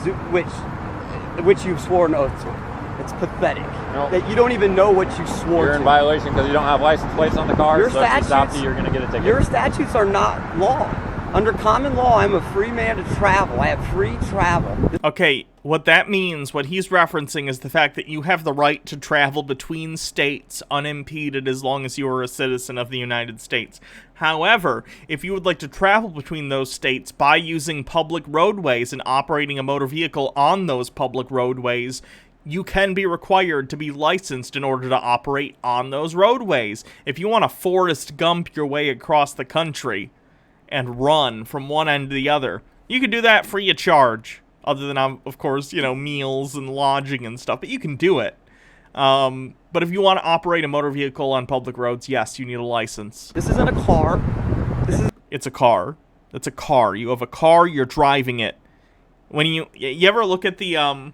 which you've sworn oath to. It's pathetic. No. That you don't even know what you swore to. You're in violation because you don't have license plates on the car. Your so if you stop statutes, you, you're going to get a ticket. Your statutes are not law. Under common law, I'm a free man to travel. I have free travel. Okay, what that means, what he's referencing is the fact that you have the right to travel between states unimpeded as long as you are a citizen of the United States. However, if you would like to travel between those states by using public roadways and operating a motor vehicle on those public roadways, you can be required to be licensed in order to operate on those roadways. If you want to Forrest Gump your way across the country and run from one end to the other, you can do that free of charge. Other than, of course, you know, meals and lodging and stuff, but you can do it. But if you want to operate a motor vehicle on public roads, yes, you need a license. This isn't a car. It's a car. It's a car. You have a car, you're driving it. When you ever look at the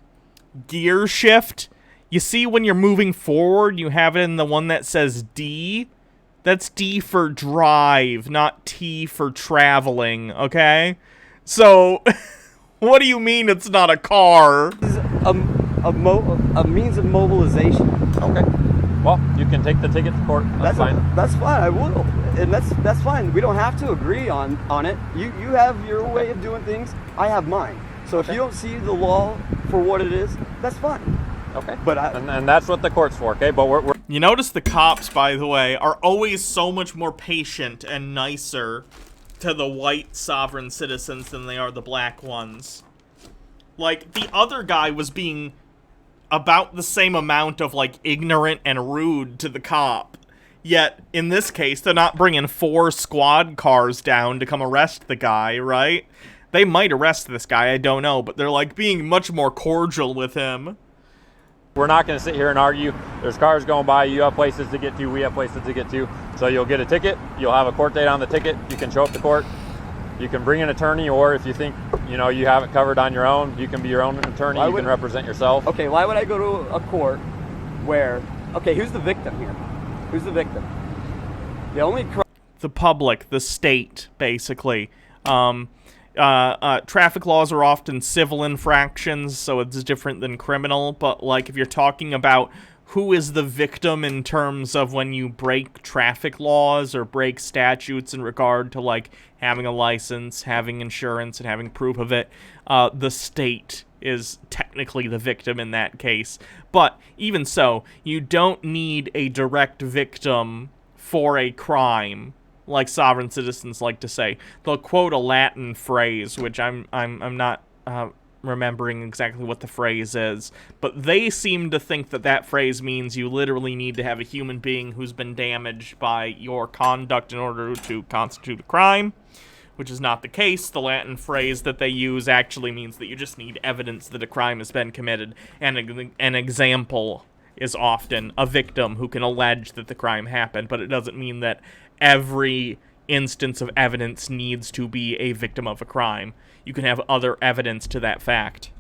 gear shift, you see when you're moving forward, you have it in the one that says D. That's D for drive, not T for traveling, okay? So, what do you mean it's not a car? This is a means of mobilization. Okay. Well, you can take the ticket to court. That's fine. That's fine. I will, and that's fine. We don't have to agree on it. You have your way of doing things. I have mine. So if you don't see the law for what it is, that's fine. Okay. But and that's what the court's for, okay? But we're You notice the cops, by the way, are always so much more patient and nicer to the white sovereign citizens than they are the black ones. Like, the other guy was being about the same amount of, like, ignorant and rude to the cop. Yet, in this case, they're not bringing 4 squad cars down to come arrest the guy, right? They might arrest this guy, I don't know, but they're, like, being much more cordial with him. We're not going to sit here and argue. There's cars going by. You have places to get to. We have places to get to. So you'll get a ticket. You'll have a court date on the ticket. You can show up to court. You can bring an attorney, or if you think you know, you have it covered on your own. You can be your own attorney. You can represent yourself. Okay, why would I go to a court where, okay, who's the victim here? Who's the victim? The only the public, the state, basically. Traffic laws are often civil infractions, so it's different than criminal, but, like, if you're talking about who is the victim in terms of when you break traffic laws or break statutes in regard to, like, having a license, having insurance, and having proof of it, the state is technically the victim in that case. But even so, you don't need a direct victim for a crime, like sovereign citizens like to say. They'll quote a Latin phrase, which I'm not remembering exactly what the phrase is, but they seem to think that that phrase means you literally need to have a human being who's been damaged by your conduct in order to constitute a crime, which is not the case. The Latin phrase that they use actually means that you just need evidence that a crime has been committed, and an example is often a victim who can allege that the crime happened, but it doesn't mean that every instance of evidence needs to be a victim of a crime. You can have other evidence to that fact.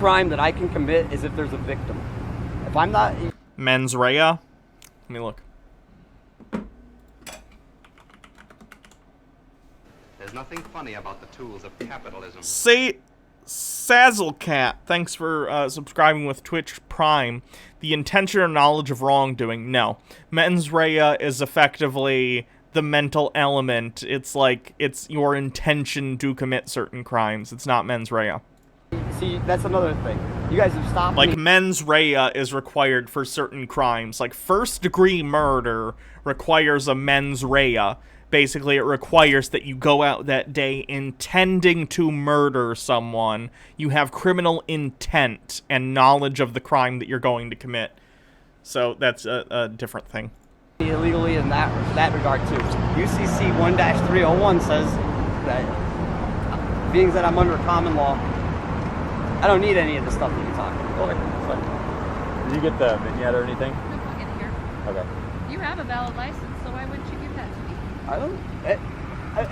crime that I can commit is if there's a victim. If I'm not... Mens rea? Let me look. There's nothing funny about the tools of capitalism. Say... Sazzlecat, thanks for subscribing with Twitch Prime. The intention or knowledge of wrongdoing? No. Mens rea is effectively the mental element. It's like, it's your intention to commit certain crimes. It's not mens rea. See, that's another thing. You guys have stopped Like, me. mens rea is required for certain crimes. Like, first-degree murder requires a mens rea. Basically, it requires that you go out that day intending to murder someone. You have criminal intent and knowledge of the crime that you're going to commit. So that's a different thing. Illegally in that regard too. UCC 1-301 says that being that I'm under common law, I don't need any of the stuff that you're talking about. Okay. Did you get the vignette or anything? No, I'll get it here. Okay. You have a valid license, so why wouldn't you give that to me? I don't.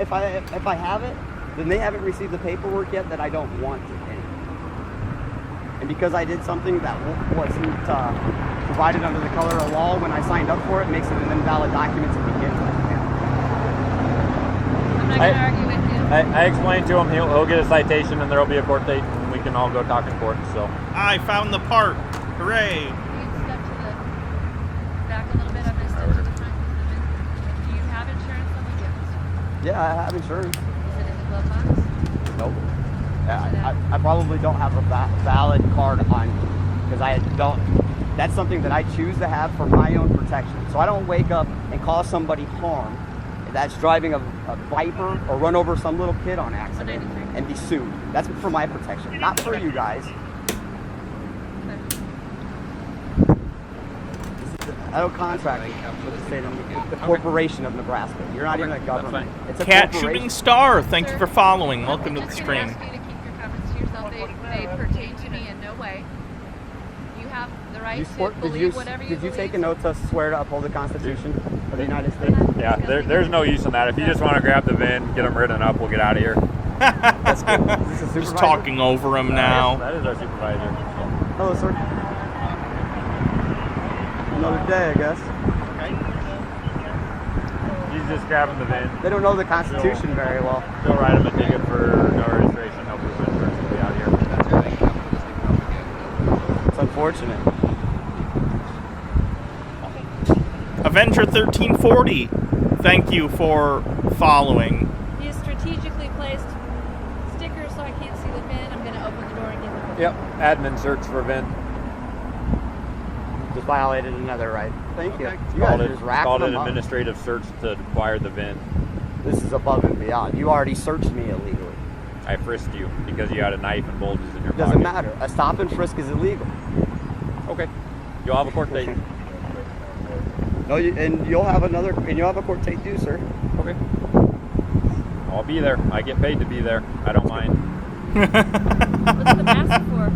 If I have it, then they haven't received the paperwork yet that I don't want it in. And because I did something that wasn't provided under the color of law when I signed up for it, makes it an invalid document to begin with. I'm not going to argue with you. I explained to him he'll get a citation and there'll be a court date and we can all go talk in court. So I found the part. Hooray! You step to the back a little bit. I'm going to step to the front. Do you have insurance on the gift? Yeah, I have insurance. Is it in the glove box? Nope. I probably don't have a valid card on me because I don't. That's something that I choose to have for my own protection. So I don't wake up and cause somebody harm that's driving a Viper or run over some little kid on accident and be sued. That's for my protection, not for you guys. I don't contract with the state of the corporation of Nebraska. You're not even a government. It's a Cat corporation. Shooting Star, thank you for following. Welcome to the stream. I'm just going to ask you to keep your comments to yourself. They pertain to me in no way. You have the right to believe whatever you Did you believe. take a note to swear to uphold the Constitution of the United States? yeah, there's no use in that. If you just want to grab the VIN, get them written up, we'll get out of here. That's good. Is this a Just supervisor? talking over him now. That is our supervisor. Hello, sir. Another day, I guess. He's just grabbing the VIN. They don't know the Constitution very well. They'll write him a ticket for no registration, no proof of insurance. We'll be out here. It's unfortunate. Avenger 1340, thank you for following. You strategically placed stickers so I can't see the VIN. I'm going to open the door and give the Yep, admin search for VIN. Just violated another right. Thank you. You Called guys it, are just racking called an them up. administrative search to acquire the VIN. This is above and beyond. You already searched me illegally. I frisked you because you had a knife and bulges in your pocket. Doesn't matter. A stop and frisk is illegal. Okay. You'll have a court date. No, you'll have a court date too, sir. Okay. I'll be there. I get paid to be there. I don't mind. What's the mask for?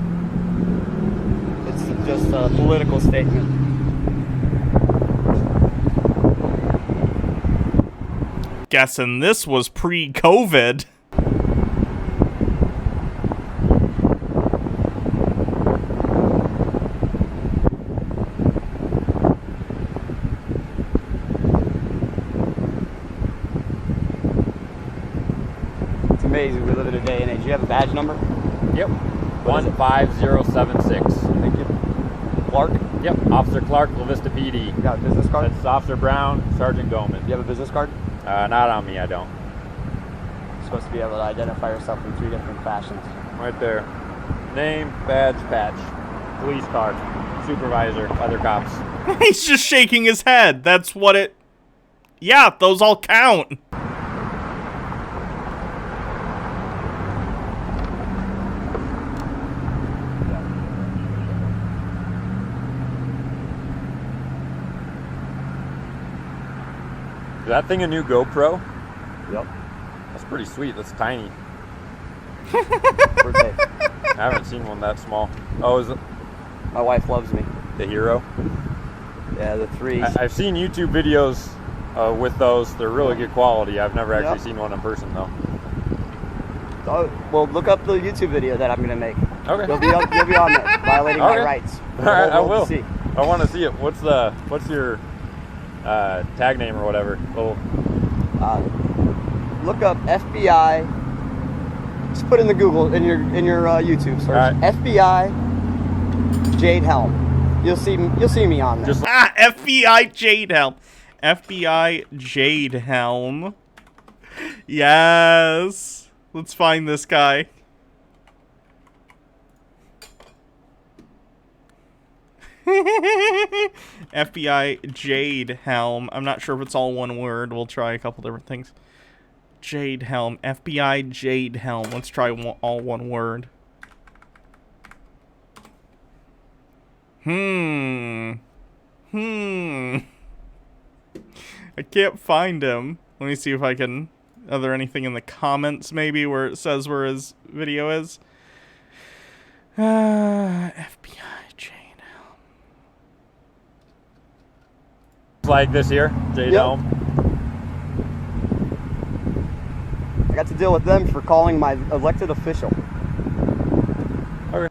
It's just a political statement. Guessing this was pre-COVID. amazing. We live in a day and age. You have a badge number? Yep. 15076. Thank you. Clark? Yep. Officer Clark, La Vista PD. You got a business card? That's Officer Brown, Sergeant Goman. You have a business card? Not on me, I don't. You're supposed to be able to identify yourself in 3 different fashions. Right there. Name, badge, patch. Police card. Supervisor, other cops. He's just shaking his head. That's what it... Yeah, those all count. Is that thing a new GoPro? Yep. That's pretty sweet. That's tiny. Birthday. I haven't seen one that small. Oh, is it? My wife loves me. The Hero? Yeah, the 3. I've seen YouTube videos with those. They're really good quality. I've never actually seen one in person, though. Oh, well, look up the YouTube video that I'm going to make. Okay. You'll be on there, violating my rights. All right, I will. See. I want to see it. What's your tag name or whatever? Look up FBI. Just put in the Google in your YouTube search. Right. FBI Jade Helm. You'll see me on there. FBI Jade Helm. FBI Jade Helm. Yes. Let's find this guy. FBI Jade Helm. I'm not sure if it's all one word. We'll try a couple different things. Jade Helm. FBI Jade Helm. Let's try all one word. I can't find him. Let me see if I can... Are there anything in the comments, maybe, where it says where his video is? FBI Jade Helm. Like this here, Jade Helm. I got to deal with them for calling my elected official. Okay.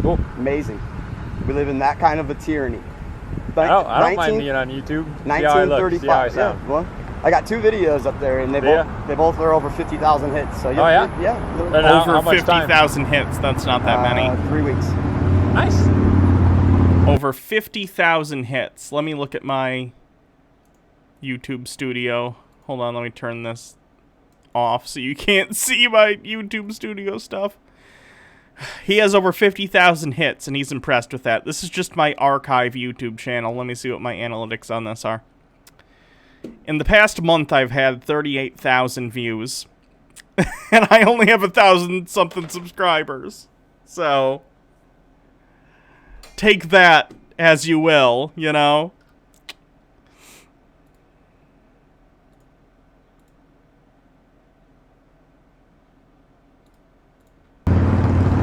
Cool. Amazing. We live in that kind of a tyranny. I don't mind being on YouTube. See how I look. See how I sound. Yeah, well, I got 2 videos up there, and they both are over 50,000 hits. So oh yeah, over 50,000 hits. That's not that many. 3 weeks. Nice. Over 50,000 hits. Let me look at my YouTube studio. Hold on, let me turn this off so you can't see my YouTube studio stuff. He has over 50,000 hits, and he's impressed with that. This is just my archive YouTube channel. Let me see what my analytics on this are. In the past month, I've had 38,000 views. And I only have 1,000-something subscribers. So, take that as you will, you know?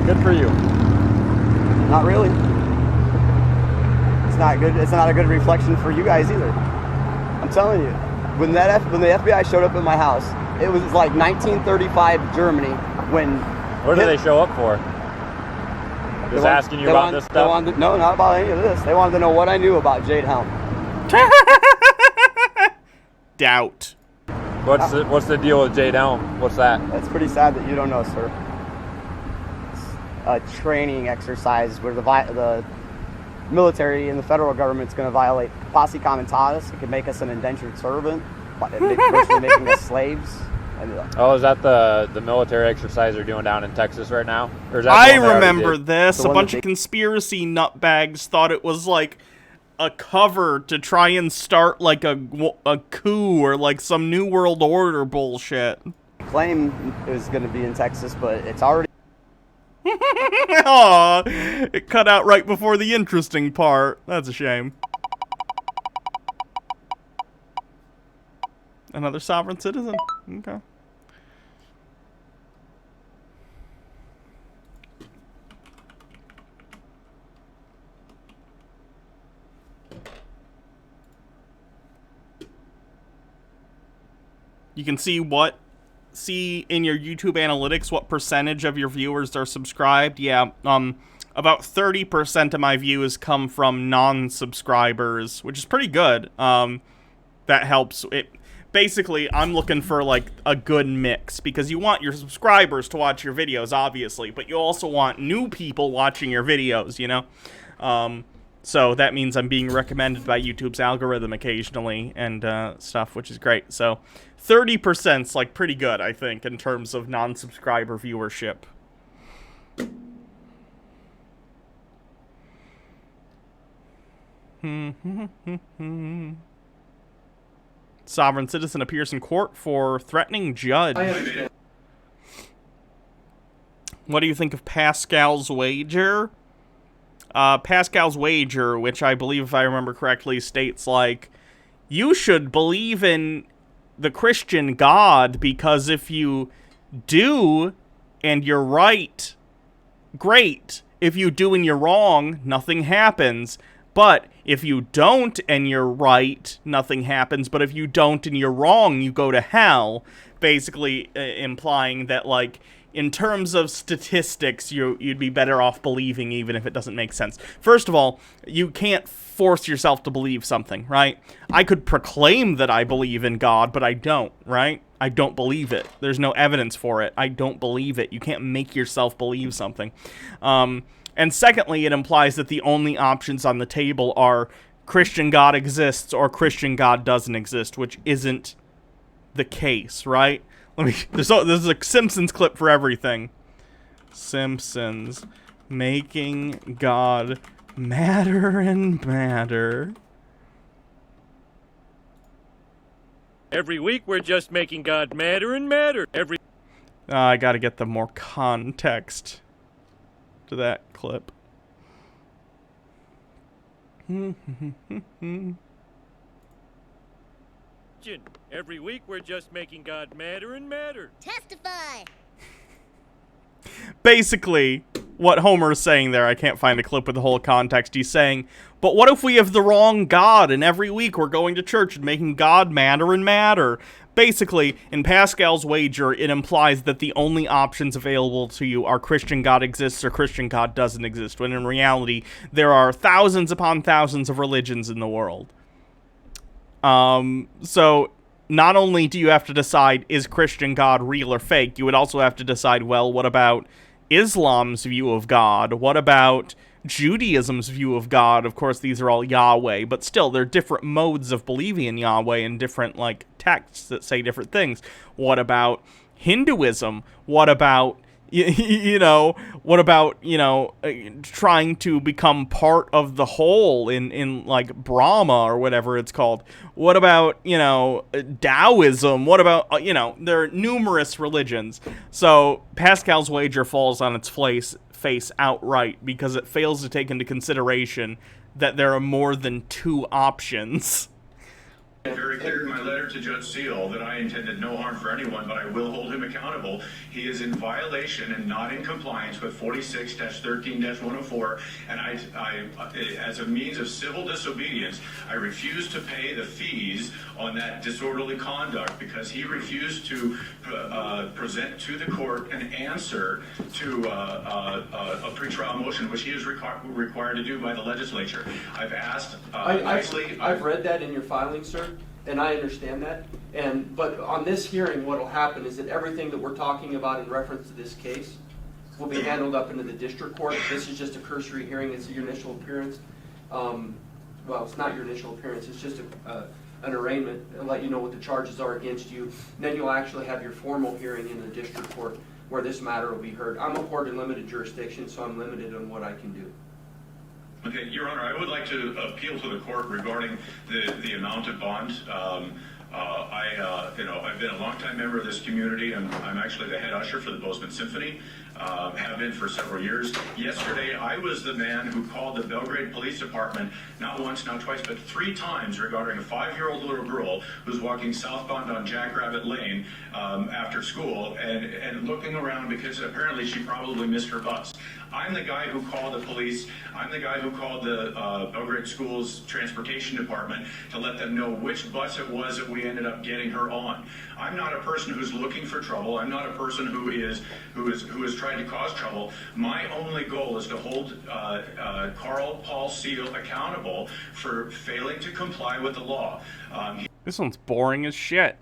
Good for you. Not really. It's not good. It's not a good reflection for you guys either. I'm telling you, when the FBI showed up at my house, it was like 1935 Germany when. What did they show up for? Just asking you about this stuff? No, not about any of this. They wanted to know what I knew about Jade Helm. Doubt. What's the deal with Jade Helm? What's that? That's pretty sad that you don't know, sir. A training exercise where the military and the federal government's going to violate posse comitatus. It could make us an indentured servant, virtually making us slaves. Oh, is that the military exercise they're doing down in Texas right now? Or is that I remember this. A bunch of conspiracy nutbags thought it was like a cover to try and start like a coup or like some New World Order bullshit. Claim it was going to be in Texas, but it's already. Aw, it cut out right before the interesting part. That's a shame. Another sovereign citizen. Okay. You can see in your YouTube analytics what percentage of your viewers are subscribed. Yeah, about 30% of my views come from non-subscribers, which is pretty good. That helps. Basically, I'm looking for, like, a good mix, because you want your subscribers to watch your videos, obviously, but you also want new people watching your videos, you know? So that means I'm being recommended by YouTube's algorithm occasionally and stuff, which is great. So 30%'s, like, pretty good, I think, in terms of non-subscriber viewership. Sovereign citizen appears in court for threatening judge. What do you think of Pascal's wager? Pascal's wager, which I believe, if I remember correctly, states, like, you should believe in the Christian God, because if you do and you're right, great. If you do and you're wrong, nothing happens. But if you don't and you're right, nothing happens. But if you don't and you're wrong, you go to hell. Basically implying that, like, in terms of statistics, you'd be better off believing even if it doesn't make sense. First of all, you can't force yourself to believe something, right? I could proclaim that I believe in God, but I don't, right? I don't believe it. There's no evidence for it. I don't believe it. You can't make yourself believe something. And secondly, it implies that the only options on the table are Christian God exists or Christian God doesn't exist, which isn't the case, right? There's a Simpsons clip for everything. Simpsons making God madder and madder. Every week we're just making God madder and madder. I gotta get the more context to that clip. Every week we're just making God madder and madder. Testify. Basically, what Homer is saying there, I can't find the clip with the whole context. He's saying, but what if we have the wrong God, and every week we're going to church and making God madder and madder? Basically, in Pascal's wager, it implies that the only options available to you are Christian God exists or Christian God doesn't exist, when in reality, there are thousands upon thousands of religions in the world. So not only do you have to decide, is Christian God real or fake, you would also have to decide, well, what about Islam's view of God? What about Judaism's view of God? Of course, these are all Yahweh, but still, they're different modes of believing in Yahweh and different, like, texts that say different things. What about Hinduism? What about, what about, trying to become part of the whole in like, Brahma or whatever it's called? What about, Taoism? What about, there are numerous religions. So Pascal's wager falls on its face outright because it fails to take into consideration that there are more than two options. Very clear in my letter to Judge Seal that I intended no harm for anyone, but I will hold him accountable. He is in violation and not in compliance with 46-13-104, and I, as a means of civil disobedience, I refuse to pay the fees on that disorderly conduct because he refused to present to the court an answer to a pretrial motion, which he is required to do by the legislature. I've asked nicely. I've read that in your filing, sir. And I understand that. But on this hearing, what will happen is that everything that we're talking about in reference to this case will be handled up into the district court. This is just a cursory hearing. It's your initial appearance. Well, it's not your initial appearance. It's just an arraignment. I'll let you know what the charges are against you. And then you'll actually have your formal hearing in the district court where this matter will be heard. I'm a court in limited jurisdiction, so I'm limited on what I can do. Okay, Your Honor, I would like to appeal to the court regarding the amount of bond. I've been a longtime member of this community. I'm actually the head usher for the Bozeman Symphony. Have been for several years. Yesterday, I was the man who called the Belgrade Police Department not once, not twice, but 3 times regarding a 5-year-old little girl who's walking southbound on Jackrabbit Lane after school and looking around because apparently she probably missed her bus. I'm the guy who called the police. I'm the guy who called the Belgrade Schools Transportation Department to let them know which bus it was that we ended up getting her on. I'm not a person who's looking for trouble. I'm not a person who is trying to cause trouble. My only goal is to hold Carl Paul Seal accountable for failing to comply with the law. This one's boring as shit.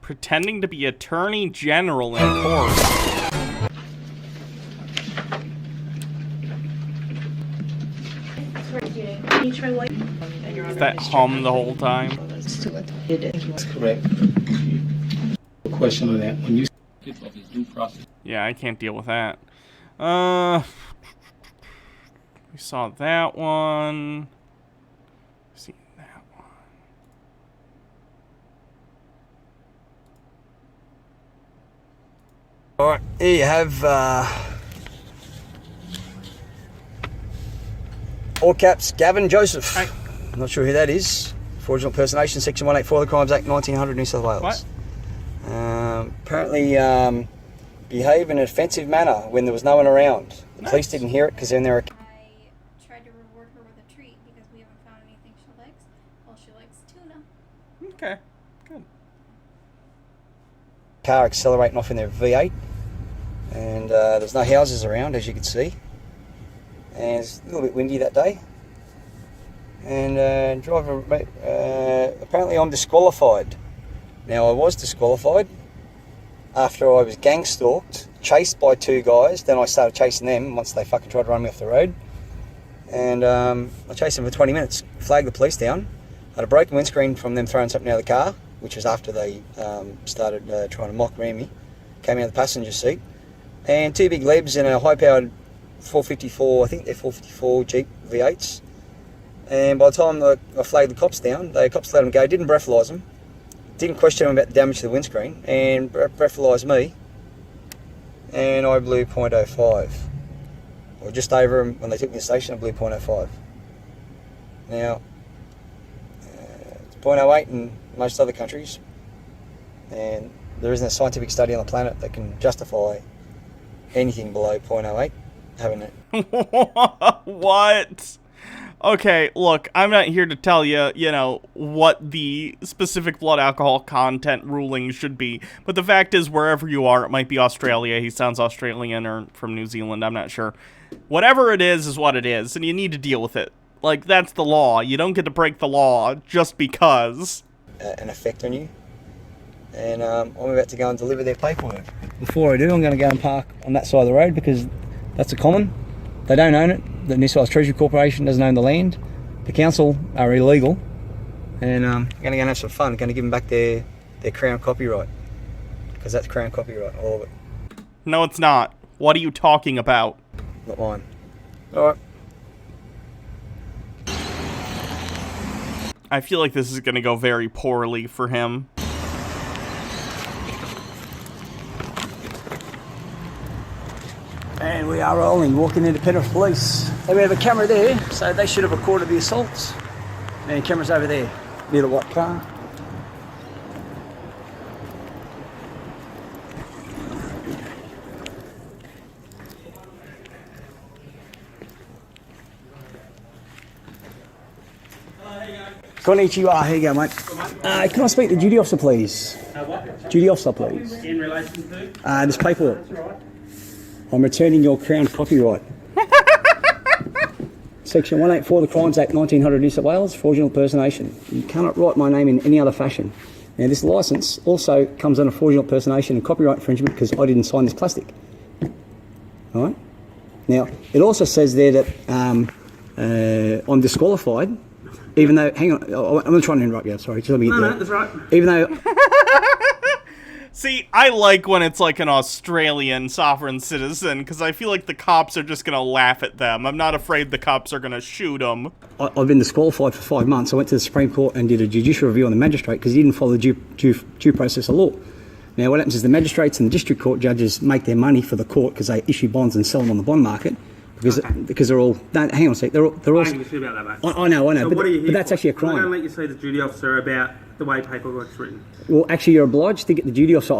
Pretending to be Attorney General in court. Is that hum the whole time? That's correct. Question on that. When you Yeah, I can't deal with that. We saw that one. Seen that one. All right, here you have all caps Gavin Joseph. Hey. I'm not sure who that is. Fraudulent impersonation, Section 184 of the Crimes Act, 1900, New South Wales. What? Apparently, behave in an offensive manner when there was no one around. The police didn't hear it because then there were. I tried to reward her with a treat because we haven't found anything she likes. Well, she likes tuna. Okay, good. Car accelerating off in their V8, and there's no houses around, as you can see. And it's a little bit windy that day. And driver, apparently I'm disqualified. Now I was disqualified after I was gang stalked, chased by 2 guys. Then I started chasing them once they fucking tried to run me off the road. And I chased them for 20 minutes, flagged the police down. Had a broken windscreen from them throwing something out of the car, which was after they started trying to mock me. Came out of the passenger seat. And 2 big lebs and a high-powered 454, I think they're 454 Jeep V8s. And by the time I flagged the cops down, the cops let them go, didn't breathalyse them, didn't question them about the damage to the windscreen, and breathalyzed me, and I blew .05. Or just over them when they took me to the station, I blew .05. Now, it's .08 in most other countries, and there isn't a scientific study on the planet that can justify anything below .08, haven't it? What? Okay, look, I'm not here to tell you, what the specific blood alcohol content ruling should be. But the fact is, wherever you are, it might be Australia. He sounds Australian or from New Zealand, I'm not sure. Whatever it is what it is, and you need to deal with it. Like, that's the law. You don't get to break the law just because. An effect on you. And I'm about to go and deliver their paperwork. Before I do, I'm going to go and park on that side of the road because that's a common. They don't own it. The New South Wales Treasury Corporation doesn't own the land. The council are illegal. And I'm going to go and have some fun. I'm going to give them back their Crown copyright. Because that's Crown copyright, all of it. No, it's not. What are you talking about? Not mine. Alright. I feel like this is going to go very poorly for him. And we are rolling, walking into Penrith Police. And we have a camera there, so they should have recorded the assaults. And camera's over there, near the white car. Konnichiwa, here you go, mate. Can I speak to the duty officer, please? What? Duty officer, please. In relation to? This paperwork. I'm returning your Crown copyright. Section 184 of the Crimes Act, 1900, New South Wales, fraudulent impersonation. You cannot write my name in any other fashion. Now, this licence also comes under fraudulent impersonation and copyright infringement because I didn't sign this plastic. All right? Now, it also says there that I'm disqualified, even though... Hang on, I'm not trying to interrupt you, sorry. Just let me get there. No, that's right. Even though... See, I like when it's like an Australian sovereign citizen, because I feel like the cops are just going to laugh at them. I'm not afraid the cops are going to shoot them. I've been disqualified for 5 months. I went to the Supreme Court and did a judicial review on the magistrate because he didn't follow the due process of law. Now, what happens is the magistrates and the district court judges make their money for the court because they issue bonds and sell them on the bond market because they're all... No, hang on a sec. They're all... I don't give a shit about that, mate. I know, So what are you here but that's for? actually a I'm going crime. to let you see the duty officer about the way paperwork's written. Well, actually, you're obliged to get the duty officer...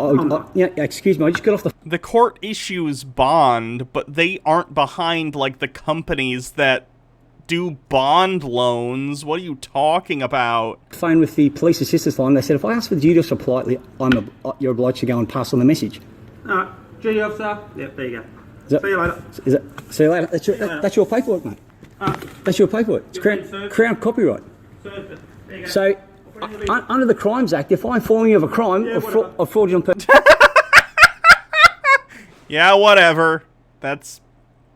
Yeah, excuse me, I just got off the... The court issues bond, but they aren't behind, like, the companies that do bond loans. What are you talking about? Phone with the police assistance line. They said, if I ask for the duty officer politely, you're obliged to go and pass on the message. All right, duty officer. Yep, there you go. See you later. See you later. That's your paperwork, mate. That's your paperwork. It's Crown copyright. There you go. So, under the Crimes Act, if I inform you of a crime of fraudulent purpose... Yeah, whatever. That's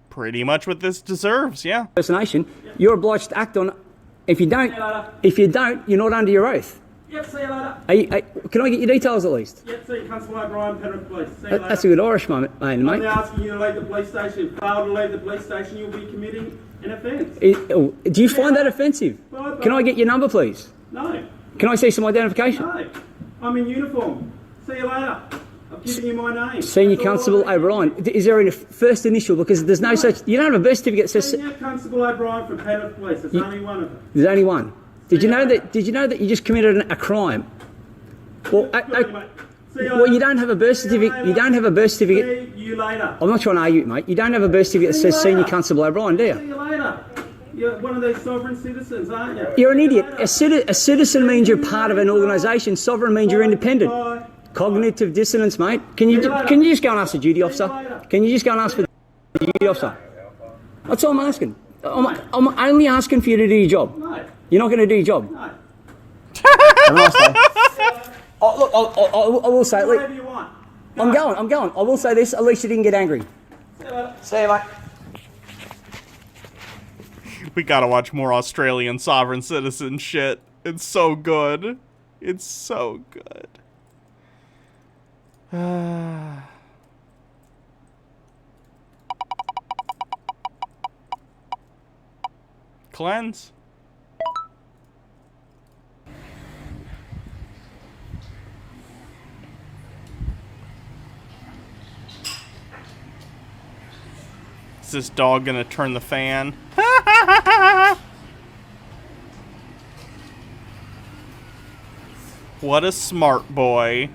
pretty much what this deserves, yeah. ...impersonation, you're obliged to act on it. If you don't, you're not under your oath. Yep, see you later. Can I get your details at least? Yep, see you, Constable O'Brien, Penrith Police. See you later. That's a good Irish moment, mate. I'm asking you to leave the police station. If you fail to leave the police station, you'll be committing an offence. Do you find that offensive? Can I get your number, please? No. Can I see some identification? No. I'm in uniform. See you later. I've given you my name. Senior Constable O'Brien. Is there a first initial? Because there's no such... You don't have a birth certificate that says... Senior Constable O'Brien from Penrith Police. There's only one of them. There's only one. Did you know that you just committed a crime? Well, you don't have a birth certificate. You don't have a birth certificate. See you later. I'm not trying to argue, mate. You don't have a birth certificate that says Senior Constable O'Brien, do See you? you later. You're one of these sovereign citizens, aren't you? You're an idiot. A citizen means you're part of an organisation. Sovereign means you're independent. Cognitive dissonance, mate. Can you just go and ask the duty officer? Can you just go and ask for the duty officer? That's all I'm asking. I'm only asking for you to do your job. No. You're not going to do your job. No. Have a nice day. Look, I will say... Whatever you want. I'm going. I will say this, at least you didn't get angry. See you, mate. We gotta watch more Australian sovereign citizen shit. It's so good. It's so good. Cleanse. Is this dog gonna turn the fan? What a smart boy.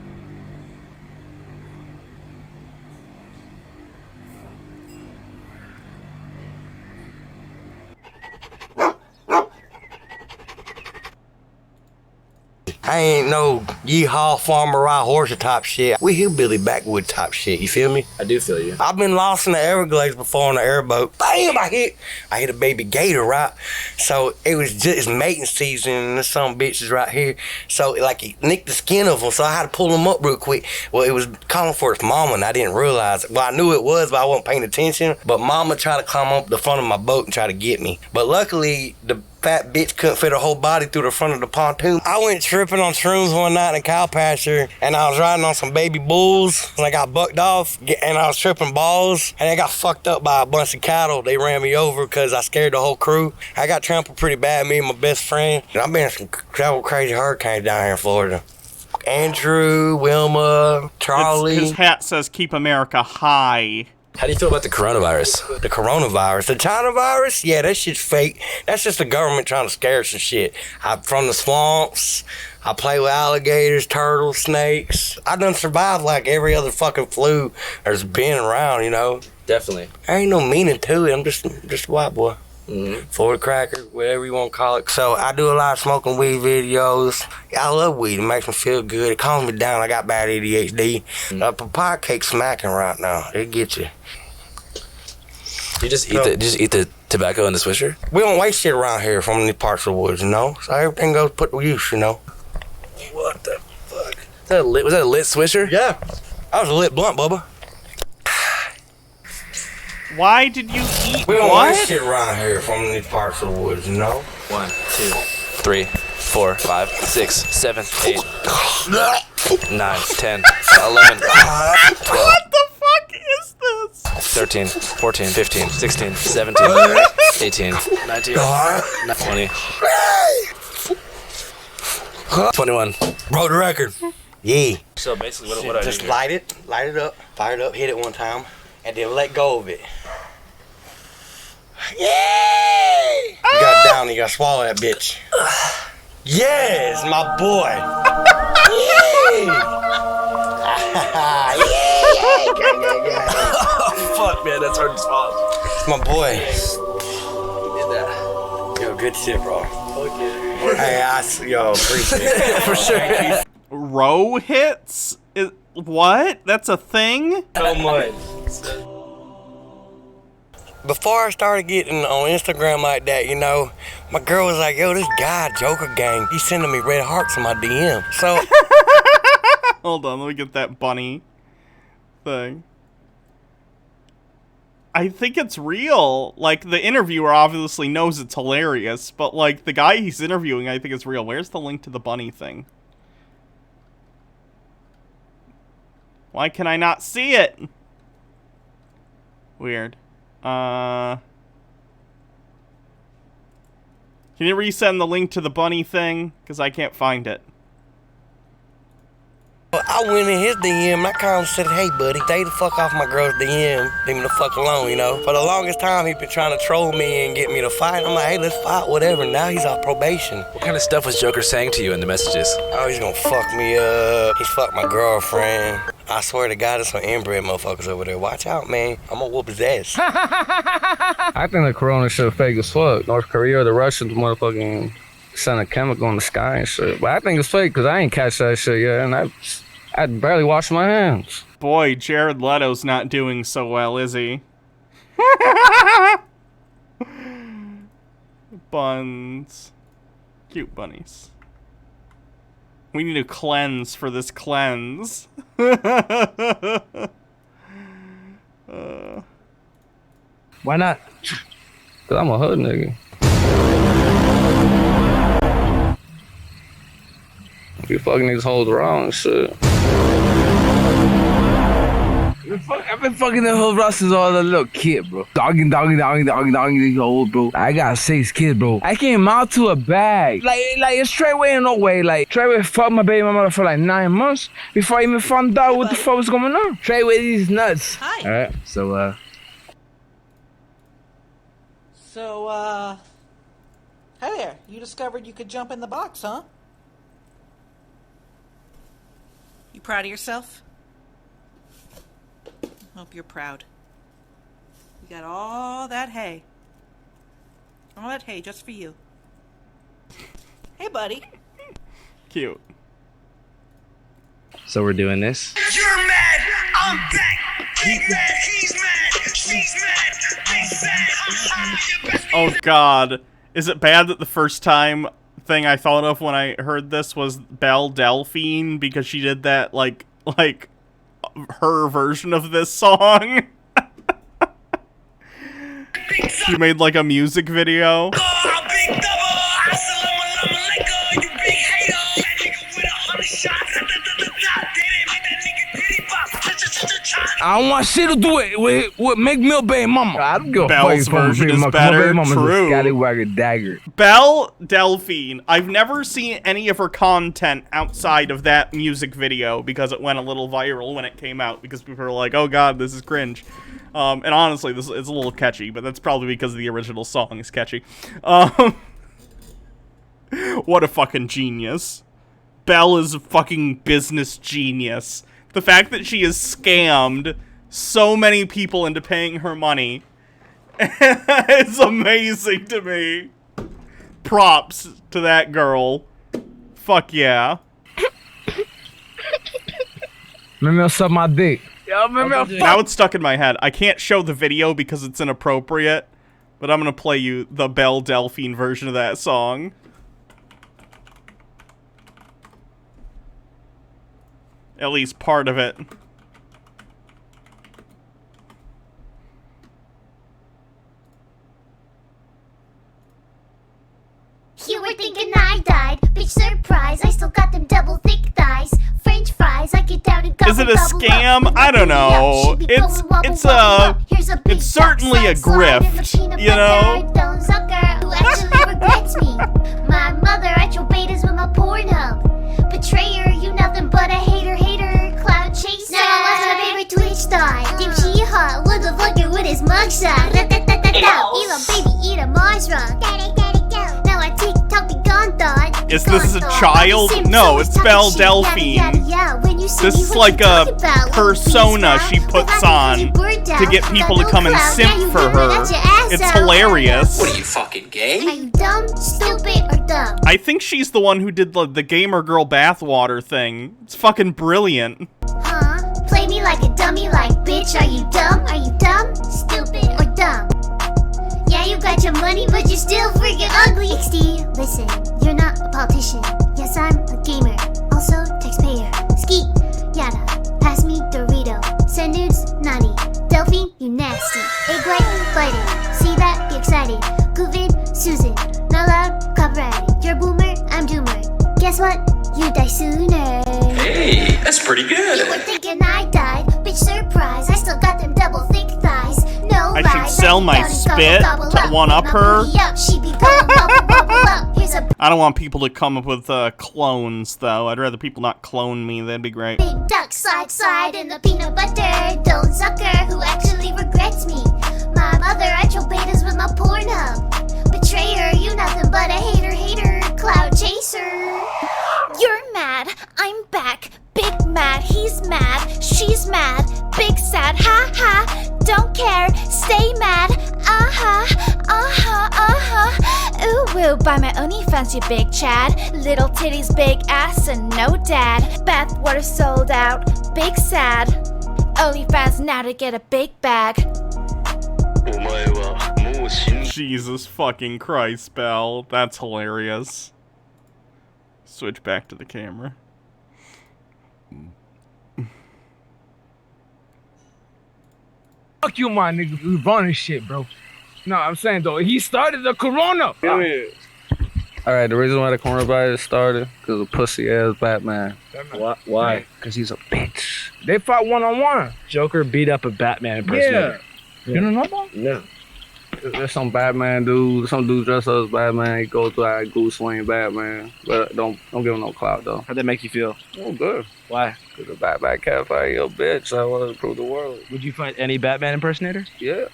I ain't no yeehaw farmer ride horse type shit. We hillbilly backwood type shit, you feel me? I do feel you. I've been lost in the Everglades before on an airboat. Bam! I hit a baby gator, right? So it was just mating season and this some bitch is right here. So like it nicked the skin of them, so I had to pull them up real quick. Well, it was calling for its mama and I didn't realize it. Well, I knew it was, but I wasn't paying attention. But mama tried to climb up the front of my boat and try to get me. But luckily, the fat bitch couldn't fit her whole body through the front of the pontoon. I went tripping on shrooms one night in a cow pasture and I was riding on some baby bulls and I got bucked off and I was tripping balls and I got fucked up by a bunch of cattle. They ran me over because I scared the whole crew. I got trampled pretty bad, me and my best friend. And I've been in some crazy hurricanes down here in Florida. Andrew, Wilma, Charlie. His hat says keep America high. How do you feel about the coronavirus? The coronavirus? The China virus? Yeah, that shit's fake. That's just the government trying to scare us and shit. I'm from the swamps. I play with alligators, turtles, snakes. I done survived like every other fucking flu there's been around, you know? Definitely. There ain't no meaning to it. I'm just a white boy. Florida cracker, whatever you want to call it. So I do a lot of smoking weed videos. I love weed. It makes me feel good. It calms me down. I got bad ADHD. Papaya cake smacking right now. It gets you. You just eat the tobacco and the swisher? We don't waste shit around here from these parts of the woods, you know? So everything goes put to use, you know? What the fuck? Was that a lit swisher? Yeah. That was a lit blunt, Bubba. Why did you eat We don't what? waste shit around here from these parts of the woods, you know? 1, 2, 3, 4, 5, 6, 7, 8. 9, 10, 11, 12, What the fuck is this? 13, 14, 15, 16, 17, 18, 19, 20, 21. Broke the record. Yeah. So basically, what I just do light it up, fire it up, hit it one time, and then let go of it. Yeah! You got it down, you gotta swallow that bitch. Yes, my boy. Oh, fuck, man, that's hard to swallow. It's my boy. You did that. Yo, good shit, bro. Okay. Hey, yo, appreciate it. For sure. Row hits? What? That's a thing? So much. Before I started getting on Instagram like that, you know, my girl was like, yo, this guy, Joker Gang, he's sending me red hearts in my DM. So... Hold on, let me get that bunny thing. I think it's real. Like, the interviewer obviously knows it's hilarious, but, like, the guy he's interviewing, I think it's real. Where's the link to the bunny thing? Why can I not see it? Weird. Can you resend the link to the bunny thing? Because I can't find it. I went in his DM and I called and said, hey, buddy, stay the fuck off my girl's DM. Leave me the fuck alone, you know? For the longest time, he's been trying to troll me and get me to fight. I'm like, hey, let's fight, whatever. Now he's off probation. What kind of stuff was Joker saying to you in the messages? Oh, he's gonna fuck me up. He's fucked my girlfriend. I swear to God, there's some inbred motherfuckers over there. Watch out, man. I'm gonna whoop his ass. I think the corona shit fake as fuck. North Korea or the Russians motherfucking sent a chemical in the sky and shit. But I think it's fake because I ain't catch that shit yet, and I barely washed my hands. Boy, Jared Leto's not doing so well, is he? Buns. Cute bunnies. We need a cleanse for this cleanse. Why not? Cause I'm a hood nigga. You fucking these hoes around and shit. I've been fucking the hood around since I was a little kid, bro. Dogging these hoes, bro. I got 6 kids, bro. I came out to a bag. Like it's straight away in no way. Like, straight away fucked my baby mama for like 9 months before I even found out what the fuck was going on. Straight away these nuts. Hi. Alright, so, So, hey there. You discovered you could jump in the box, huh? You proud of yourself? Hope you're proud. You got all that hay. All that hay just for you. Hey, buddy. Cute. so we're doing this. You're mad, I'm back. He's mad, he's mad, she's mad, Oh god. Is it bad that the first thing I thought of when I heard this was Belle Delphine because she did that like her version of this song? She made like a music video. I don't want shit to do it with Meek Mill baby mama. I don't give a Belle's version is better. True. Scallywag dagger. Belle Delphine. I've never seen any of her content outside of that music video because it went a little viral when it came out because people were like, "Oh God, this is cringe." And honestly, it's a little catchy, but that's probably because the original song is catchy. What a fucking genius. Belle is a fucking business genius. The fact that she has scammed so many people into paying her money is amazing to me. Props to that girl. Fuck yeah. Maybe suck my dick. Now it's stuck in my head. I can't show the video because it's inappropriate, but I'm gonna play you the Belle Delphine version of that song. At least part of it. You were thinking I died. Bitch, surprise, I still got them double thick thighs. French fries, I get down and gobble, Is it a gobble, scam? gobble. I don't know. It's certainly a grift, you know? Don't sucker who actually regrets me. My mother, I troll betas with my Pornhub. Betrayer, you nothing but a hater. Cloud chaser. Now I lost my favorite Twitch star. Damn, she hot. What the fucker with his mugshot? Elon baby, eat a Mars rock. Now I TikTok the gun thought. Is this a child? No, it's Belle Delphine. This is like a persona she puts on to get people to come and simp for her. It's hilarious. What are you, fucking gay? Are you dumb, stupid, or dumb? I think she's the one who did the gamer girl bathwater thing. It's fucking brilliant. Huh? Play me like a dummy, like bitch. Are you dumb? Are you dumb, stupid, or dumb? Yeah, you got your money, but you're still freaking ugly. XD, listen, you're not a politician. Yes, I'm a gamer, also taxpayer. Skeet, yada, pass me Dorito. Send nudes, naughty. Delphine, you nasty. Egg white, bite it. See that? Be excited. Goovin, Susan, not loud, copyrighted. You're a boomer, I'm doomer. Guess what? You die sooner. Hey, that's pretty good. You were thinking I died. Bitch, surprise, I still got them double thick thighs. No I should sell my spit to one-up her. I don't want people to come up with clones, though. I'd rather people not clone me. That'd be great. Big duck slide in the peanut butter. Don't sucker who actually regrets me. My mother, I troll betas with my Pornhub. Betrayer, you nothing but a hater. Cloud chaser. You're mad, I'm back. Big mad, he's mad, she's mad. Big sad, ha ha. Don't care, stay mad. Ooh woo, buy my OnlyFans, you big Chad. Little titties, big ass, and no dad. Bathwater sold out, big sad. OnlyFans now to get a big bag. Jesus fucking Christ, Belle. That's hilarious. Switch back to the camera. Fuck you, my nigga. We running shit, bro. No, I'm saying though, he started the corona. Alright, the reason why the coronavirus started, because of pussy ass Batman. Why? Because he's a bitch. They fought one-on-one. Joker beat up a Batman impersonator. Yeah. You don't know that? No. There's some Batman dude, some dude dressed up as Batman. He goes through that goose swing Batman. But don't give him no clout though. How'd that make you feel? Oh, good. Why? Because the Batman can't fight your bitch. I wanted to prove the world. Would you fight any Batman impersonator? Yeah.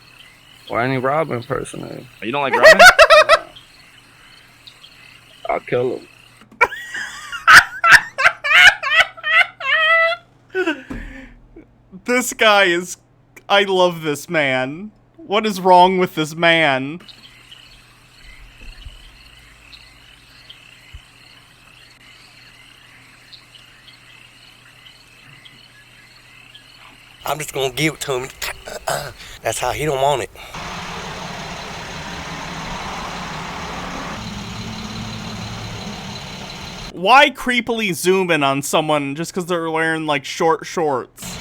Or any Robin impersonator. You don't like Robin? I'll kill him. This guy is... I love this man. What is wrong with this man? I'm just gonna give it to him. That's how he don't want it. Why creepily zoom in on someone just because they're wearing, like, short shorts?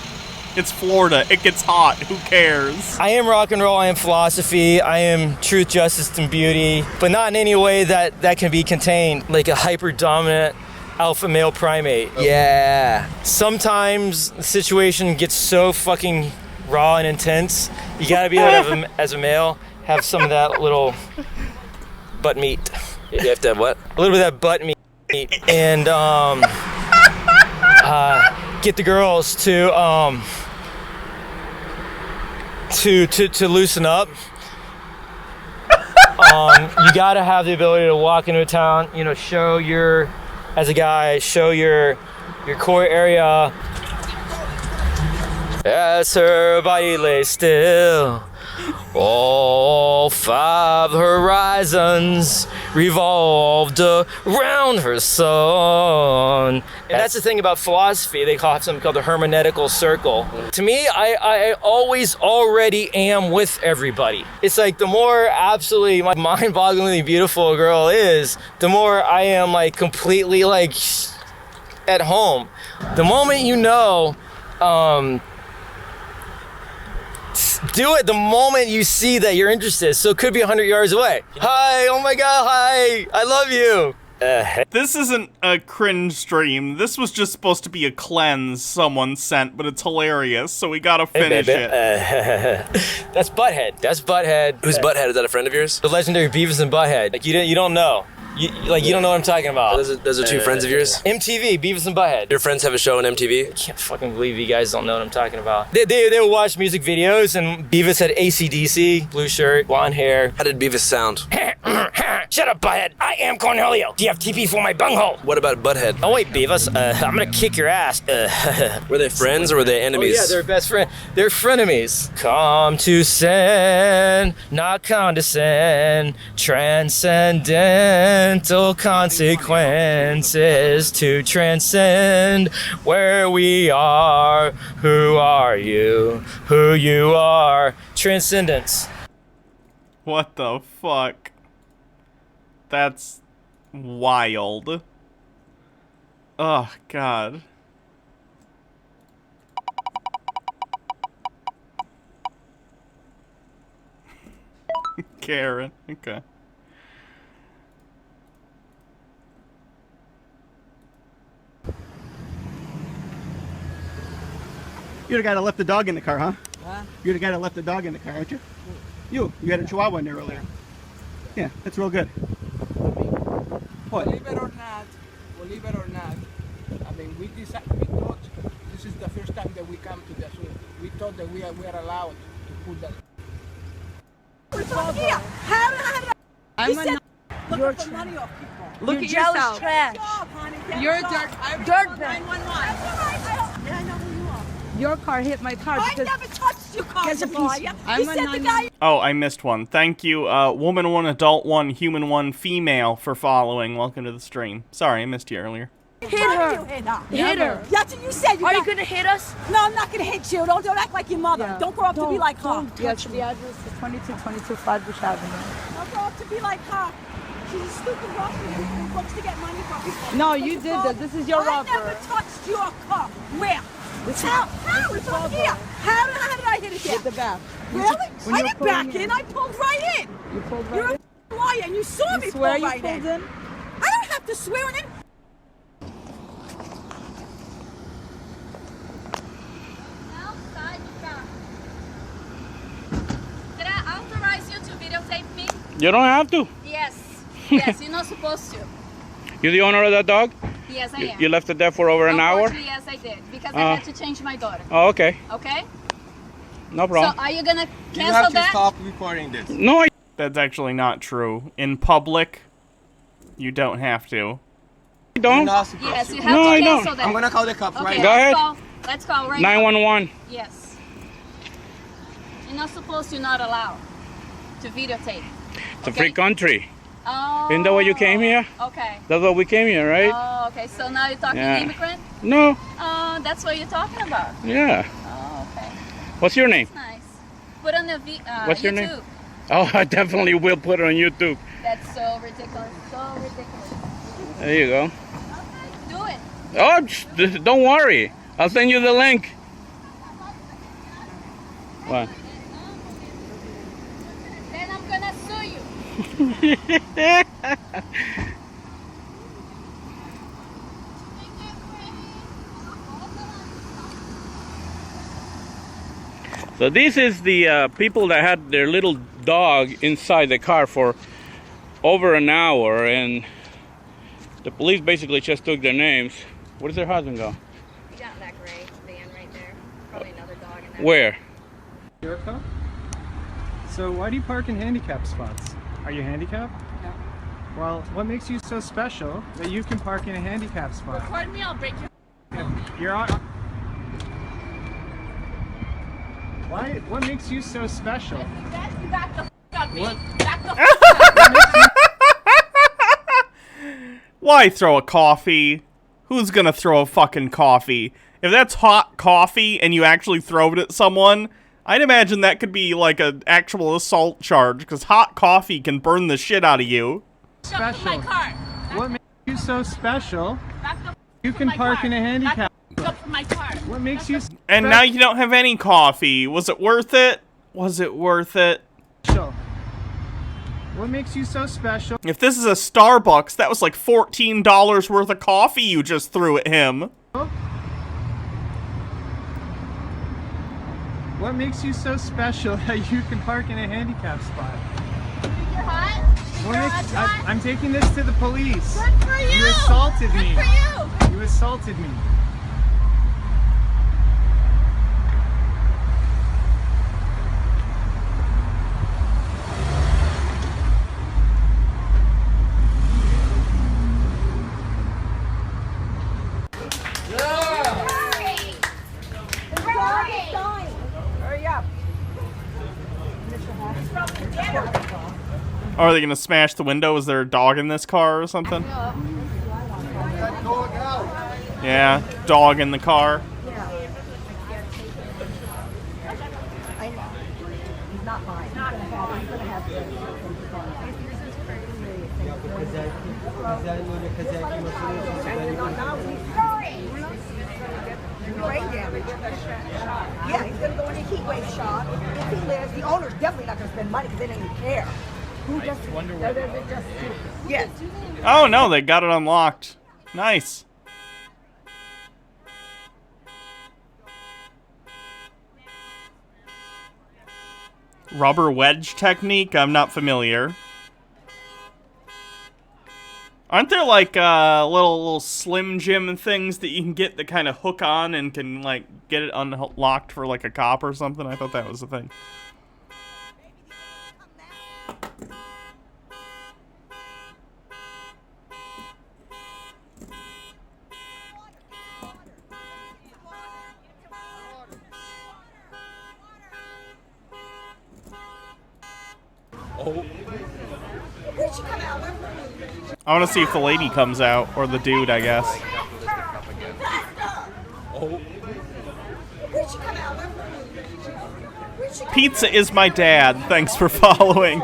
It's Florida. It gets hot. Who cares? I am rock and roll. I am philosophy. I am truth, justice, and beauty, but not in any way that can be contained like a hyper-dominant alpha male primate. Yeah. Sometimes the situation gets so fucking raw and intense, you gotta be able to, as a male, have some of that little butt meat. You have to have what? A little bit of that butt meat. And, get the girls to loosen up. You gotta have the ability to walk into a town, you know, show your, as a guy, show your core area. As her body lay still, all 5 horizons revolved around her son. And that's the thing about philosophy. They have something called the hermeneutical circle. To me, I always already am with everybody. It's like the more absolutely mind-bogglingly beautiful a girl is, the more I am like completely like at home. The moment you know, Do it the moment you see that you're interested. So it could be 100 yards away. Hi, oh my God, hi, I love you. This isn't a cringe stream. This was just supposed to be a cleanse someone sent, but it's hilarious, so we gotta finish it. That's Butthead. That's Butthead. Who's Butthead? Is that a friend of yours? The legendary Beavis and Butthead. Like you don't know. You don't know what I'm talking about. Those are two friends of yours? MTV, Beavis and Butthead. Your friends have a show on MTV? I can't fucking believe you guys don't know what I'm talking about. They would watch music videos, and Beavis had AC/DC, blue shirt, blonde hair. How did Beavis sound? Shut up, Butthead. I am Cornelio. Do you have TP for my bunghole? What about Butthead? Oh wait, Beavis. I'm gonna kick your ass. Were they friends or were they enemies? Oh yeah, they're best friends. They're frenemies. Come to sin, not condescend. Transcendental consequences to transcend where we are. Who are you? Who you are? Transcendence. What the fuck? That's wild. Oh, God. Karen, okay. You're the guy that left the dog in the car, huh? Huh? You're the guy that left the dog in the car, aren't you? You had a Chihuahua in there earlier. Yeah, that's real good. What? Believe it or not, I mean, we thought this is the first time that we come to this. We thought that we are allowed to put that. I'm a You're for money off people. Look at yourself. Trash. You're a dirt bag. Yeah, I know who you are. Your car hit my car I because never touched your car, because of Sophia. I'm You a said the guy. Oh, I missed one. Thank you, woman 1, adult 1, human 1, female for following. Welcome to the stream. Sorry, I missed you earlier. Hit her. Hit her. That's what you said. Are you gonna hit us? No, I'm not gonna hit you. Don't act like your mother. Yeah. Don't grow up to be like her. Yes, the address is 2222 Flatbush Avenue. Don't grow up to be like her. She's a stupid ruffian who looks to get money from people. No, you did that. This is your I rubber. never touched your car. Where? This How? It's up here. How did I hit it there? With the back. Really? When I you were didn't back pulling in. I pulled right in. You pulled right You're in? a liar, and you saw me swear pull you right pulled in. in? I don't have to swear in. Did I authorize you to videotape me? You don't have to. Yes. Yes, you're not supposed to. You're the owner of that dog? Yes, I am. You left it there for over an hour? Unfortunately, yes, I did. Because I had to change my daughter. Oh, okay. Okay? No problem. So are you gonna cancel that? recording this. No, That's actually not true. In public, you don't have to. I don't. Yes, you have No, to I cancel don't. that. I'm gonna call the cops Okay, right now. Go ahead. Let's call right now. 911. Yes. You're not supposed to, not allowed to videotape. It's a free country. Oh. Isn't that why you came here? Okay. That's why we came here, right? Oh, okay. So now you're talking Yeah. immigrant? No. Oh, that's what you're talking about. Yeah. Oh, okay. What's your name? Nice. Put on the What's your YouTube. name? Oh, I definitely will put it on YouTube. That's so ridiculous. So ridiculous. There you go. Do it. Oh, don't worry. I'll send you the link. What? Then I'm gonna sue you. So this is the people that had their little dog inside the car for over an hour, and the police basically just took their names. Where does their husband go? Got that gray van right there. Probably another dog in that. Where? Your car? So why do you park in handicap spots? Are you handicapped? No. Well, what makes you so special that you can park in a handicap spot? Record me, I'll break your. You're on. What makes you so special? You back the f up me. What? Back the f Why throw a coffee? Who's gonna throw a fucking coffee? If that's hot coffee and you actually throw it at someone, I'd imagine that could be like an actual assault charge, because hot coffee can burn the shit out of you. Special. What makes you so special? Back the You can park in a handicap. Go up from my car. What makes you And now you don't have any coffee. Was it worth it? Was it worth it? special? What makes you so special? If this is a Starbucks, that was like $14 worth of coffee you just threw at him. What makes you so special that you can park in a handicap spot? You're hot? What You're makes, hot? I'm taking this to the police. Good for you! You assaulted me. Good for you! You assaulted me. Hurry up. Oh, are they gonna smash the window? Is there a dog in this car or something? Yeah, dog in the car. I know. He's not mine. He's gonna have brain damage. Yeah, he's gonna go in a heat wave shock. If he lives, the owner's definitely not gonna spend money because they don't even care. Who just wonder what they're just yes. Oh no, they got it unlocked. Nice. Rubber wedge technique? I'm not familiar. Aren't there like little Slim Jim things that you can get that kind of hook on and can like get it unlocked for like a cop or something? I thought that was the thing. Oh. I want to see if the lady comes out, or the dude, I guess. Pizza is my dad. Thanks for following.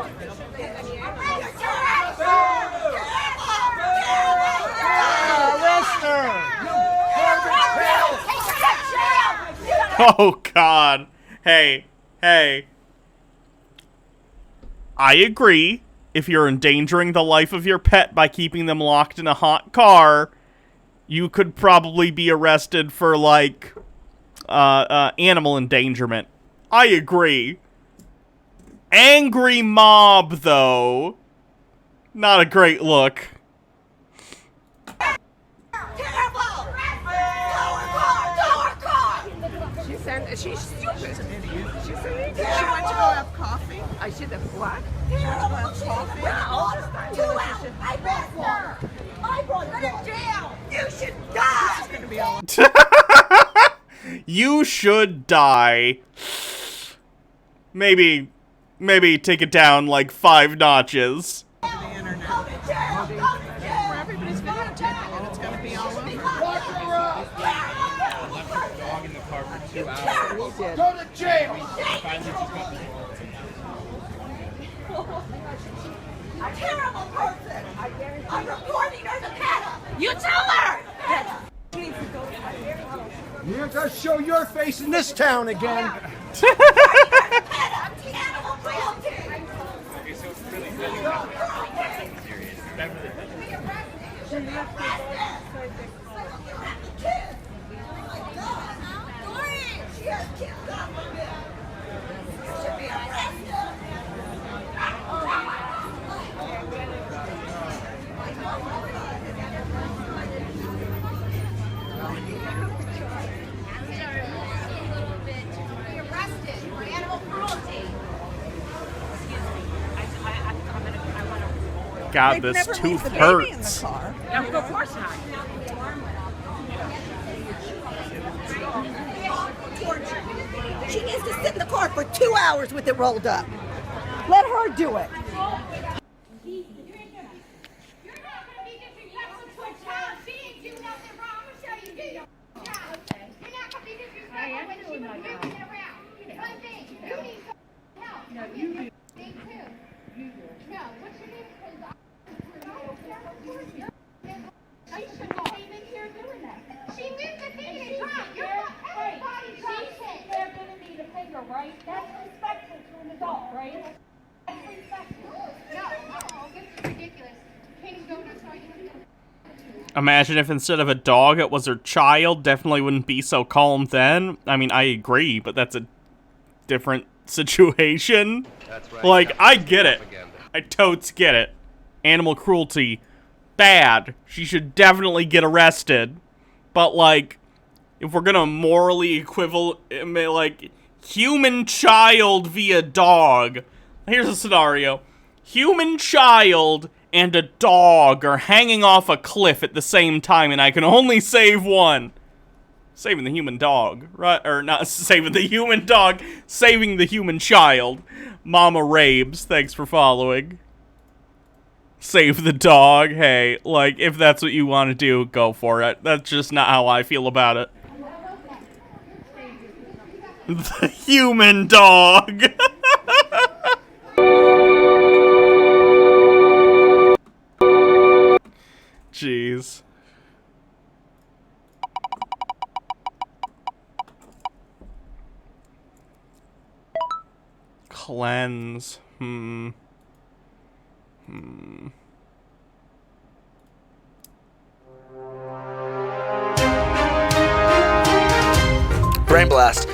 Oh, God. Hey. I agree. If you're endangering the life of your pet by keeping them locked in a hot car, you could probably be arrested for, like, animal endangerment. I agree. Angry mob, though. Not a great look. She's stupid. She said she went to go have coffee. I should have what? She went to go have coffee. I brought her to jail. You should die. She's gonna be all. You should die. Maybe take it down like 5 notches. Everybody's videotaping and it's gonna be all over. Dog in the car for 2 hours. Go to jail. A terrible person. I'm reporting her to PETA. You tell her. You're gonna show your face in this town again. God, this tooth hurts. No, of course not. She needs to sit in the car for 2 hours with it rolled up. Let her do it. She shouldn't have been here doing that. She knew the thing had dropped. Imagine if instead of a dog it was her child, definitely wouldn't be so calm then. I mean, I agree, but that's a different situation. That's right. Like, I get it. I totes get it. Animal cruelty, bad. She should definitely get arrested. But, like, if we're gonna morally equivalent, like, human child via dog. Here's a scenario. Human child and a dog are hanging off a cliff at the same time, and I can only save one. Saving the human dog, right? Or not saving the human dog, saving the human child. Mama Rabes, thanks for following. Save the dog, hey, like, if that's what you want to do, go for it. That's just not how I feel about it. The human dog. Jeez. Cleanse. Brain blast.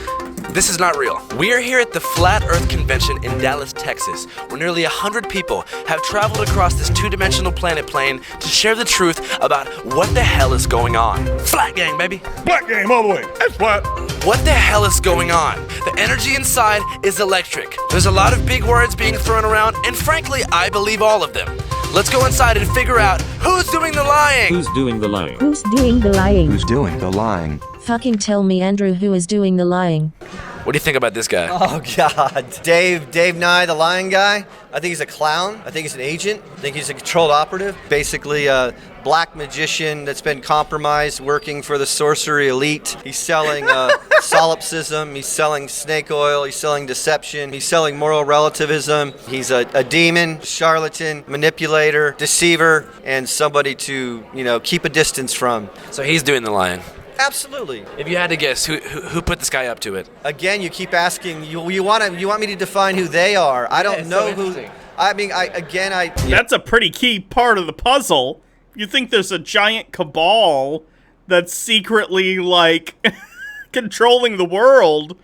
This is not real. We are here at the Flat Earth Convention in Dallas, Texas, where nearly 100 people have traveled across this two-dimensional planet plane to share the truth about what the hell is going on. Flat gang, baby. Flat game all the way. That's flat. What the hell is going on? The energy inside is electric. There's a lot of big words being thrown around, and frankly, I believe all of them. Let's go inside and figure out who's doing the lying. Who's doing the lying? Who's doing the lying? Who's doing the lying? Fucking tell me, Andrew, who is doing the lying? What do you think about this guy? Oh, God. Dave Nye, the lying guy. I think he's a clown. I think he's an agent. I think he's a controlled operative. Basically a black magician that's been compromised working for the sorcery elite. He's selling solipsism. He's selling snake oil. He's selling deception. He's selling moral relativism. He's a demon, charlatan, manipulator, deceiver, and somebody to, keep a distance from. So he's doing the lying. Absolutely. If you had to guess, who put this guy up to it? Again, you keep asking. You want me to define who they are? I don't know who. I mean, That's a pretty key part of the puzzle. You think there's a giant cabal that's secretly, like, controlling the world.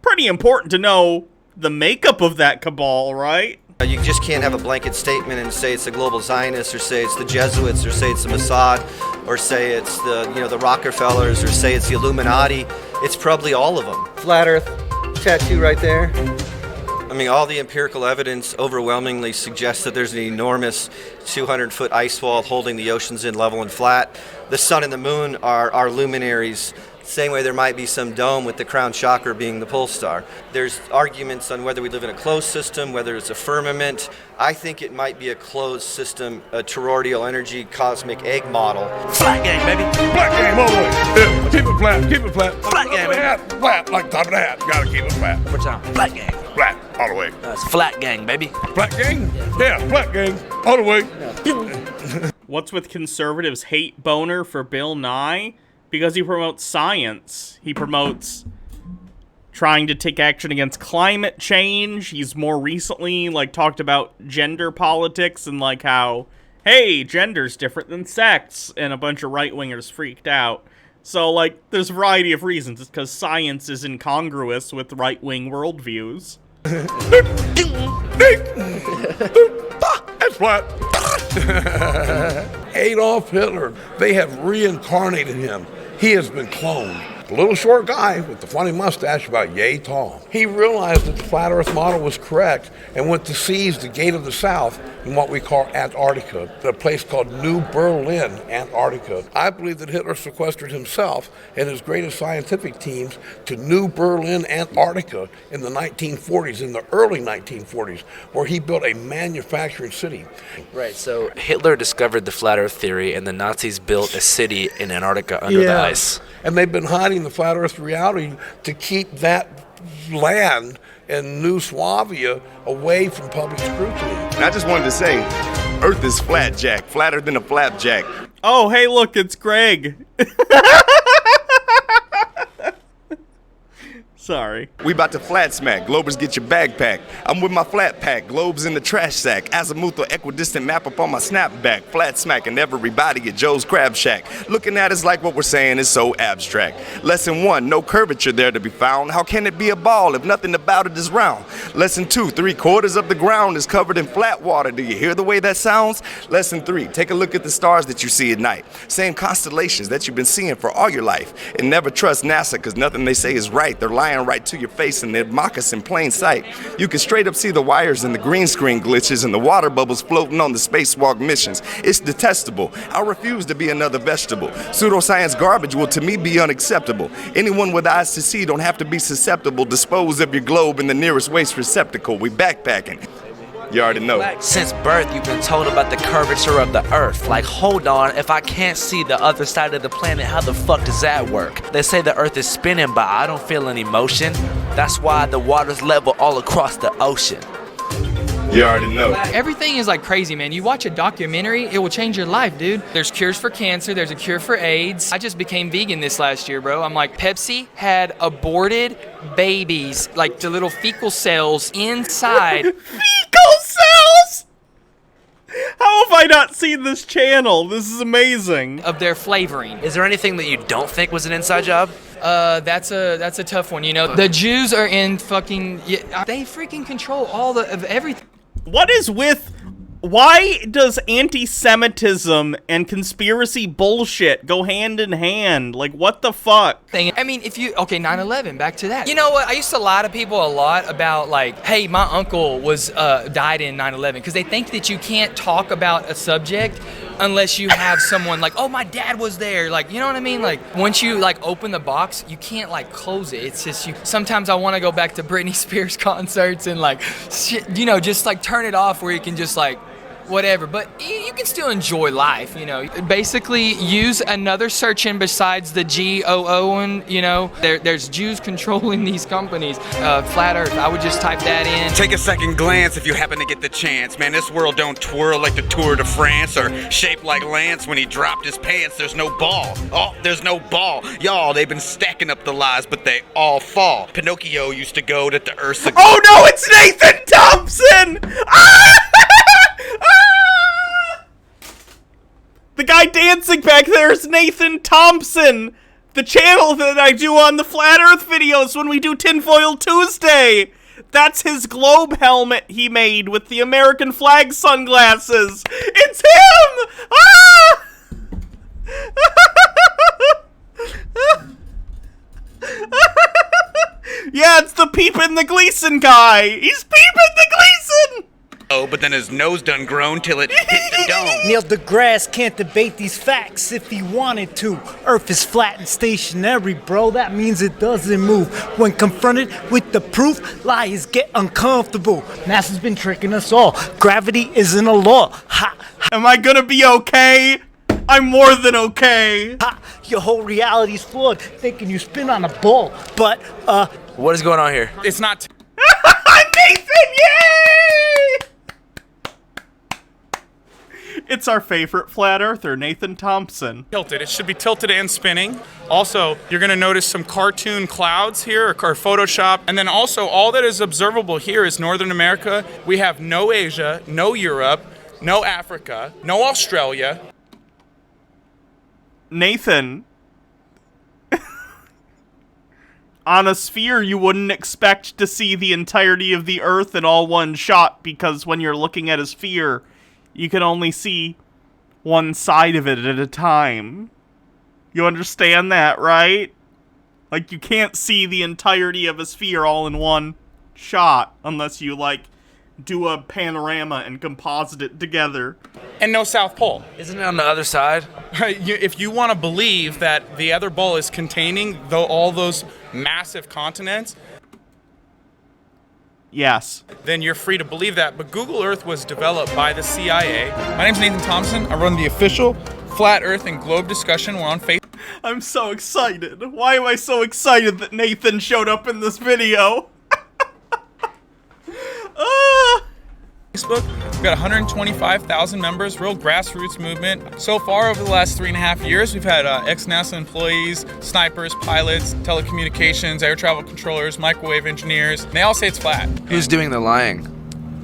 Pretty important to know the makeup of that cabal, right? You just can't have a blanket statement and say it's the global Zionists, or say it's the Jesuits, or say it's the Mossad, or say it's the Rockefellers, or say it's the Illuminati. It's probably all of them. Flat Earth tattoo right there. I mean, all the empirical evidence overwhelmingly suggests that there's an enormous 200-foot ice wall holding the oceans in level and flat. The sun and the moon are luminaries. Same way there might be some dome with the crown chakra being the pole star. There's arguments on whether we live in a closed system, whether it's a firmament. I think it might be a closed system, a toroidal energy cosmic egg model. Flat gang, baby. Flat game all the way. Yeah, keep it flat. Keep it flat. Flat gang, baby. Flat, like top of the hat. Gotta keep it flat. One more time. Flat gang. Flat, all the way. It's flat gang, baby. Flat gang? Yeah, flat gang, all the way. What's with conservatives' hate boner for Bill Nye? Because he promotes science. He promotes trying to take action against climate change. He's more recently, talked about gender politics and, how, hey, gender's different than sex, and a bunch of right-wingers freaked out. So, there's a variety of reasons. It's because science is incongruous with right-wing worldviews. That's flat. Adolf Hitler, they have reincarnated him. He has been cloned. A little short guy with the funny mustache about yay tall. He realized that the flat earth model was correct and went to seize the Gate of the South in what we call Antarctica, a place called New Berlin, Antarctica. I believe that Hitler sequestered himself and his greatest scientific teams to New Berlin, Antarctica in the 1940s, in the early 1940s, where he built a manufacturing city. Right, so Hitler discovered the flat earth theory and the Nazis built a city in Antarctica under the ice. And they've been hiding the flat earth reality to keep that land in New Swabia away from public scrutiny. And I just wanted to say, Earth is flat, Jack. Flatter than a flapjack. Oh, hey, look, it's Greg. Sorry. We about to flat smack. Globers get your backpack. I'm with my flat pack. Globes in the trash sack. Azimuth or equidistant map up on my snapback. Flat smacking everybody at Joe's Crab Shack. Looking at us like what we're saying is so abstract. Lesson 1, no curvature there to be found. How can it be a ball if nothing about it is round? Lesson 2, 3/4 of the ground is covered in flat water. Do you hear the way that sounds? Lesson 3, take a look at the stars that you see at night. Same constellations that you've been seeing for all your life. And never trust NASA because nothing they say is right. They're lying right to your face and they mock us in plain sight. You can straight up see the wires and the green screen glitches and the water bubbles floating on the spacewalk missions. It's detestable. I refuse to be another vegetable. Pseudoscience garbage will to me be unacceptable. Anyone with eyes to see don't have to be susceptible. Dispose of your globe in the nearest waste receptacle. We backpacking. You already know. Since birth, you've been told about the curvature of the earth. Like, hold on, if I can't see the other side of the planet, how the fuck does that work? They say the earth is spinning, but I don't feel any motion. That's why the water's level all across the ocean. You already know. Everything is like crazy, man. You watch a documentary, it will change your life, dude. There's cures for cancer, there's a cure for AIDS. I just became vegan this last year, bro. I'm like, Pepsi had aborted babies, like the little fecal cells inside. Fecal cells? How have I not seen this channel? This is amazing. Of their flavoring. Is there anything that you don't think was an inside job? That's a tough one, you know. The Jews are in fucking, they freaking control all of everything. What is with, why does anti-Semitism and conspiracy bullshit go hand in hand? Like, what the fuck? I mean, if you, okay, 9/11, back to that. You know what, I used to lie to people a lot about like, hey, my uncle was, died in 9/11, because they think that you can't talk about a subject unless you have someone like, oh, my dad was there. Like, you know what I mean? Like, once you like open the box, you can't like close it. It's just you. Sometimes I want to go back to Britney Spears concerts and like, shit, you know, just like turn it off where you can just like, whatever, but you can still enjoy life, you know. Basically, use another search engine besides the GOO one, you know. There's Jews controlling these companies. Flat Earth, I would just type that in. Take a second glance if you happen to get the chance. Man, this world don't twirl like the Tour de France or shaped like Lance when he dropped his pants. There's no ball. Oh, there's no ball. Y'all, they've been stacking up the lies, but they all fall. Pinocchio used to go to the Ursa. Oh no, it's Nathan Thompson! The guy dancing back there is Nathan Thompson, the channel that I do on the Flat Earth videos when we do Tinfoil Tuesday. That's his globe helmet he made with the American flag sunglasses. It's him! Ah! Yeah, it's the Peepin' the Gleason guy. He's Peepin' the Gleason! Oh, but then his nose done grown till it hit the dome. Neil deGrasse can't debate these facts if he wanted to. Earth is flat and stationary, bro. That means it doesn't move. When confronted with the proof, liars get uncomfortable. NASA's been tricking us all. Gravity isn't a law. Ha! Am I gonna be okay? I'm more than okay. Ha! Your whole reality's flawed, thinking you spin on a ball. But, what is going on here? It's not. Nathan, yay! It's our favorite flat earther, Nathan Thompson. Tilted. It should be tilted and spinning. Also, you're going to notice some cartoon clouds here, or Photoshop. And then also, all that is observable here is Northern America. We have no Asia, no Europe, no Africa, no Australia. Nathan, on a sphere, you wouldn't expect to see the entirety of the Earth in all one shot, because when you're looking at a sphere, you can only see one side of it at a time. You understand that, right? Like, you can't see the entirety of a sphere all in one shot, unless you, like, do a panorama and composite it together. And no South Pole. Isn't it on the other side? If you want to believe that the other ball is containing all those massive continents, yes, then you're free to believe that. But Google Earth was developed by the CIA. My name's Nathan Thompson. I run the official Flat Earth and Globe discussion. We're on Facebook. I'm so excited. Why am I so excited that Nathan showed up in this video? Facebook. We've got 125,000 members, real grassroots movement. So far, over the last 3.5 years, we've had ex-NASA employees, snipers, pilots, telecommunications, air travel controllers, microwave engineers. They all say it's flat. Who's doing the lying?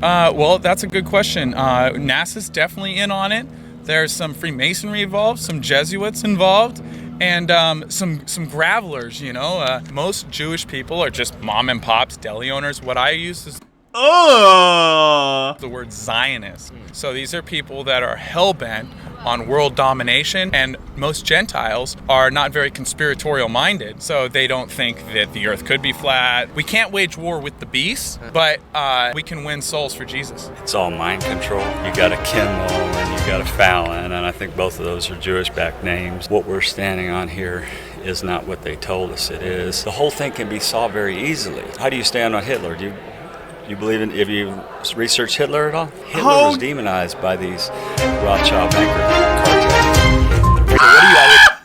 Well, that's a good question. NASA's definitely in on it. There's some Freemasonry involved, some Jesuits involved, and some gravelers, you know. Most Jewish people are just mom and pops, deli owners. What I use is the word Zionist. So these are people that are hell-bent on world domination, and most Gentiles are not very conspiratorial minded, so they don't think that the earth could be flat. We can't wage war with the beast, but we can win souls for Jesus. It's all mind control. You got a Kimmel and you got a Fallon, and I think both of those are Jewish-backed names. What we're standing on here is not what they told us it is. The whole thing can be solved very easily. How do you stand on Hitler? Do you believe in, if you research Hitler at all? Hitler was demonized by these Rothschild banker cartels.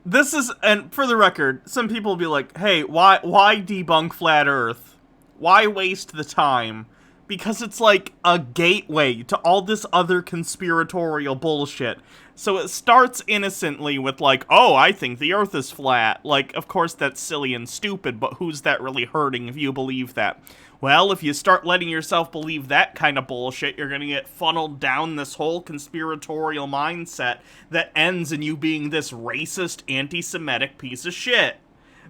This is, and for the record, some people will be like, hey, why debunk flat earth? Why waste the time? Because it's like a gateway to all this other conspiratorial bullshit. So it starts innocently with like, oh, I think the earth is flat. Like, of course that's silly and stupid, but who's that really hurting if you believe that? Well, if you start letting yourself believe that kind of bullshit, you're gonna get funneled down this whole conspiratorial mindset that ends in you being this racist, anti-Semitic piece of shit.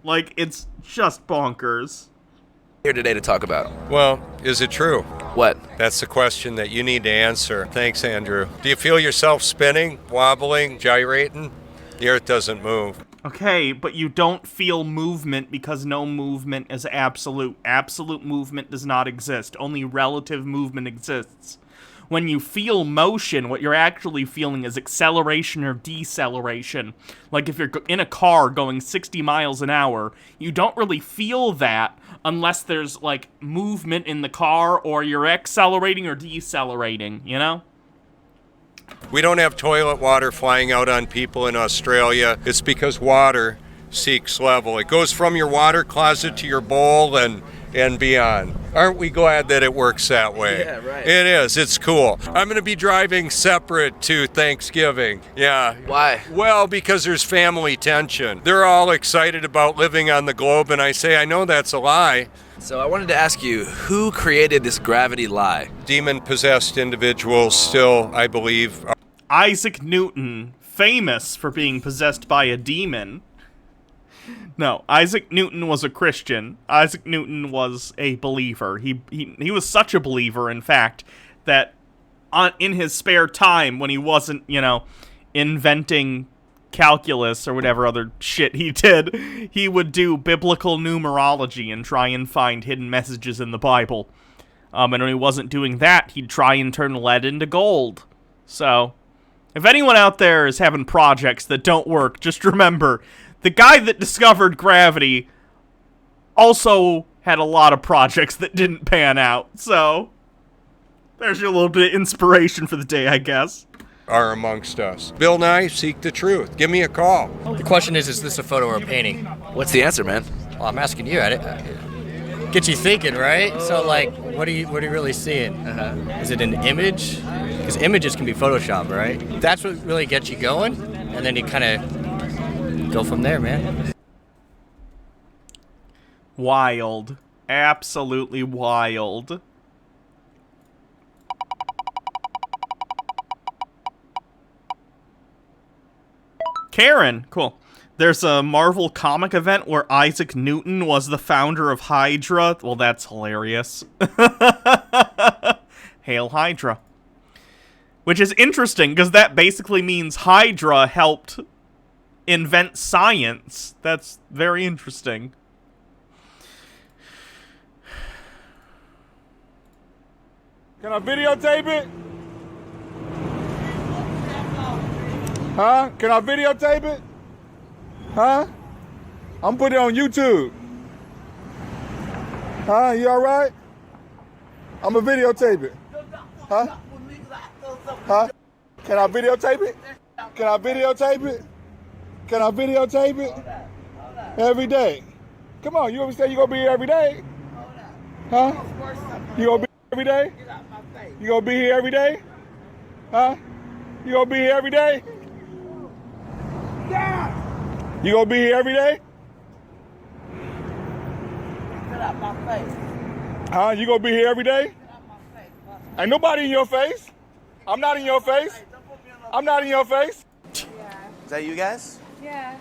Like, it's just bonkers. Here today to talk about. Well, is it true? What? That's the question that you need to answer. Thanks, Andrew. Do you feel yourself spinning, wobbling, gyrating? The earth doesn't move. Okay, but you don't feel movement because no movement is absolute. Absolute movement does not exist. Only relative movement exists. When you feel motion, what you're actually feeling is acceleration or deceleration. Like if you're in a car going 60 miles an hour, you don't really feel that unless there's like movement in the car or you're accelerating or decelerating, you know? We don't have toilet water flying out on people in Australia. It's because water seeks level. It goes from your water closet to your bowl and beyond. Aren't we glad that it works that way? Yeah, right. It is. It's cool. I'm going to be driving separate to Thanksgiving. Yeah. Why? Well, because there's family tension. They're all excited about living on the globe, and I say, I know that's a lie. So I wanted to ask you, who created this gravity lie? Demon-possessed individuals still, I believe. Isaac Newton, famous for being possessed by a demon. No, Isaac Newton was a Christian. Isaac Newton was a believer. He was such a believer, in fact, that in his spare time, when he wasn't, you know, inventing calculus or whatever other shit he did, he would do biblical numerology and try and find hidden messages in the Bible. And when he wasn't doing that, he'd try and turn lead into gold. So, if anyone out there is having projects that don't work, just remember, the guy that discovered gravity also had a lot of projects that didn't pan out, so there's your little bit of inspiration for the day, I guess. Are amongst us. Bill Nye, seek the truth. Give me a call. The question is this a photo or a painting? What's the answer, man? Well, I'm asking you. Get you thinking, right? So, like, what are you really seeing? Is it an image? Because images can be Photoshopped, right? That's what really gets you going, and then you kind of go from there, man. Wild. Absolutely wild. Karen, cool. There's a Marvel comic event where Isaac Newton was the founder of Hydra. Well, that's hilarious. Hail Hydra. Which is interesting, because that basically means Hydra helped invent science. That's very interesting. Can I videotape it? Huh? Can I videotape it? Huh? I'm putting it on YouTube. Huh? You all right? I'm gonna videotape it. Huh? Huh? Can I videotape it? Can I videotape it? Can I videotape it? Every day. Come on, you understand you're gonna be here every day? Huh? You gonna be here every day? You gonna be here every day? Huh? You gonna be here every day? You gonna be here every day? Get out my face. Huh? You gonna be here every day? Ain't nobody in your face. I'm not in your face. I'm not in your face. Is that you guys? Yeah.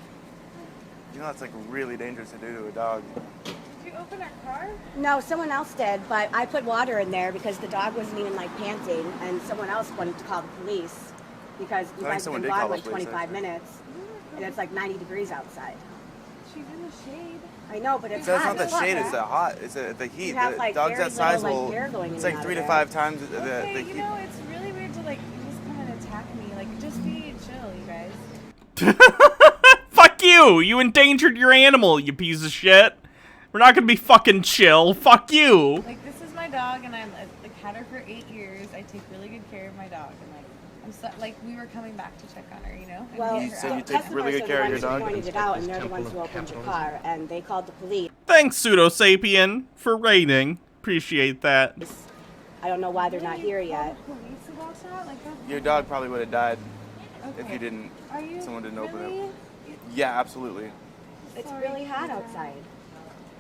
You know that's like really dangerous to do to a dog. Did you open our car? No, someone else did, but I put water in there because the dog wasn't even like panting, and someone else wanted to call the police because you guys have been gone like 25 minutes, and it's like 90 degrees outside. She's in the shade. I know, but it's That's hot. not the shade, it's the hot. It's the heat. You have, The like, dogs very that size little, like, will. hair going in It's and like out 3 of to there. 5 times the Okay, heat. you know, it's really weird to like just come and attack me. Like, just be chill, you guys. Fuck you! You endangered your animal, you piece of shit. We're not gonna be fucking chill. Fuck you. Like, this is my dog, and I've like had her for 8 years. I take really good care of my dog, and like, I'm so, like, we were coming back to check on her, you know. And Well, get her So out. you take really good care of your dog? They pointed it out, and they're the ones who opened your car, and they called the police. Thanks, Pseudo Sapien, for raiding. Appreciate that. I don't know why they're not here yet. Police about that? Like, that's Your dog probably would have died if Okay. you didn't. Are you Someone didn't open really? it. Yeah, absolutely. It's really hot outside.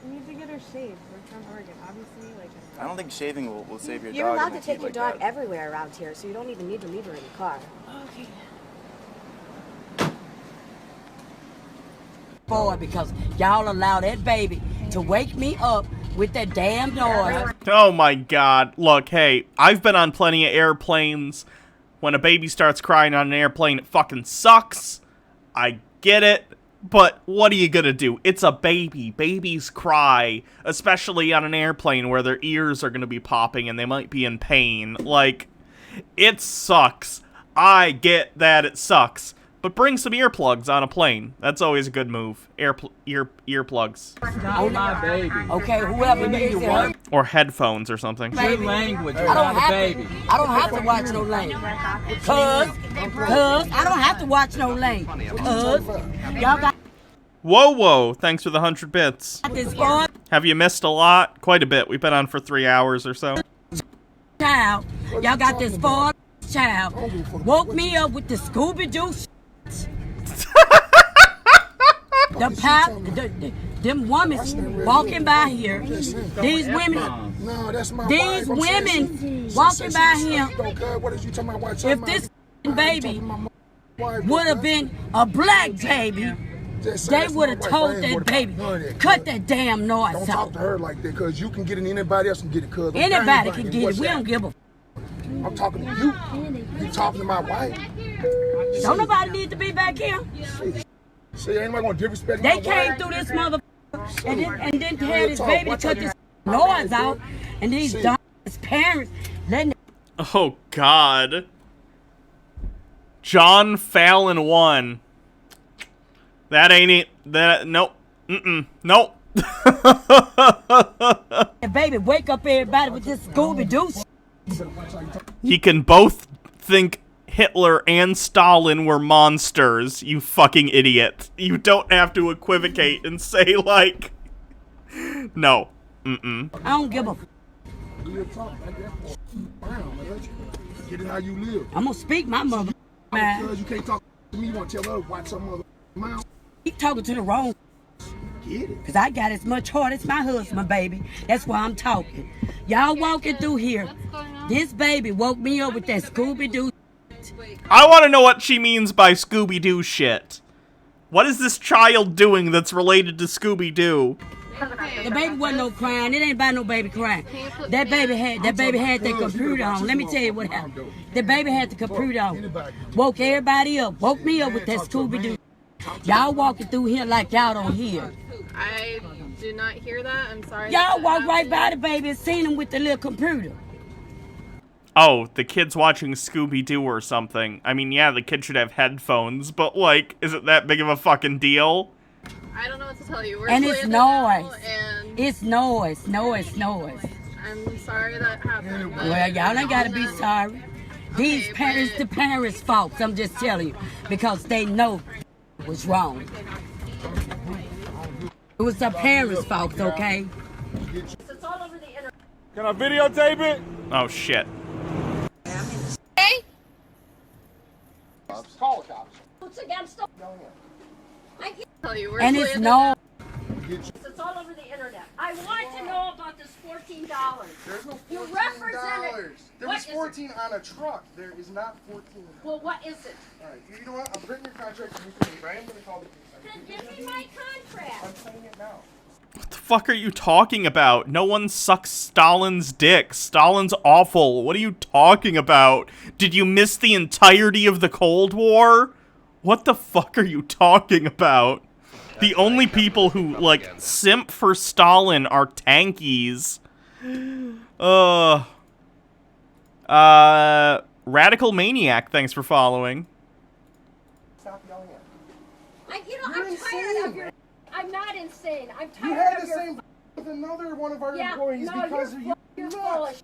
We need to get her shaved. We're from Oregon, obviously. Like, I don't think shaving will save your You're dog. allowed in to the take heat your like dog that. everywhere around here, so you don't even need to leave her in the car. okay. Boy, because y'all allow that baby to wake me up with that damn noise. Oh my god. Look, hey, I've been on plenty of airplanes. When a baby starts crying on an airplane, it fucking sucks. I get it. But what are you gonna do? It's a baby. Babies cry, especially on an airplane where their ears are gonna be popping and they might be in pain. Like, it sucks. I get that it sucks. But bring some earplugs on a plane. That's always a good move. Earplugs. On my baby. Okay, whoever needs one. Or headphones or something. Good language. I don't have to watch no language. Cuz I don't have to watch no language. Cuz y'all got Whoa, thanks for the 100 bits. this boy Have you missed a lot? Quite a bit. We've been on for 3 hours or so. child. Y'all got this boy child. Woke me up with the Scooby-Doo them women walking by here. These women walking by here. If this baby would have been a black baby, they would have told that baby, cut that damn noise Don't out. talk to her like that, because you can get it, anybody else can get it. Cause Anybody can get it. We don't give a I'm talking to you. You talking to my wife. Don't nobody need to be back here. See, ain't nobody gonna disrespect They my came wife. through this mother and then had his baby to cut this noise out, and these dumb parents letting Oh, God. John Fallon 1. That ain't it. That, nope. Nope. the baby wake up everybody with this Scooby-Doo. You can both think Hitler and Stalin were monsters, you fucking idiot. You don't have to equivocate and say, like... No. I don't give a Get it how you live. I'm gonna speak my mother, man. Because you can't talk to me, you want to tell her watch some other mouth. Keep talking to the wrong. Get it. Cause I got as much heart as my husband, baby. That's why I'm talking. Y'all walking through here. This baby woke me up with that Scooby-Doo. I want to know what she means by Scooby-Doo shit. What is this child doing that's related to Scooby-Doo? The baby wasn't no crying. It ain't about no baby crying. That baby had that computer on. Let me tell you what happened. The baby had the computer on. Woke everybody up. Woke me up with that Scooby-Doo. Y'all walking through here like y'all don't hear. I did not hear that. I'm sorry. Y'all walked right by the baby and seen him with the little computer. Oh, the kid's watching Scooby-Doo or something. I mean, yeah, the kid should have headphones, but, like, is it that big of a fucking deal? I don't know what to tell you. We're And it's Toyota now, noise. and It's noise. I'm sorry that happened. but- Well, y'all ain't gotta be sorry. These parents, the parents' faults. I'm just telling you, because they know was wrong. It was the parents' fault, okay? Can I videotape it? Oh, shit. Hey? Call the cops. What's against them? I can't tell you. And it's no. It's all over the internet. I wanted to know about this $14. There's no $14. You represented. There was 14 on a truck. There is not 14. Well, what is it? All right, you know what? I'm printing your contract. And you can leave. I am going to call the police. Then give me my contract. I'm saying it now. What the fuck are you talking about? No one sucks Stalin's dick. Stalin's awful. What are you talking about? Did you miss the entirety of the Cold War? What the fuck are you talking about? The only people who, like, simp for Stalin are tankies. Radical Maniac, thanks for following. Stop yelling at me. I'm tired of your... I'm not insane. I'm tired You had of the your... same with another one of our Yeah, employees no, because you're foolish.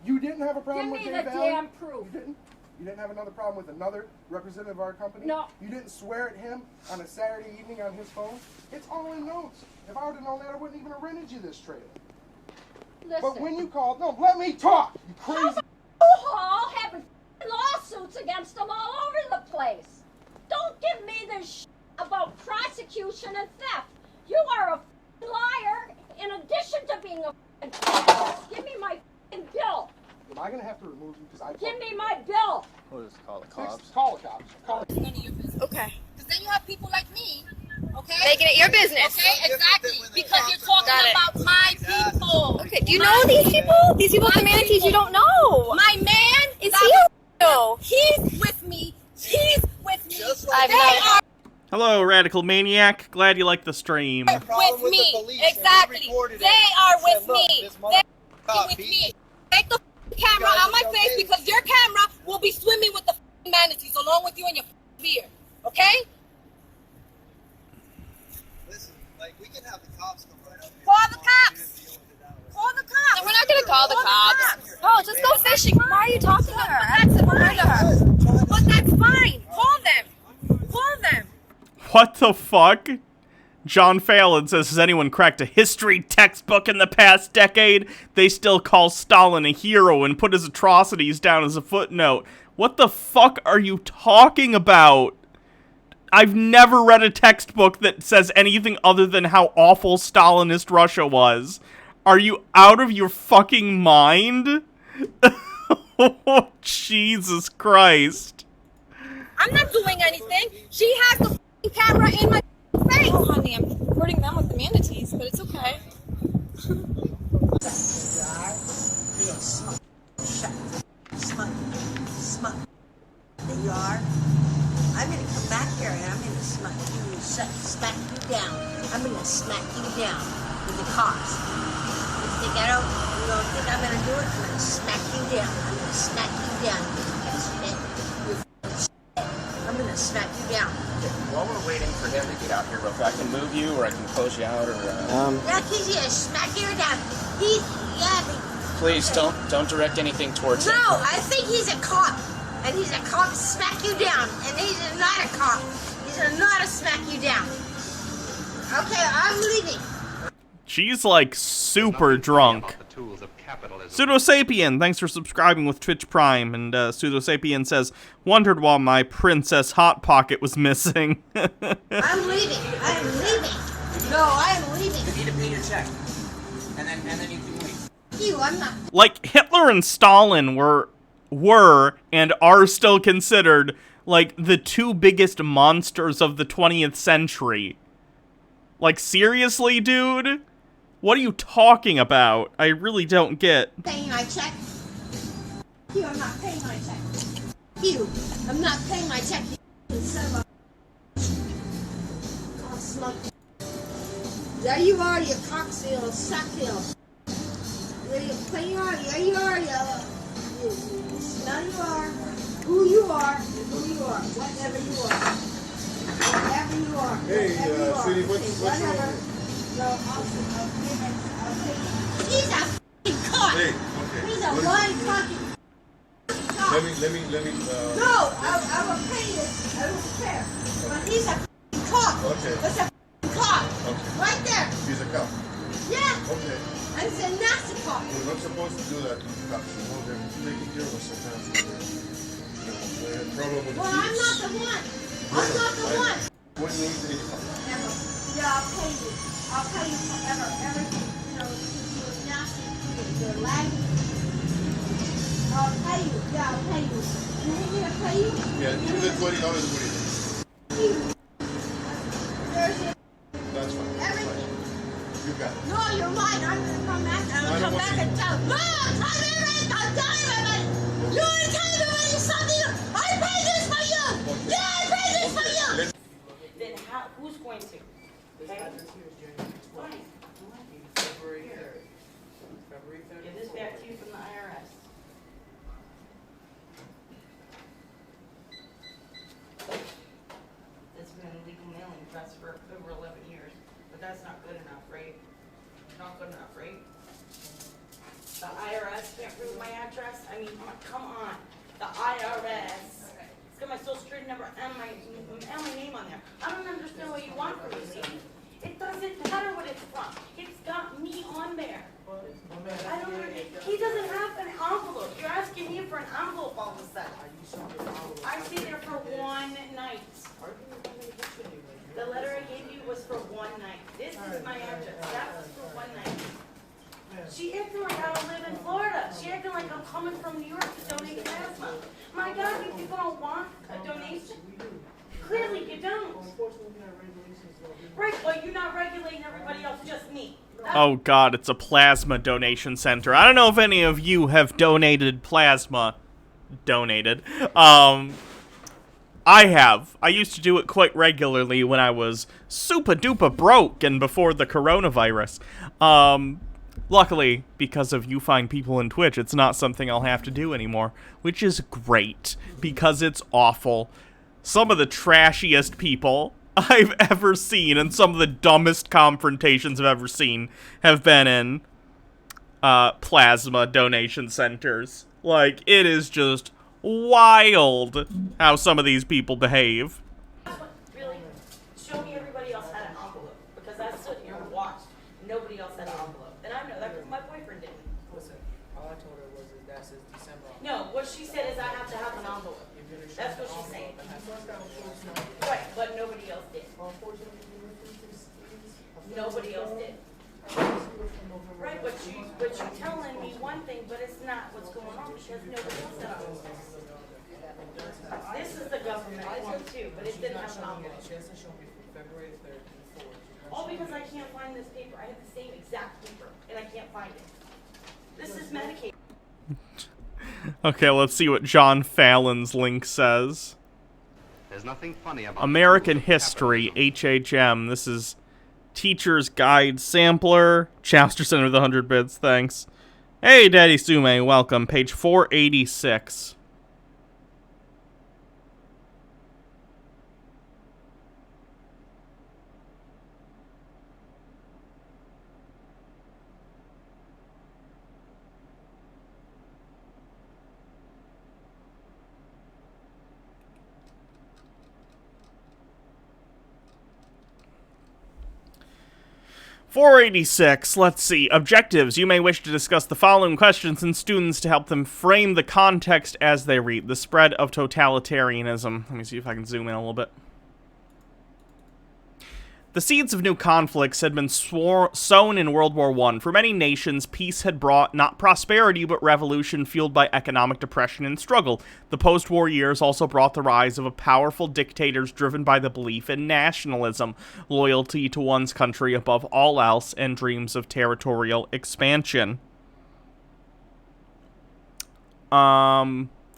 You didn't have a problem Give with me Dave the Allen? damn proof. You didn't have another problem with another representative of our company? No. You didn't swear at him on a Saturday evening on his phone? It's all in notes. If I would have known that, I wouldn't even have rented you this trailer. Listen. But when you called, no, let me talk, you crazy. All having lawsuits against them all over the place. Don't give me this about prosecution and theft. You are a liar in addition to being a theft. Give me my bill. Am I going to have to remove you because I... Give me my bill. We'll just call the cops. Call the cops. Call the None of your business. Okay. Because then you have people like me, okay? Making it your business. Okay, exactly. Because you're talking about my people. Okay, do you know these people? These people with the manatees you don't know. My man Is he a He's with me. He's with me. I've They never- are Hello, Radical Maniac. Glad you like the stream. with me. Exactly. They are with me. They are with me. Take the camera on my face because your camera will be swimming with the manatees along with you and your beer. Okay? Listen, like, we can have the cops come right up here. Call the cops. Call the cops. No, we're not gonna call the cops. Oh, just go fishing. Why are you talking to her? That's fine. But that's fine. Call them. Call them. What the fuck? John Fallon says, has anyone cracked a history textbook in the past decade? They still call Stalin a hero and put his atrocities down as a footnote. What the fuck are you talking about? I've never read a textbook that says anything other than how awful Stalinist Russia was. Are you out of your fucking mind? Oh, Jesus Christ. I'm not doing anything. She has the camera in my face. Oh, honey, I'm hurting them with the manatees, but it's okay. Smut. There you are. I'm gonna come back here and I'm gonna smack you down. I'm gonna smack you down with the cops. You think I don't, you don't think I'm gonna do it? I'm gonna smack you down. I'm gonna smack you down. I'm gonna smack you down. While we're waiting for him to get out here real quick, I can move you or I can close you out or... Yeah, he's gonna smack you down. Please don't direct anything towards him. No, I think he's a cop. And he's a cop to smack you down. And he's not a cop. He's not to smack you down. Okay, I'm leaving. She's like super drunk. Pseudosapien, thanks for subscribing with Twitch Prime. And Pseudosapien says, wondered why my Princess Hot Pocket was missing. I'm leaving. I'm leaving. No, I'm leaving. You need to pay your check. And then you can leave. I'm not. Like, Hitler and Stalin were and are still considered like the two biggest monsters of the 20th century. Like, seriously, dude? What are you talking about? I really don't get. Paying my check. You, I'm not paying my check. You, I'm not paying my check. Son of a slug. There you are, you cocktail, sacktail. There you are. There you are. Now you are. Who you are. Who you are. Whatever you are. Whatever you are. Hey, sweetie, whatever. No, I'll take it. He's a f***ing cop. Hey, okay. He's a lying fucking cop. Let me. No, I will pay this. I don't care. But he's a f***ing cop. Okay. That's a f***ing cop. Okay. Right there. He's a cop. Yeah. Okay. And it's a nasty car. We're not supposed to do that to the cops. You know, they're taking care of us sometimes. They have trouble with the Well, I'm not the one. I'm not the one. What do you need to do? Ever. Yeah, I'll pay you. I'll pay you forever. Everything. You know, you was nasty. You're lagging. I'll pay you. Yeah, I'll pay you. You need me to pay you? Yeah, give me the $20 what do you need? There's it. That's fine. Everything. You got it. No, you're lying. I'm gonna come back and I'll come back and tell. No, tell me everything. I'm telling everybody. You want to tell everybody something? I paid this for you. Yeah, I paid this for you. Then who's going to? Give this back to you from the IRS. It's been illegal mailing press for over 11 years, but that's not good enough, right? Not good enough, right? The IRS can't prove my address? I mean, come on. The IRS. It's got my social security number and my name on there. I don't understand what you want from me, Steve. It doesn't matter what it's from. It's got me on there. I don't know. He doesn't have an envelope. You're asking me for an envelope all of a sudden. I stayed there for one night. The letter I gave you was for one night. This is my address. That was for one night. She acting like I don't live in Florida. She acting like I'm coming from New York to donate plasma. My God, you people don't want a donation? Clearly you don't. Right, but you're not regulating everybody else, just me. Oh god, it's a plasma donation center. I don't know if any of you have donated plasma. I have. I used to do it quite regularly when I was super duper broke and before the coronavirus. Luckily, because of you fine people in Twitch, it's not something I'll have to do anymore, which is great, because it's awful. Some of the trashiest people I've ever seen and some of the dumbest confrontations I've ever seen have been in plasma donation centers. Like, it is just wild how some of these people behave. Really, show me everybody else had an envelope, because I stood here and watched. Nobody else had an envelope. And I know that because my boyfriend didn't. Listen, all I told her was that says December. No, what she said is I have to have an envelope. That's what she's saying. Right, but nobody else did. Nobody else did. Right, but you're telling me one thing, but it's not what's going on because nobody else had an envelope. This is the government one too, but it didn't have an envelope. All because I can't find this paper. I have the same exact paper, and I can't find it. This is Medicaid. Okay, let's see what John Fallon's link says. There's nothing funny about American History, HHM. This is Teacher's Guide Sampler. Chowster Center with 100 bits, thanks. Hey, Daddy Sume, welcome. Page 486. .486, let's see. Objectives. You may wish to discuss the following questions in students to help them frame the context as they read. The spread of totalitarianism. Let me see if I can zoom in a little bit. The seeds of new conflicts had been sown in World War I. For many nations, peace had brought not prosperity, but revolution fueled by economic depression and struggle. The post-war years also brought the rise of powerful dictators driven by the belief in nationalism, loyalty to one's country above all else, and dreams of territorial expansion.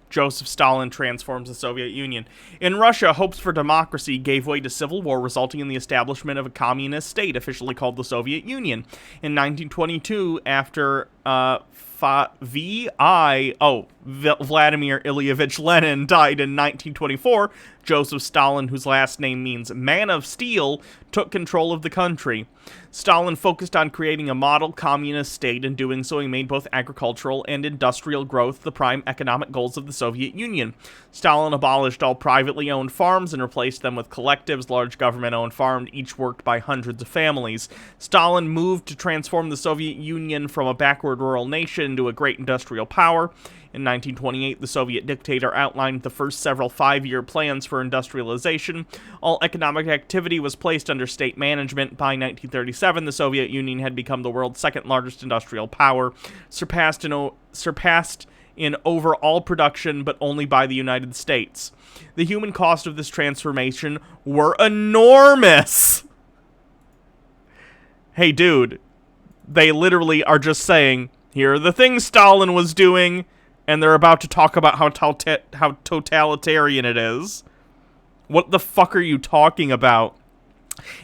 Joseph Stalin transforms the Soviet Union. In Russia, hopes for democracy gave way to civil war, resulting in the establishment of a communist state, officially called the Soviet Union. In 1922, after Vladimir Ilyich Lenin died in 1924, Joseph Stalin, whose last name means man of steel, took control of the country. Stalin focused on creating a model communist state. In doing so, he made both agricultural and industrial growth the prime economic goals of the Soviet Union. Stalin abolished all privately owned farms and replaced them with collectives, large government-owned farms, each worked by hundreds of families. Stalin moved to transform the Soviet Union from a backward rural nation into a great industrial power. In 1928, the Soviet dictator outlined the first several 5-year plans for industrialization. All economic activity was placed under state management. By 1937, the Soviet Union had become the world's second-largest industrial power, surpassed in overall production, but only by the United States. The human cost of this transformation were enormous! Hey, dude, they literally are just saying, here are the things Stalin was doing, and they're about to talk about how totalitarian it is. What the fuck are you talking about?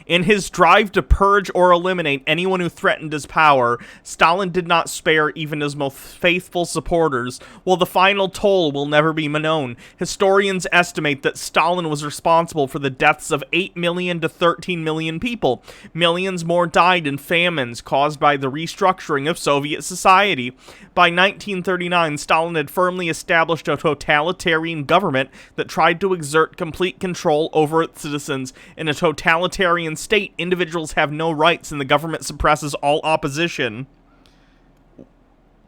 In his drive to purge or eliminate anyone who threatened his power, Stalin did not spare even his most faithful supporters. While the final toll will never be known, historians estimate that Stalin was responsible for the deaths of 8 million to 13 million people. Millions more died in famines caused by the restructuring of Soviet society. By 1939, Stalin had firmly established a totalitarian government that tried to exert complete control over its citizens. In a totalitarian state, individuals have no rights and the government suppresses all opposition.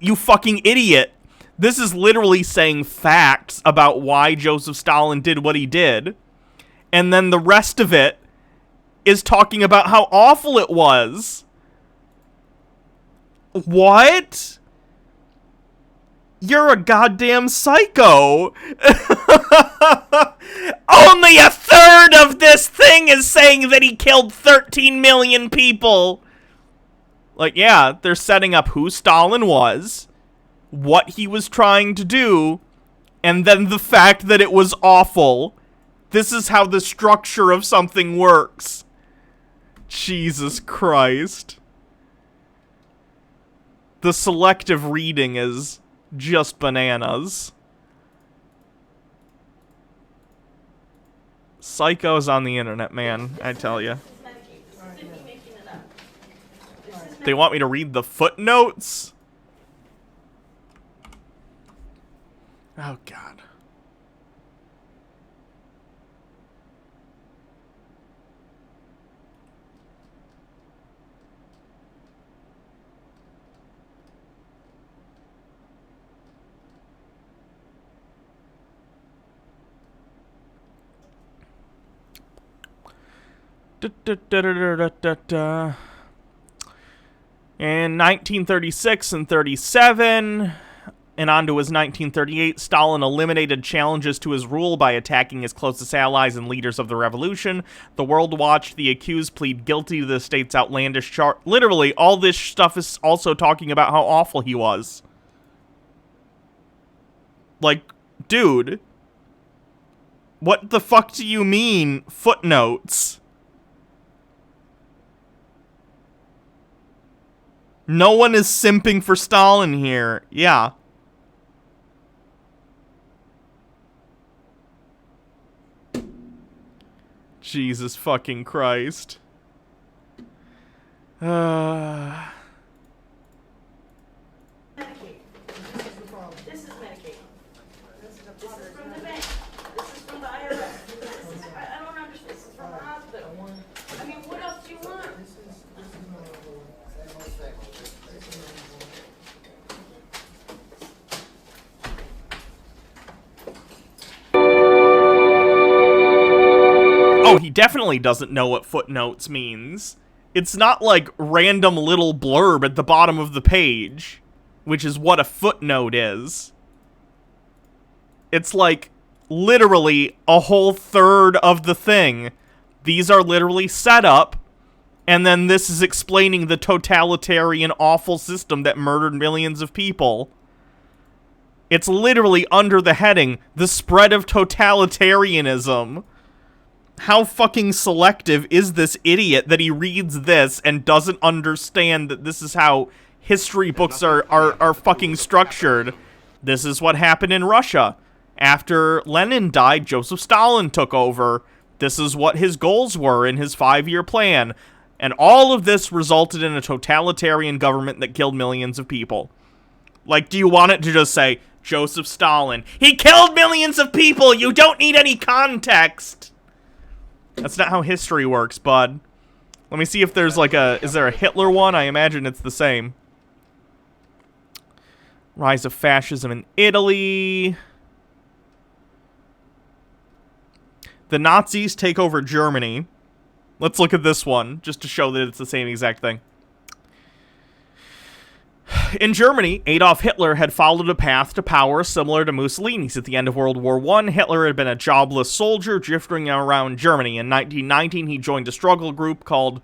You fucking idiot. This is literally saying facts about why Joseph Stalin did what he did. And then the rest of it is talking about how awful it was. What? You're a goddamn psycho. Only a third of this thing is saying that he killed 13 million people. Like, yeah, they're setting up who Stalin was, what he was trying to do, and then the fact that it was awful. This is how the structure of something works. Jesus Christ. The selective reading is just bananas. Psychos on the internet, man, I tell you. They want me to read the footnotes? Oh, God. In 1936 and 37, and on to his 1938, Stalin eliminated challenges to his rule by attacking his closest allies and leaders of the revolution. The world watched the accused plead guilty to the state's outlandish charge. Literally, all this stuff is also talking about how awful he was. Like, dude, what the fuck do you mean, footnotes? No one is simping for Stalin here. Yeah. Jesus fucking Christ. This is Medicaid. This is from the bank. This is from the IRS. I don't understand. This is from the hospital. I mean, what else do you want? Oh, he definitely doesn't know what footnotes means. It's not like random little blurb at the bottom of the page, which is what a footnote is. It's like literally a whole third of the thing. These are literally set up, and then this is explaining the totalitarian awful system that murdered millions of people. It's literally under the heading, the spread of totalitarianism. How fucking selective is this idiot that he reads this and doesn't understand that this is how history books are fucking structured. This is what happened in Russia. After Lenin died, Joseph Stalin took over. This is what his goals were in his 5-year plan. And all of this resulted in a totalitarian government that killed millions of people. Like, do you want it to just say, Joseph Stalin, he killed millions of people, you don't need any context? That's not how history works, bud. Let me see if there's like is there a Hitler one? I imagine it's the same. Rise of fascism in Italy. The Nazis take over Germany. Let's look at this one, just to show that it's the same exact thing. In Germany, Adolf Hitler had followed a path to power similar to Mussolini's. At the end of World War I, Hitler had been a jobless soldier drifting around Germany. In 1919, he joined a struggling group called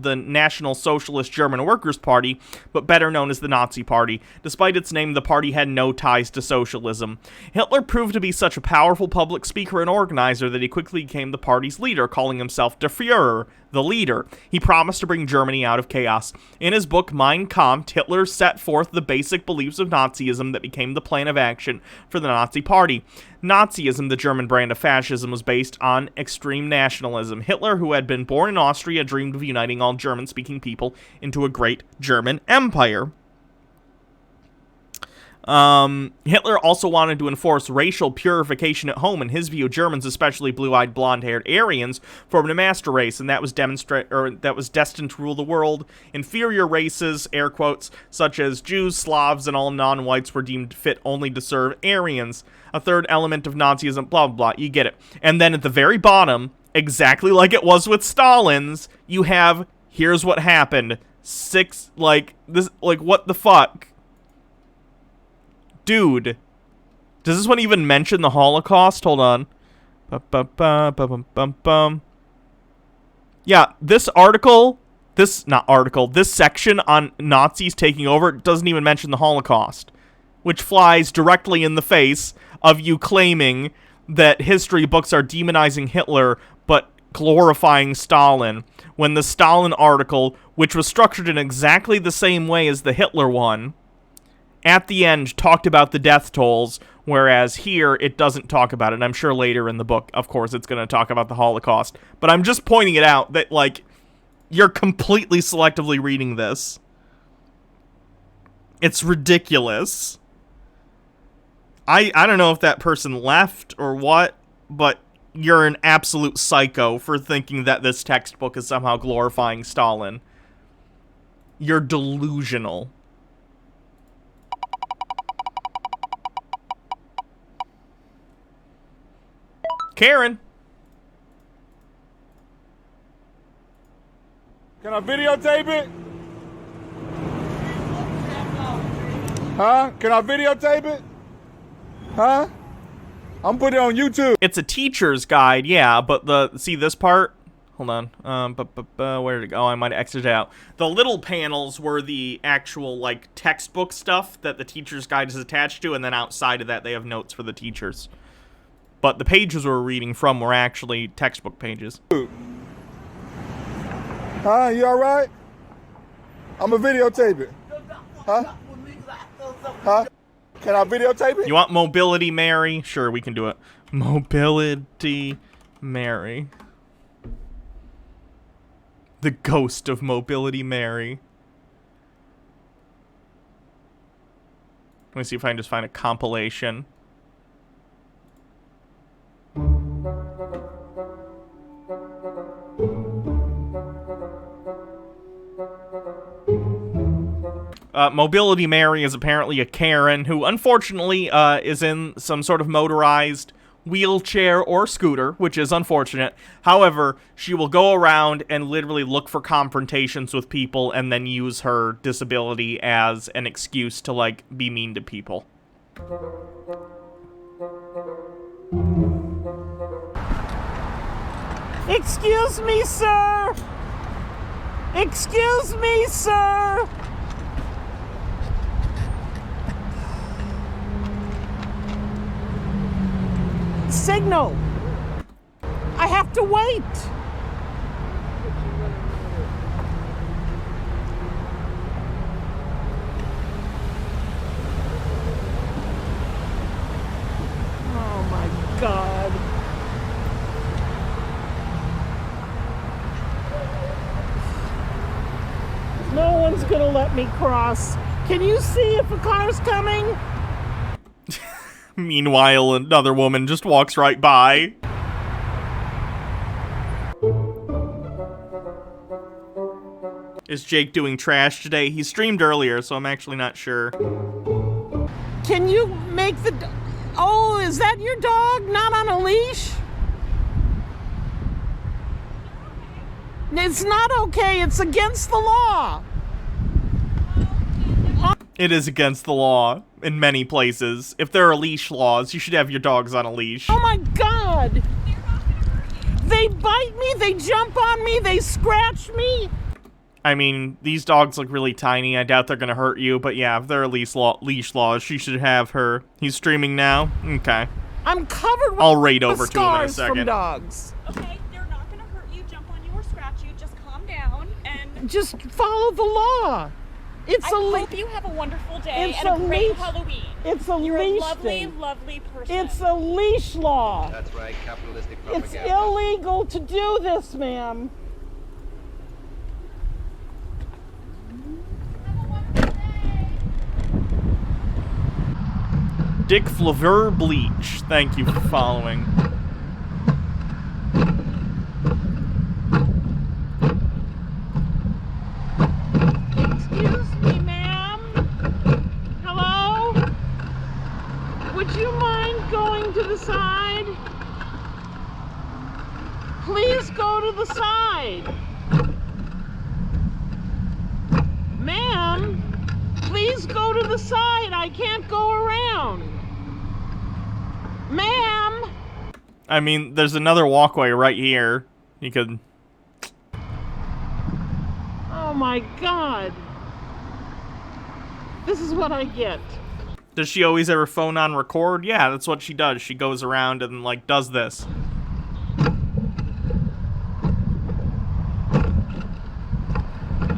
the National Socialist German Workers' Party, but better known as the Nazi Party. Despite its name, the party had no ties to socialism. Hitler proved to be such a powerful public speaker and organizer that he quickly became the party's leader, calling himself Der Führer, the leader. He promised to bring Germany out of chaos. In his book Mein Kampf, Hitler set forth the basic beliefs of Nazism that became the plan of action for the Nazi Party. Nazism, the German brand of fascism, was based on extreme nationalism. Hitler, who had been born in Austria, dreamed of uniting all German-speaking people into a great German empire. Hitler also wanted to enforce racial purification at home. In his view, Germans, especially blue-eyed, blonde-haired Aryans, formed a master race, and that was destined to rule the world. Inferior races, air quotes, such as Jews, Slavs, and all non-whites were deemed fit only to serve Aryans. A third element of Nazism, blah, blah, blah, you get it. And then at the very bottom, exactly like it was with Stalin's, you have, here's what happened. What the fuck? Dude, does this one even mention the Holocaust? Hold on. Yeah, this section on Nazis taking over doesn't even mention the Holocaust, which flies directly in the face of you claiming that history books are demonizing Hitler but glorifying Stalin, when the Stalin article, which was structured in exactly the same way as the Hitler one, at the end talked about the death tolls, whereas here it doesn't talk about it. And I'm sure later in the book, of course, it's going to talk about the Holocaust. But I'm just pointing it out that, like, you're completely selectively reading this. It's ridiculous. I don't know if that person left or what, but you're an absolute psycho for thinking that this textbook is somehow glorifying Stalin. You're delusional. Karen. Can I videotape it? Huh? Can I videotape it? Huh? I'm putting it on YouTube. It's a teacher's guide, yeah, but see this part? Hold on. Where did it go? I might have exited out. The little panels were the actual, like, textbook stuff that the teacher's guide is attached to, and then outside of that they have notes for the teachers. But the pages we're reading from were actually textbook pages. Huh? You alright? I'm gonna videotape it. Huh? Huh? Can I videotape it? You want Mobility Mary? Sure, we can do it. Mobility Mary. The ghost of Mobility Mary. Let me see if I can just find a compilation. Mobility Mary is apparently a Karen who, unfortunately, is in some sort of motorized wheelchair or scooter, which is unfortunate. However, she will go around and literally look for confrontations with people and then use her disability as an excuse to, like, be mean to people. Excuse me, sir! Excuse me, sir! Signal! I have to wait! God. No one's gonna let me cross. Can you see if a car's coming? Meanwhile, another woman just walks right by. Is Jake doing trash today? He streamed earlier, so I'm actually not sure. Can you make the... Oh, is that your dog not on a leash? It's not okay. It's against the law. It is against the law in many places. If there are leash laws, you should have your dogs on a leash. Oh my God. They bite me, they jump on me, they scratch me. I mean, these dogs look really tiny. I doubt they're gonna hurt you, but yeah, if there are leash laws, she should have her. He's streaming now? Okay. I'm covered with I'll raid over to him in a scars second. from dogs. Okay, they're not gonna hurt you, jump on you, or scratch you. Just calm down and... Just follow the law. It's I hope you have a wonderful day It's and a great leash. Halloween. It's a You're leash a lovely, thing. lovely person. It's a leash law. That's right, capitalistic It's propaganda. illegal to do this, ma'am. Dick Flaveur Bleach. Thank you for following. Excuse me, ma'am. Hello? Would you mind going to the side? Please go to the side. Ma'am, please go to the side. I can't go around. Ma'am! I mean, there's another walkway right here. You could... Oh my God. This is what I get. Does she always have her phone on record? Yeah, that's what she does. She goes around and, like, does this.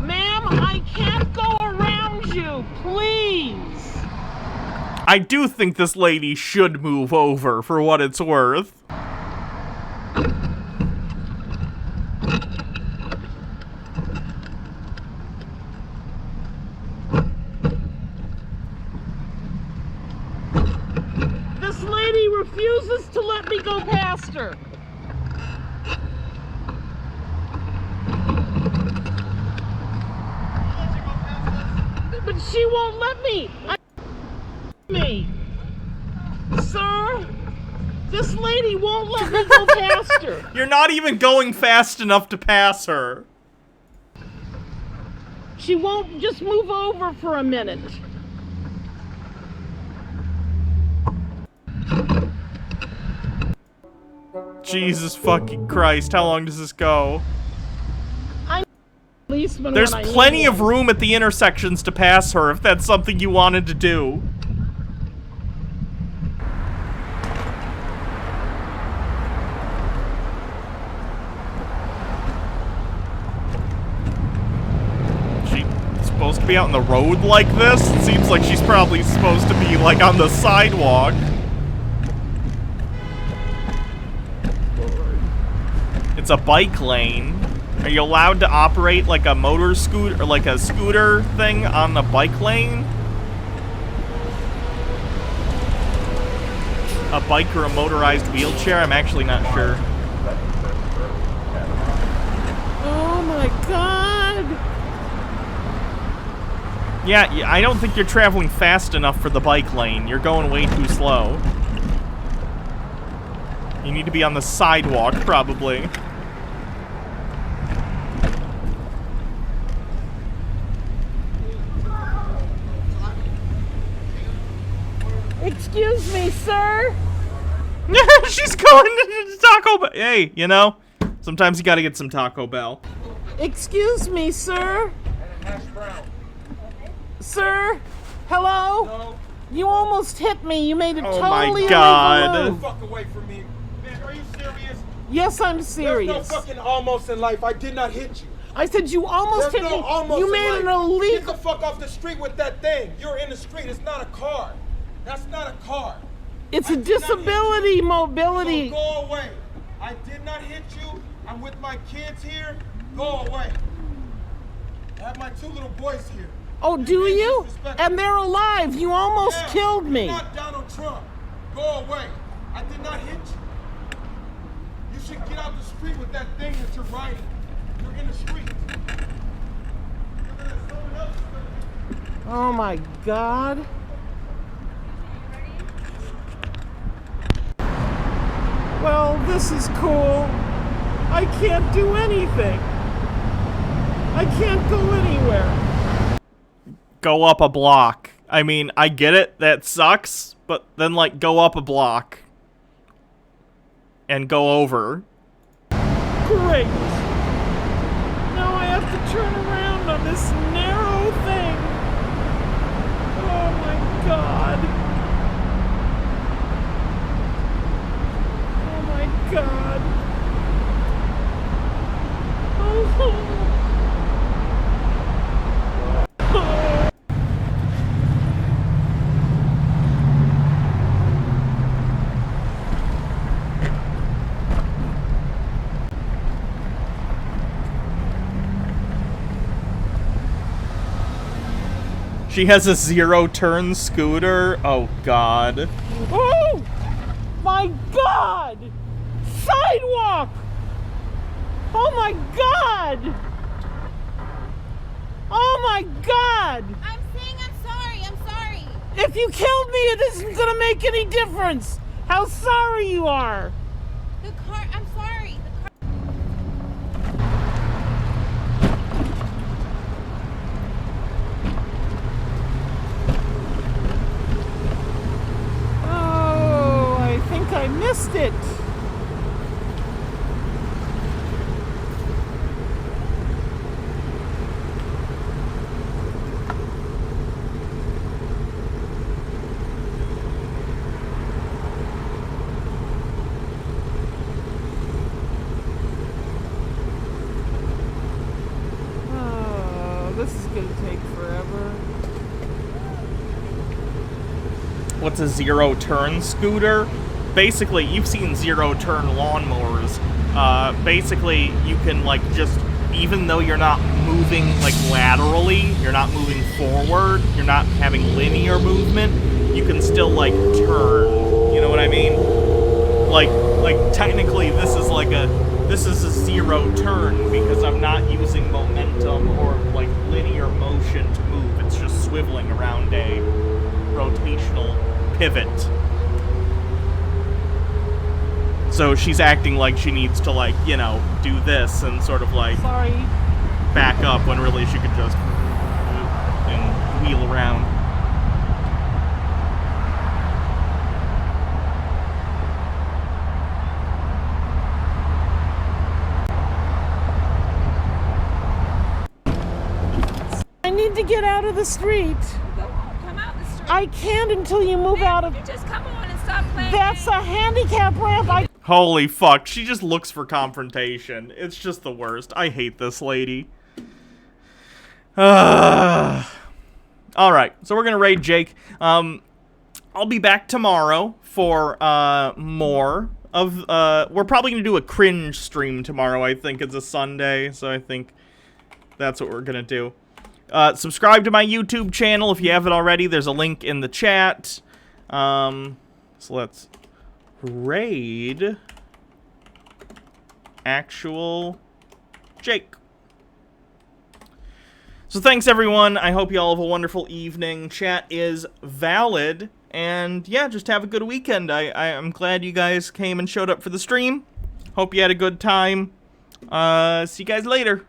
Ma'am, I can't go around you, please. I do think this lady should move over, for what it's worth. This lady refuses to let me go past her. But she won't let me. Sir, this lady won't let me go past her. You're not even going fast enough to pass her. She won't just move over for a minute. Jesus fucking Christ, how long does this go? Policeman There's when I plenty need of room at the intersections to pass her if that's something you wanted to do. She's supposed to be out on the road like this? It seems like she's probably supposed to be like on the sidewalk. It's a bike lane. Are you allowed to operate like a motor scooter or like a scooter thing on the bike lane? A bike or a motorized wheelchair? I'm actually not sure. Oh my God! Yeah, I don't think you're traveling fast enough for the bike lane. You're going way too slow. You need to be on the sidewalk, probably. Excuse me, sir. She's going to Taco Bell. Hey, you know, sometimes you gotta get some Taco Bell. Excuse me, sir. Sir, hello? No. You almost hit me. You made a Oh totally my God. illegal move. Fuck away from me. Man, are you serious? Yes, I'm serious. There's no fucking almost in life. I did not hit you. I said you almost There's hit no me. almost You in made an life. illegal. Get the fuck off the street with that thing. You're in the street. It's not a car. That's not a car. It's a disability mobility. So go away. I did not hit you. I'm with my kids here. Go away. I have my 2 little boys here. Oh, do you? And they're alive. You almost killed me. You're not Donald Trump. Go away. I did not hit you. You should get out the street with that thing that you're riding. You're in the street. Oh my God. Well, this is cool. I can't do anything. I can't go anywhere. Go up a block. I mean, I get it, that sucks, but then, like, go up a block. And go over. Great. Now I have to turn around on this narrow thing. Oh my God. Oh my God. Oh. She has a 0-turn scooter. Oh, God. Oh! My God! Sidewalk! Oh my God! Oh my God! I'm saying I'm sorry. I'm sorry. If you killed me, it isn't gonna make any difference. How sorry you are. The car. I'm sorry. Oh, I think I missed it. This is gonna take forever. What's a 0-turn scooter? Basically, you've seen 0-turn lawnmowers. Basically, you can, like, just, even though you're not moving, like, laterally, you're not moving forward, you're not having linear movement, you can still, like, turn. You know what I mean? Like technically, this is a 0-turn because I'm not using momentum or, like, linear motion to move. It's just swiveling around a rotational pivot. So she's acting like she needs to, like, you know, do this and sort of, like, back up when really she could just and wheel around. I need to get out of the street. Come out the street. I can't until you move out of. Just come on and stop playing. That's a handicap ramp. Holy fuck, she just looks for confrontation. It's just the worst. I hate this lady. Alright, so we're gonna raid Jake. I'll be back tomorrow for more of we're probably gonna do a cringe stream tomorrow. I think it's a Sunday, so I think that's what we're gonna do. Subscribe to my YouTube channel if you haven't already. There's a link in the chat. So let's raid actual Jake. So thanks, everyone. I hope you all have a wonderful evening. Chat is valid. And yeah, just have a good weekend. I'm glad you guys came and showed up for the stream. Hope you had a good time. See you guys later.